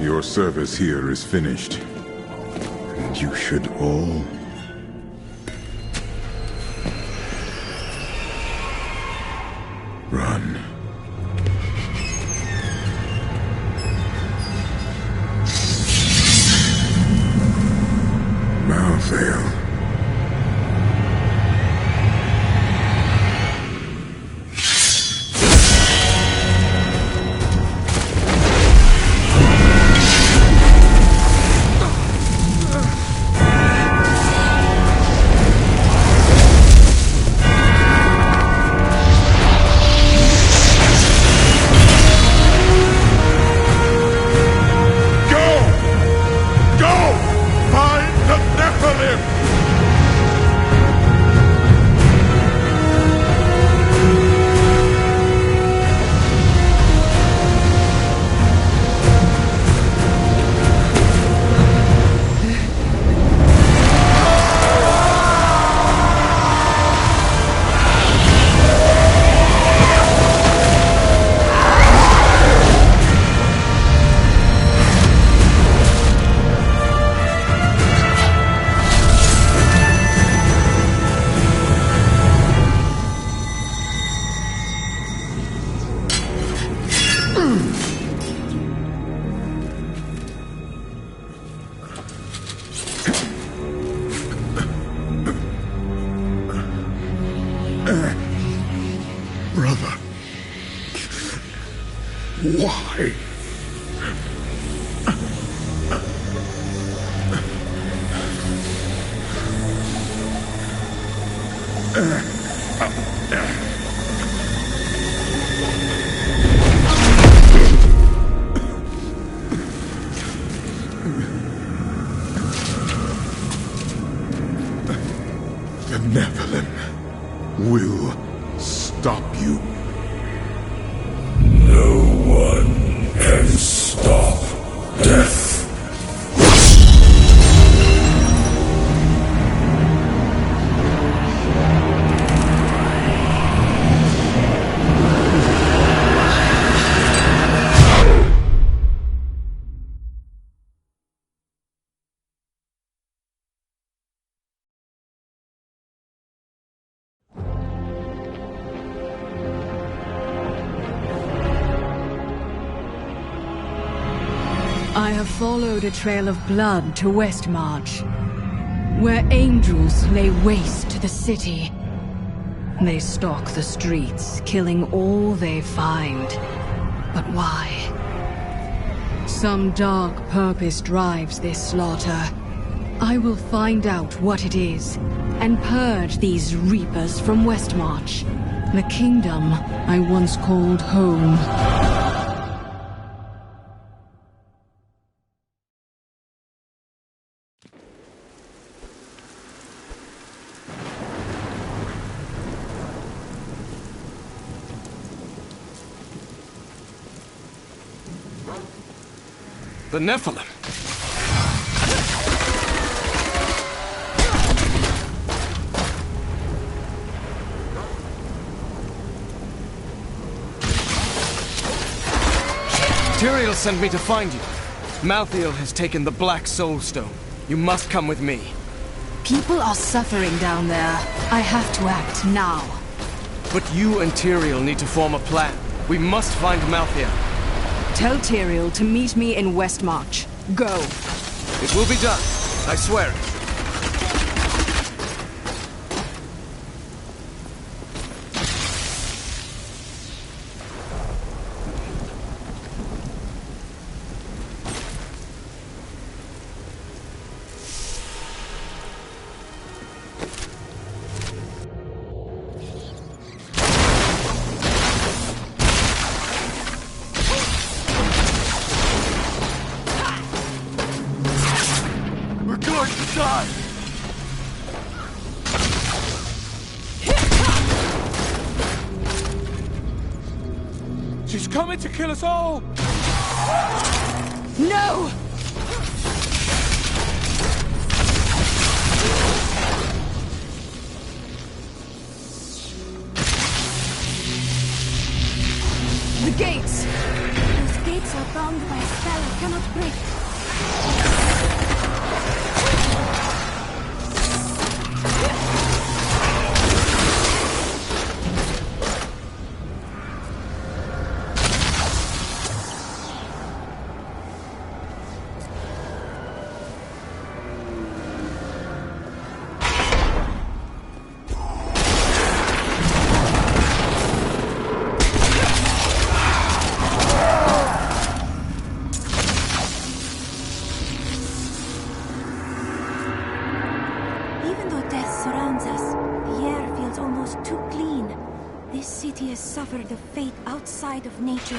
Your service here is finished, and you should all run. Malthael. The Nephilim will stop you. No one can stop death. I have followed a trail of blood to Westmarch, where angels lay waste to the city. They stalk the streets, killing all they find. But why? Some dark purpose drives this slaughter. I will find out what it is, and purge these reapers from Westmarch, the kingdom I once called home. The Nephilim! Tyrael sent me to find you. Malthael has taken the Black Soul Stone. You must come with me. People are suffering down there. I have to act now. But you and Tyrael need to form a plan. We must find Malthael. Tell Tyrael to meet me in Westmarch. Go. It will be done. I swear it. She's coming to kill us all! No! The gates! Those gates are bound by a spell I cannot break. Suffered a fate outside of nature.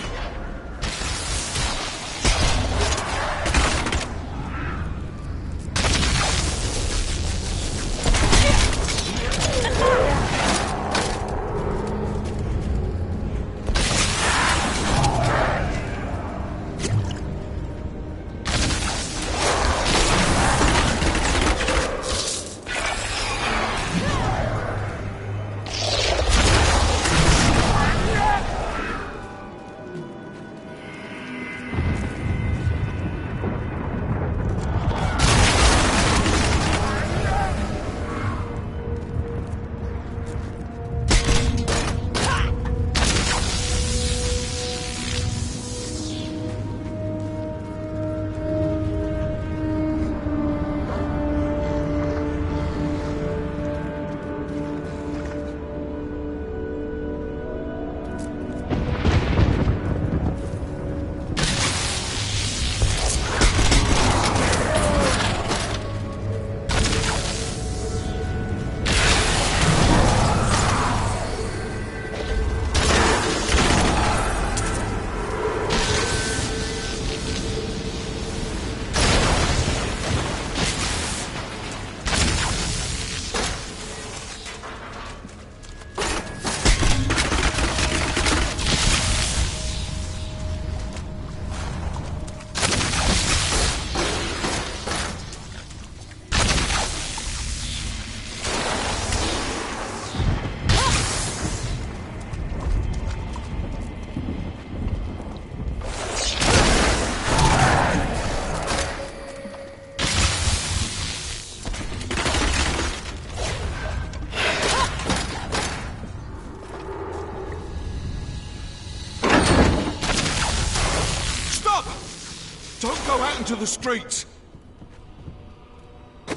into the streets!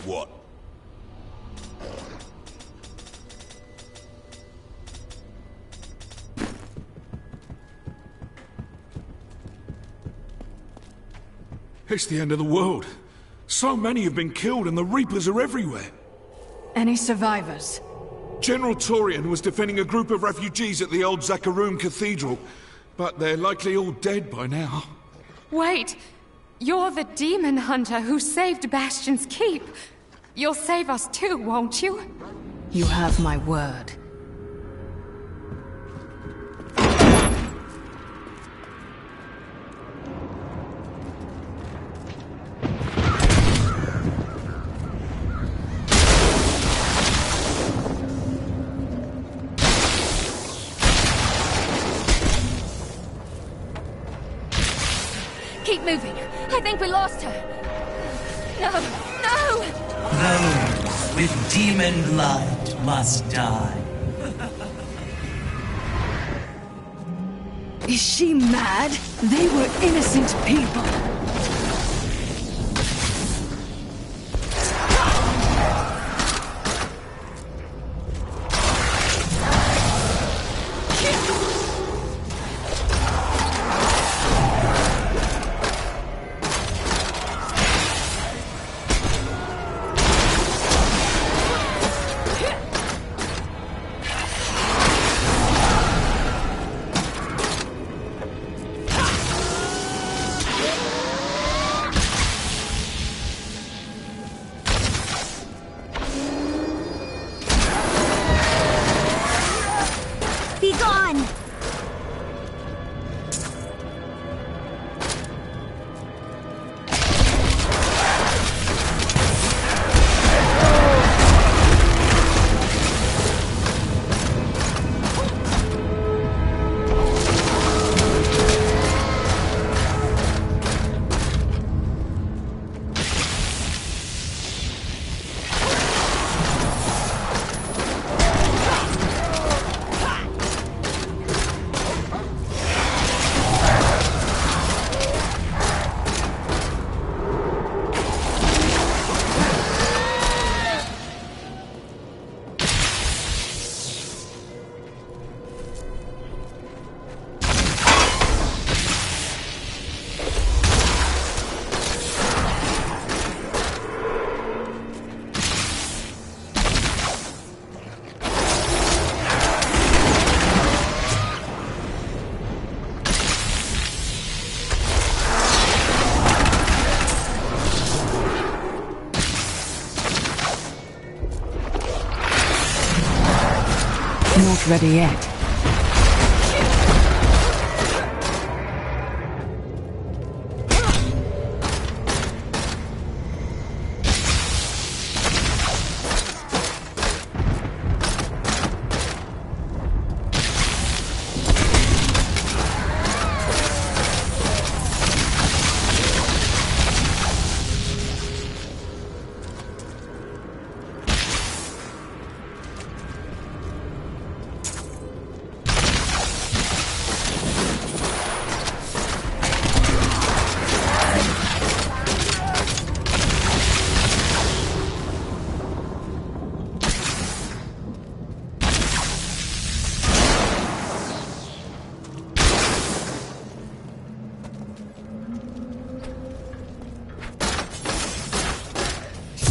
What? It's the end of the world. So many have been killed and the Reapers are everywhere. Any survivors? General Torian was defending a group of refugees at the old Zakarum Cathedral, but they're likely all dead by now. Wait! You're the demon hunter who saved Bastion's Keep. You'll save us too, won't you? You have my word. Keep moving. I think we lost her. No, no! Those with demon blood must die. Is she mad? They were innocent people. Be gone! Not ready yet.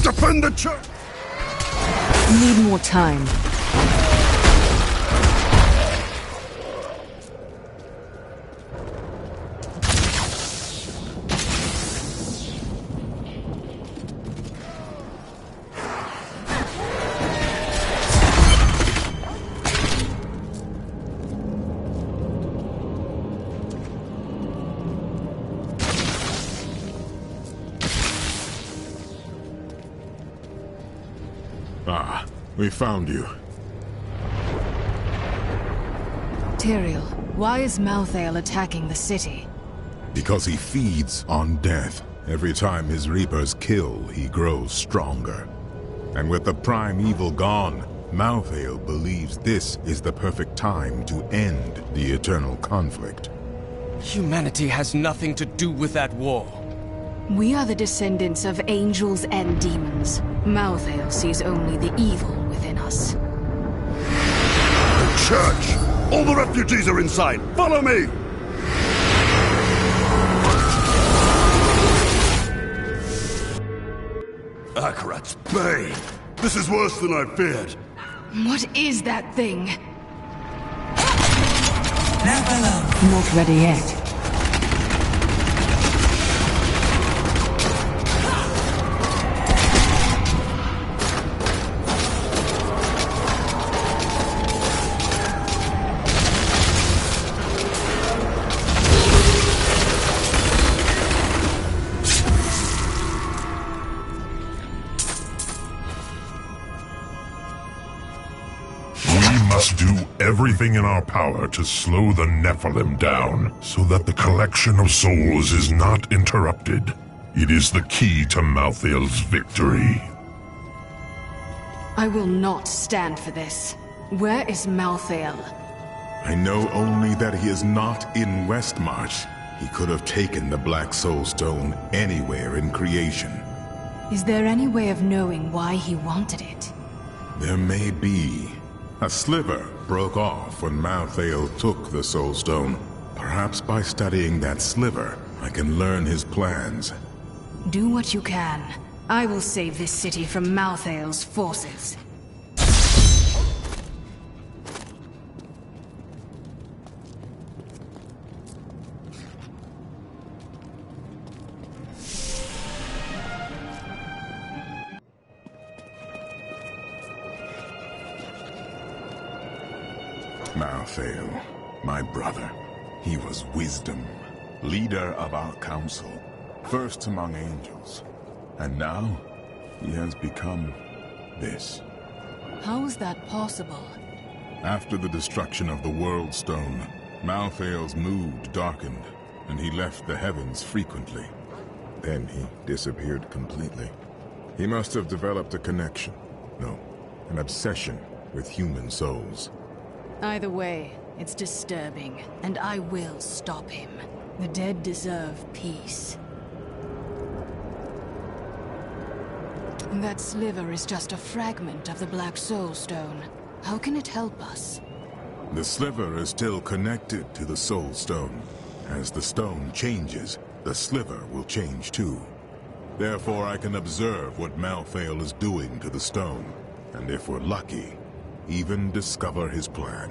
Defend the church! Need more time. Ah, we found you. Tyrael, why is Malthael attacking the city? Because he feeds on death. Every time his Reapers kill, he grows stronger. And with the prime evil gone, Malthael believes this is the perfect time to end the eternal conflict. Humanity has nothing to do with that war. We are the descendants of angels and demons. Malthael sees only the evil within us. The church! All the refugees are inside! Follow me! Akarat's Bay! This is worse than I feared. What is that thing? Not ready yet. Do everything in our power to slow the Nephilim down, so that the collection of souls is not interrupted. It is the key to Malthael's victory. I will not stand for this. Where is Malthael? I know only that he is not in Westmarch. He could have taken the Black Soul Stone anywhere in creation. Is there any way of knowing why he wanted it? There may be. A sliver broke off when Malthael took the Soul Stone. Perhaps by studying that sliver, I can learn his plans. Do what you can. I will save this city from Malthael's forces. Malthael, my brother. He was wisdom, leader of our council, first among angels. And now, he has become this. How is that possible? After the destruction of the World Stone, Malthael's mood darkened, and he left the heavens frequently. Then he disappeared completely. He must have developed a connection, no, an obsession with human souls. Either way, it's disturbing, and I will stop him. The dead deserve peace. That sliver is just a fragment of the Black Soul Stone. How can it help us? The sliver is still connected to the Soul Stone. As the stone changes, the sliver will change too. Therefore, I can observe what Malthael is doing to the stone, and if we're lucky, even discover his plan.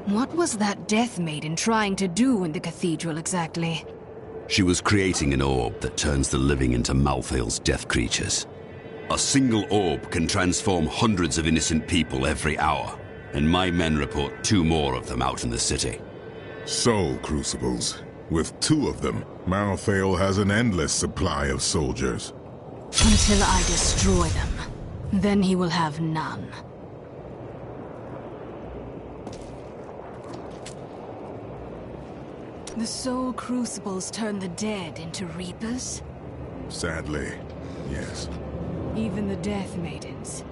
What was that Death Maiden trying to do in the cathedral exactly? She was creating an orb that turns the living into Malthael's death creatures. A single orb can transform hundreds of innocent people every hour, and my men report 2 more of them out in the city. Soul Crucibles. With 2 of them, Malthael has an endless supply of soldiers. Until I destroy them. Then he will have none. The Soul Crucibles turn the dead into Reapers? Sadly, yes. Even the Death Maidens.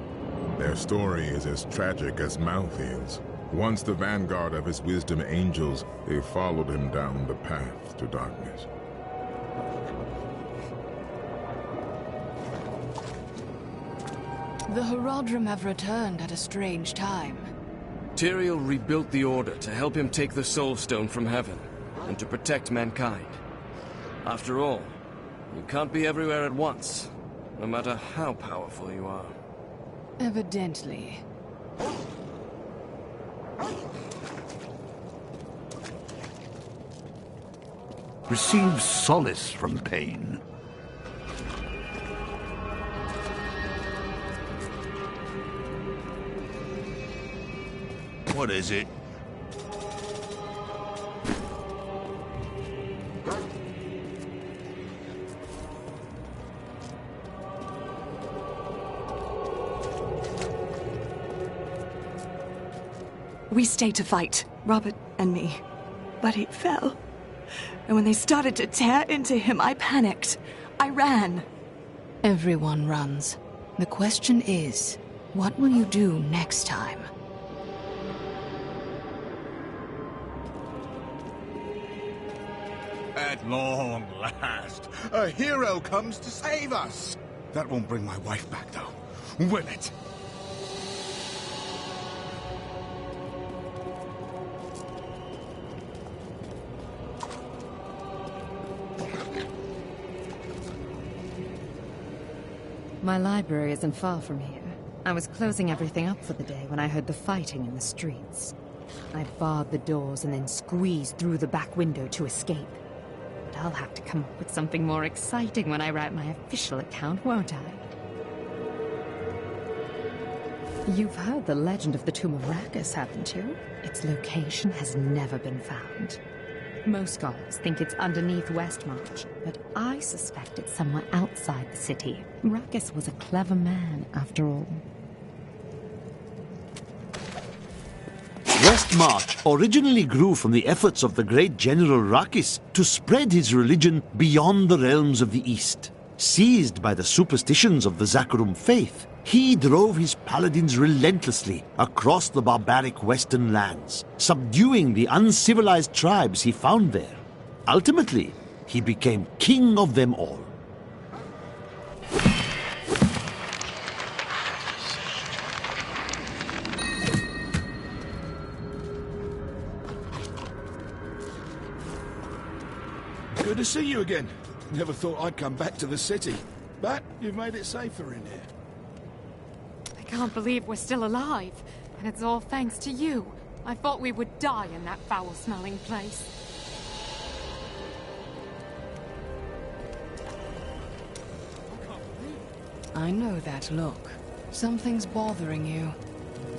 Their story is as tragic as Malthael's. Once the vanguard of his wisdom angels, they followed him down the path to darkness. The Herodrim have returned at a strange time. Tyrael rebuilt the Order to help him take the Soul Stone from heaven, and to protect mankind. After all, you can't be everywhere at once, no matter how powerful you are. Evidently. Receive solace from pain. What is it? We stay to fight. Robert, and me. But he fell. And when they started to tear into him, I panicked. I ran. Everyone runs. The question is, what will you do next time? At long last, a hero comes to save us. That won't bring my wife back, though, will it? My library isn't far from here. I was closing everything up for the day when I heard the fighting in the streets. I barred the doors and then squeezed through the back window to escape. But I'll have to come up with something more exciting when I write my official account, won't I? You've heard the legend of the Tomb of Rackus, haven't you? Its location has never been found. Most scholars think it's underneath Westmarch, but I suspect it's somewhere outside the city. Rackus was a clever man, after all. Westmarch originally grew from the efforts of the great General Rackus to spread his religion beyond the realms of the East. Seized by the superstitions of the Zakharum faith, he drove his paladins relentlessly across the barbaric western lands, subduing the uncivilized tribes he found there. Ultimately, he became king of them all. Good to see you again. Never thought I'd come back to the city, but you've made it safer in here. I can't believe we're still alive, and it's all thanks to you. I thought we would die in that foul-smelling place. I know that look. Something's bothering you.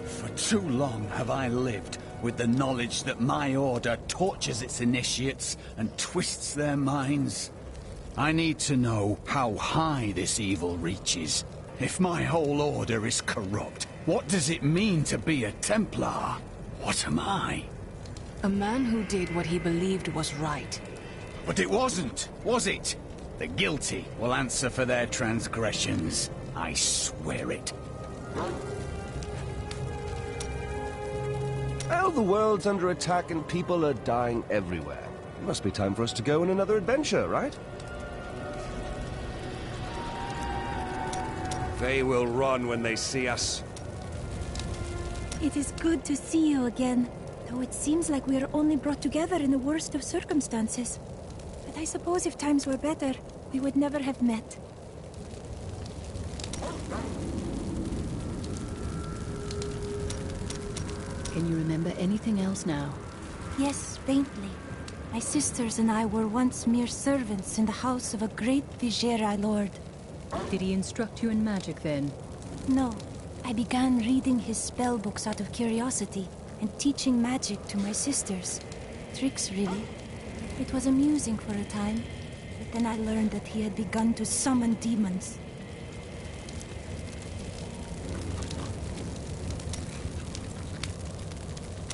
For too long have I lived with the knowledge that my order tortures its initiates and twists their minds. I need to know how high this evil reaches. If my whole order is corrupt, what does it mean to be a Templar? What am I? A man who did what he believed was right. But it wasn't, was it? The guilty will answer for their transgressions. I swear it. Well, the world's under attack and people are dying everywhere. It must be time for us to go on another adventure, right? They will run when they see us. It is good to see you again, though it seems like we are only brought together in the worst of circumstances. But I suppose if times were better, we would never have met. Can you remember anything else now? Yes, faintly. My sisters and I were once mere servants in the house of a great Vigerai lord. Did he instruct you in magic then? No. I began reading his spell books out of curiosity and teaching magic to my sisters. Tricks, really. It was amusing for a time, but then I learned that he had begun to summon demons.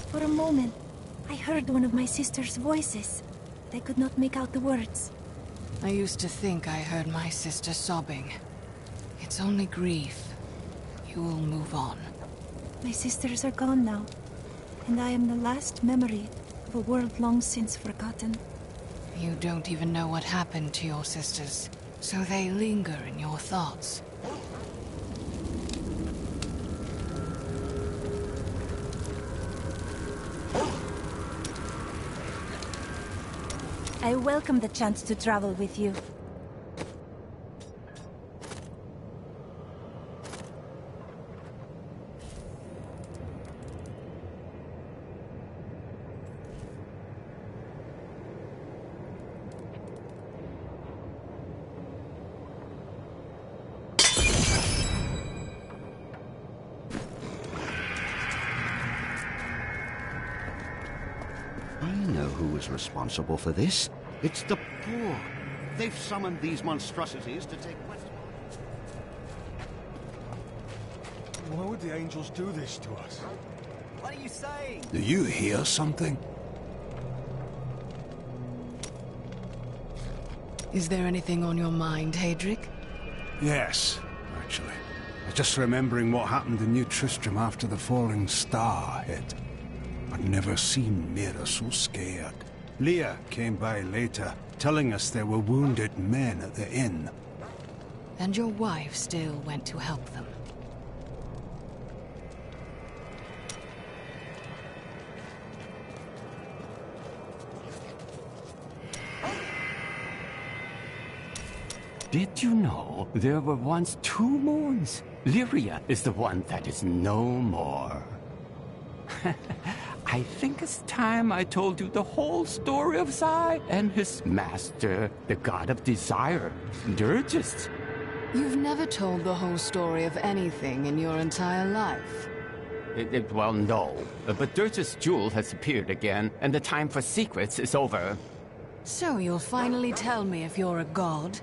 For a moment, I heard one of my sister's voices, but I could not make out the words. I used to think I heard my sister sobbing. It's only grief. You will move on. My sisters are gone now, and I am the last memory of a world long since forgotten. You don't even know what happened to your sisters, so they linger in your thoughts. I welcome the chance to travel with you. I know who is responsible for this. It's the poor. They've summoned these monstrosities to take Westmarch. Why would the angels do this to us? What are you saying? Do you hear something? Is there anything on your mind, Hadric? Yes, actually. I'm just remembering what happened in New Tristram after the falling star hit. I'd never seen Mira so scared. Leah came by later, telling us there were wounded men at the inn. And your wife still went to help them. Did you know there were once 2 moons? Lyria is the one that is no more. I think it's time I told you the whole story of Zai and his master, the god of desire, Dirges. You've never told the whole story of anything in your entire life. Well, no. But Dirges' jewel has appeared again, and the time for secrets is over. So you'll finally tell me if you're a god?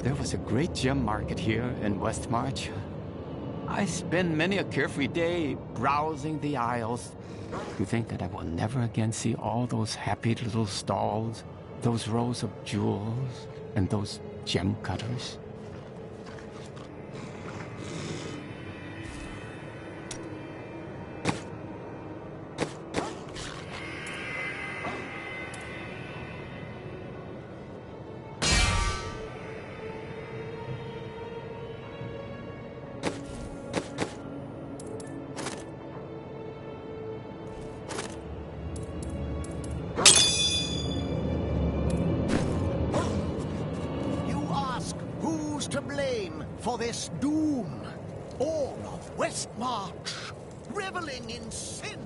There was a great gem market here in Westmarch. I spend many a carefree day browsing the aisles. To think that I will never again see all those happy little stalls, those rows of jewels, and those gem cutters. To blame for this doom. All of Westmarch, reveling in sin,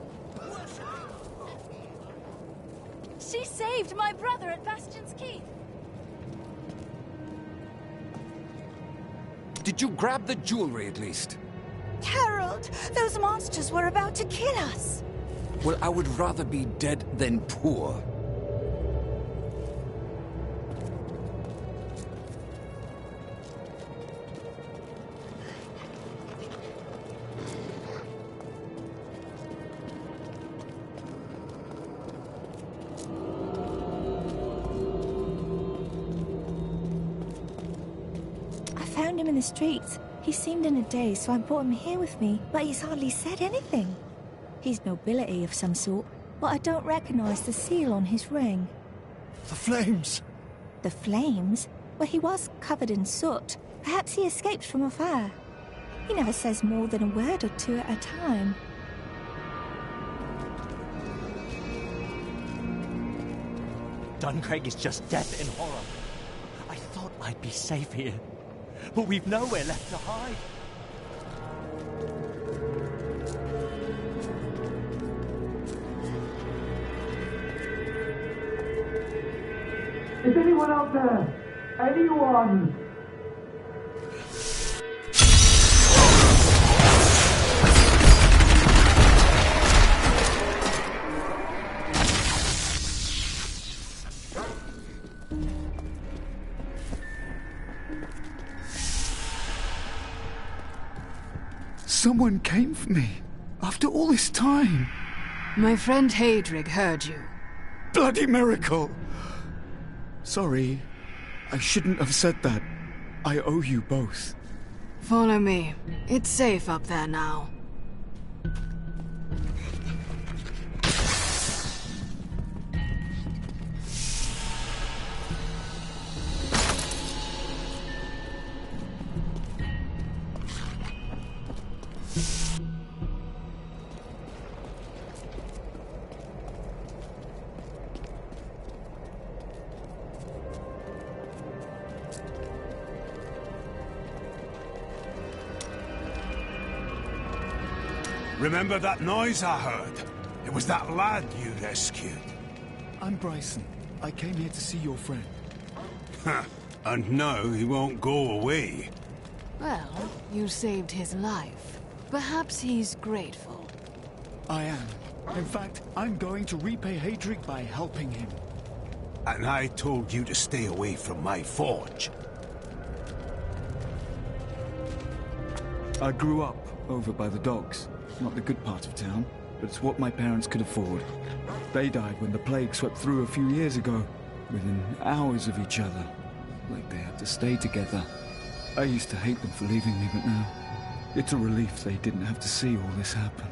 She saved my brother at Bastion's Keep. Did you grab the jewelry at least? Harold, those monsters were about to kill us. Well, I would rather be dead than poor. In the streets. He seemed in a daze, so I brought him here with me, but he's hardly said anything. He's nobility of some sort, but I don't recognize the seal on his ring. The flames! The flames? Well, he was covered in soot. Perhaps he escaped from a fire. He never says more than a word or two at a time. Duncraig is just death and horror. I thought I'd be safe here. But we've nowhere left to hide. Is anyone out there? Anyone? Someone came for me, after all this time. My friend Hadric heard you. Bloody miracle! Sorry, I shouldn't have said that. I owe you both. Follow me. It's safe up there now. Remember that noise I heard? It was that lad you rescued. I'm Bryson. I came here to see your friend. Huh. And now he won't go away. Well, you saved his life. Perhaps he's grateful. I am. In fact, I'm going to repay Hadric by helping him. And I told you to stay away from my forge. I grew up over by the docks. Not the good part of town. but it's what my parents could afford. They died when the plague swept through a few years ago, within hours of each other, like they had to stay together. I used to hate them for leaving me, but now it's a relief they didn't have to see all this happen.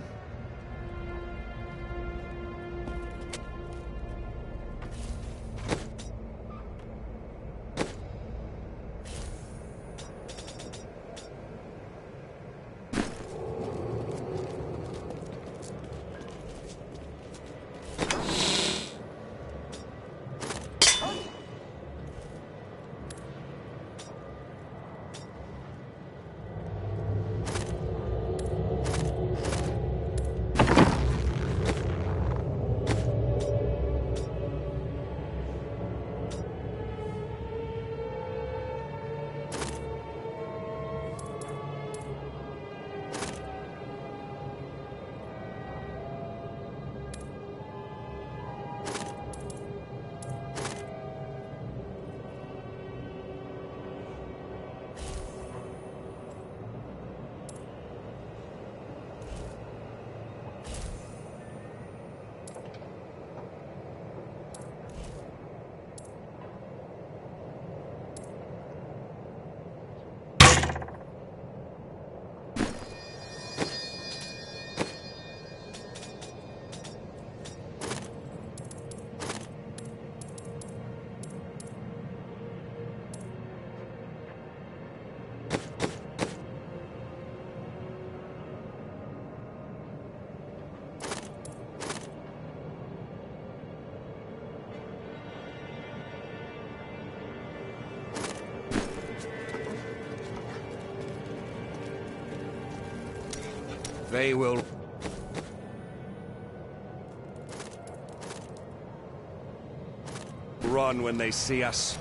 They will... run when they see us.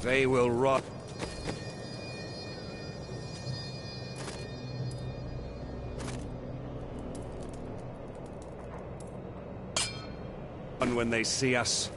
They will run. When they see us.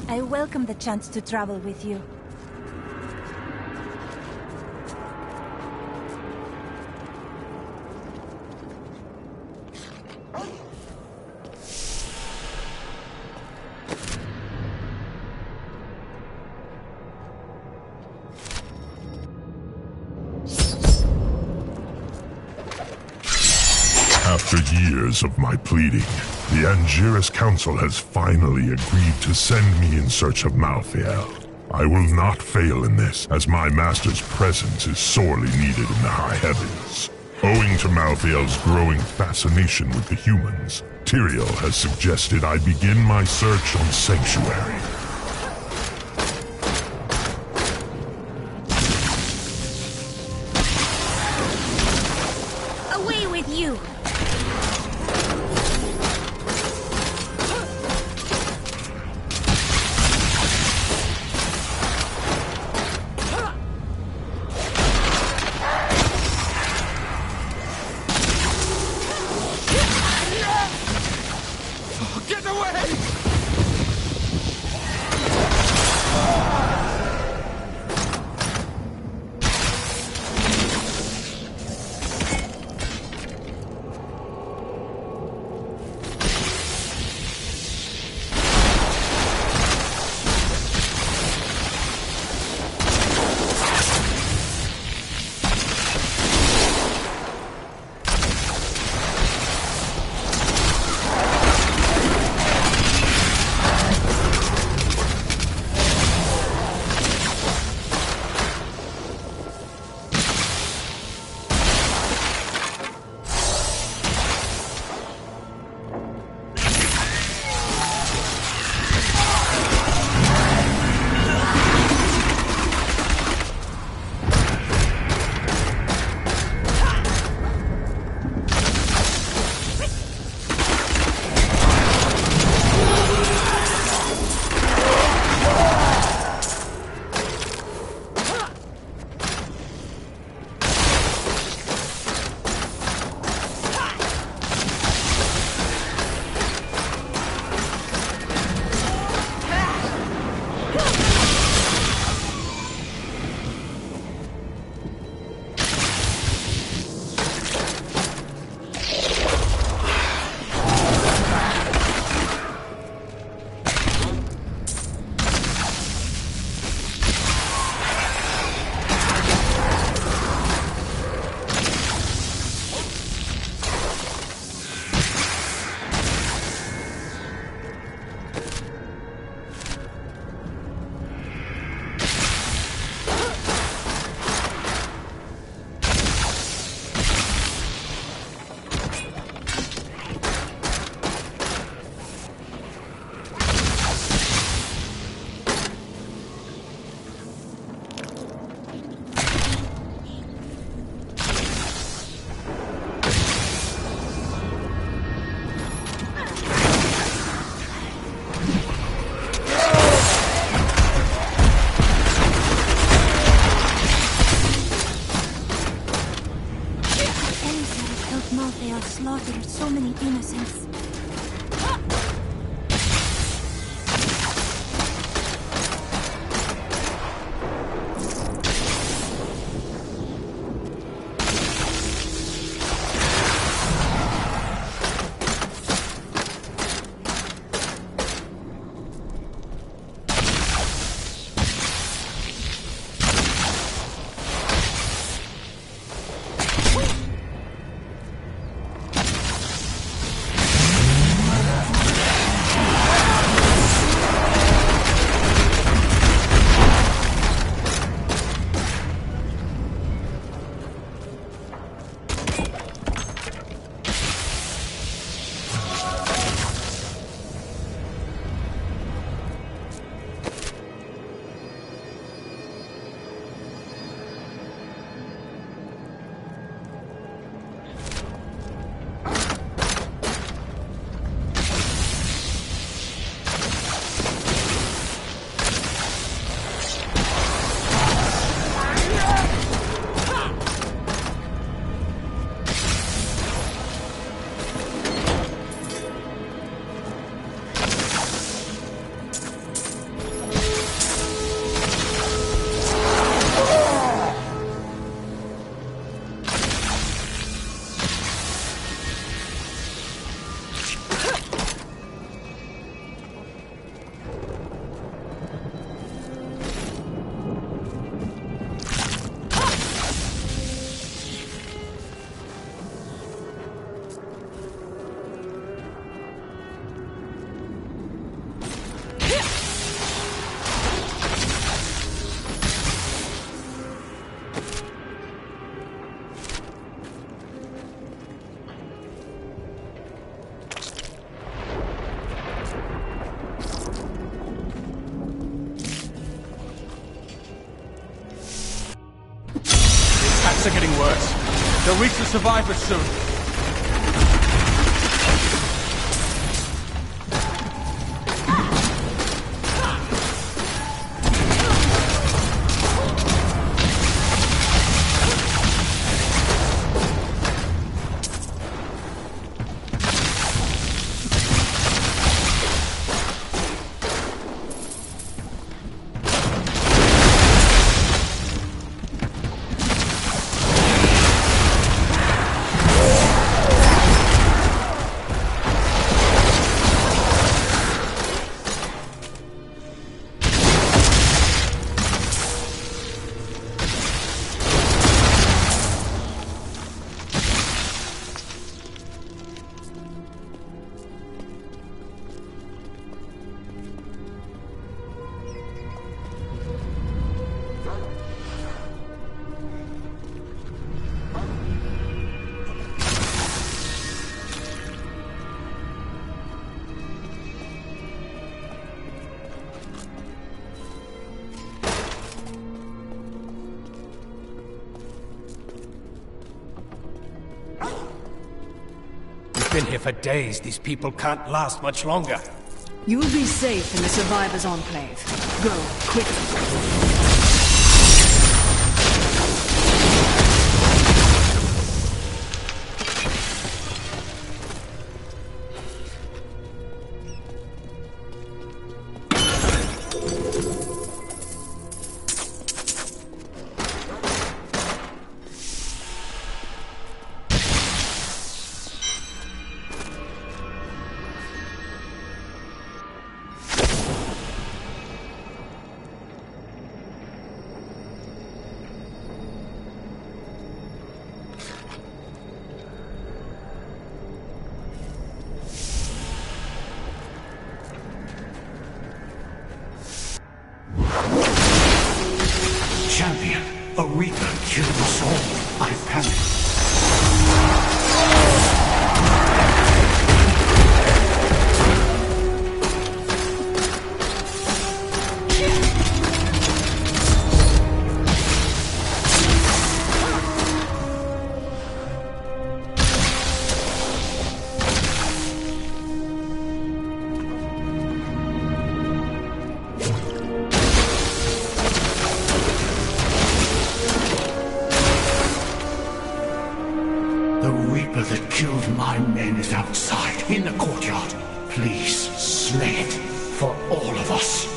I welcome the chance to travel with you. After years of my pleading, the Angiris Council has finally agreed to send me in search of Malthael. I will not fail in this, as my master's presence is sorely needed in the high heavens. Owing to Malthael's growing fascination with the humans, Tyrael has suggested I begin my search on Sanctuary. Away with you! Get away! Slaughtered so many innocents. Attacks are getting worse. They'll reach the survivors soon. Been here for days. These people can't last much longer. You'll be safe in the Survivors' Enclave. Go, quickly. champion. A reaper killed us all. I panicked. The reaper that killed my men is outside, in the courtyard. Please, slay it, for all of us.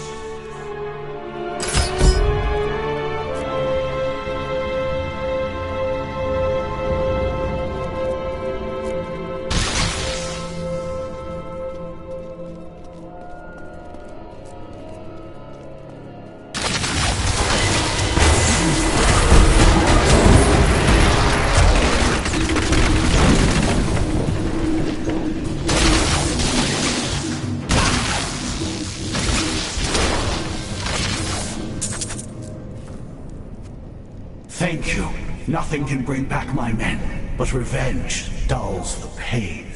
Thank you. Nothing can bring back my men, but revenge dulls the pain.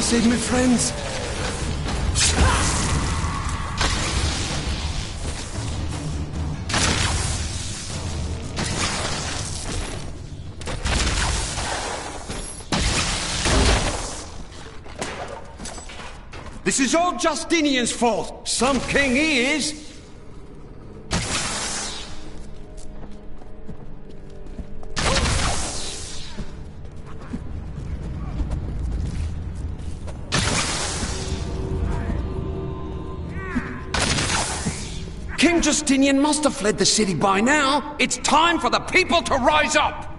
Save me, friends! This is all Justinian's fault! Some king he is! King Justinian must have fled the city by now. It's time for the people to rise up!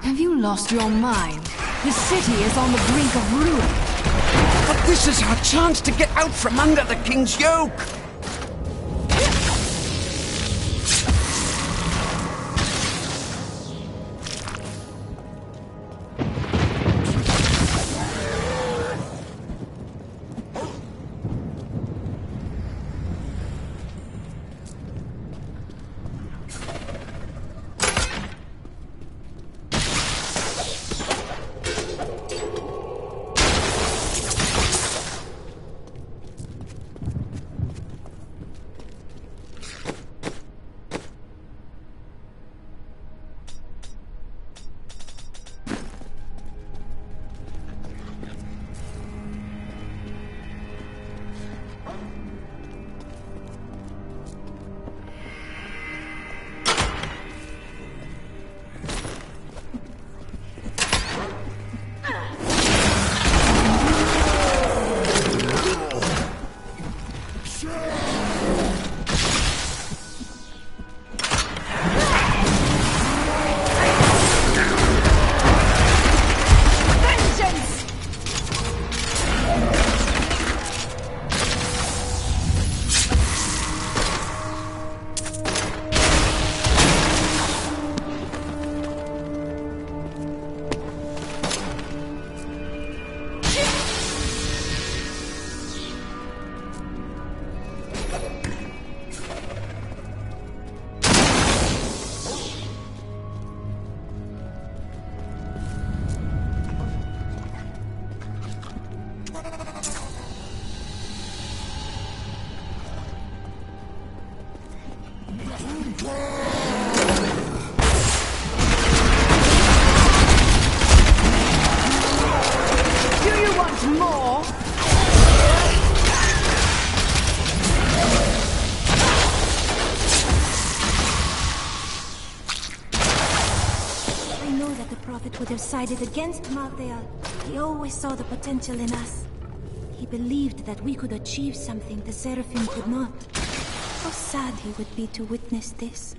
Have you lost your mind? The city is on the brink of ruin. But this is our chance to get out from under the king's yoke! decided against Malthael, he always saw the potential in us. He believed that we could achieve something the Seraphim could not. How sad he would be to witness this.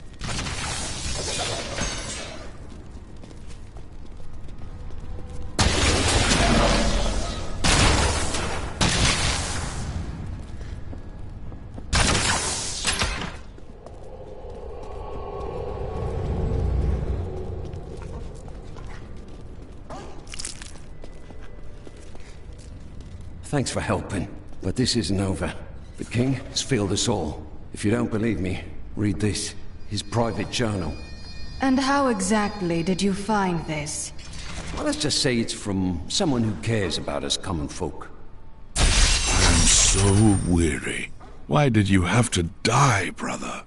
Thanks for helping, but this isn't over. The king has failed us all. If you don't believe me, read this. His private journal. And how exactly did you find this? Well, let's just say it's from someone who cares about us common folk. I'm so weary. Why did you have to die, brother?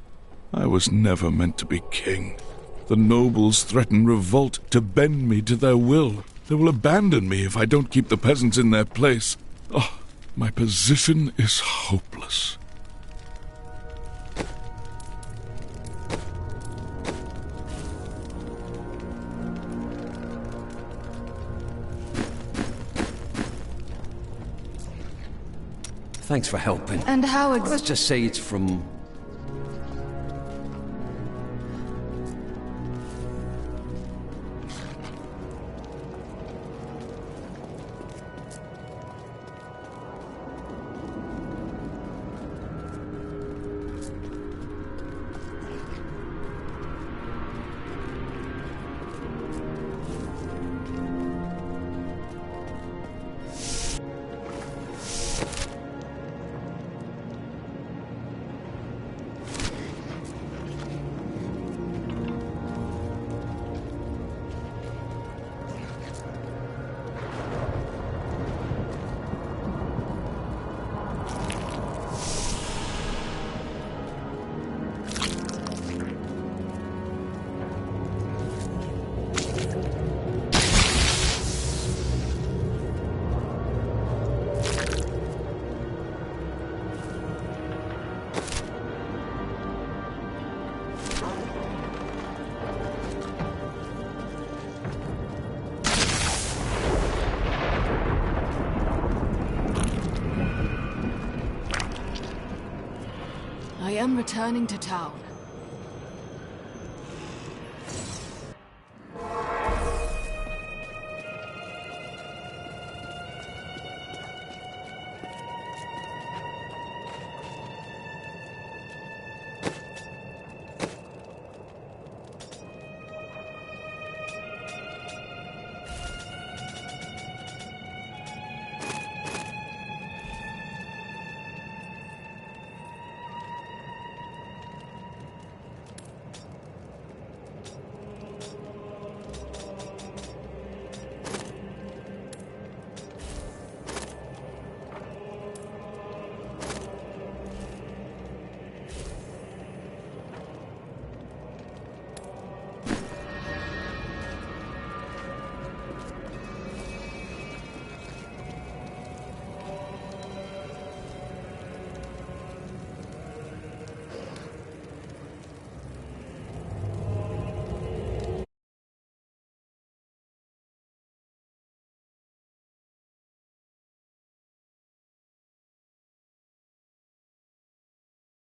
I was never meant to be king. The nobles threaten revolt to bend me to their will. They will abandon me if I don't keep the peasants in their place. Oh, my position is hopeless. Thanks for helping. And how let's just say it's from... I am returning to town.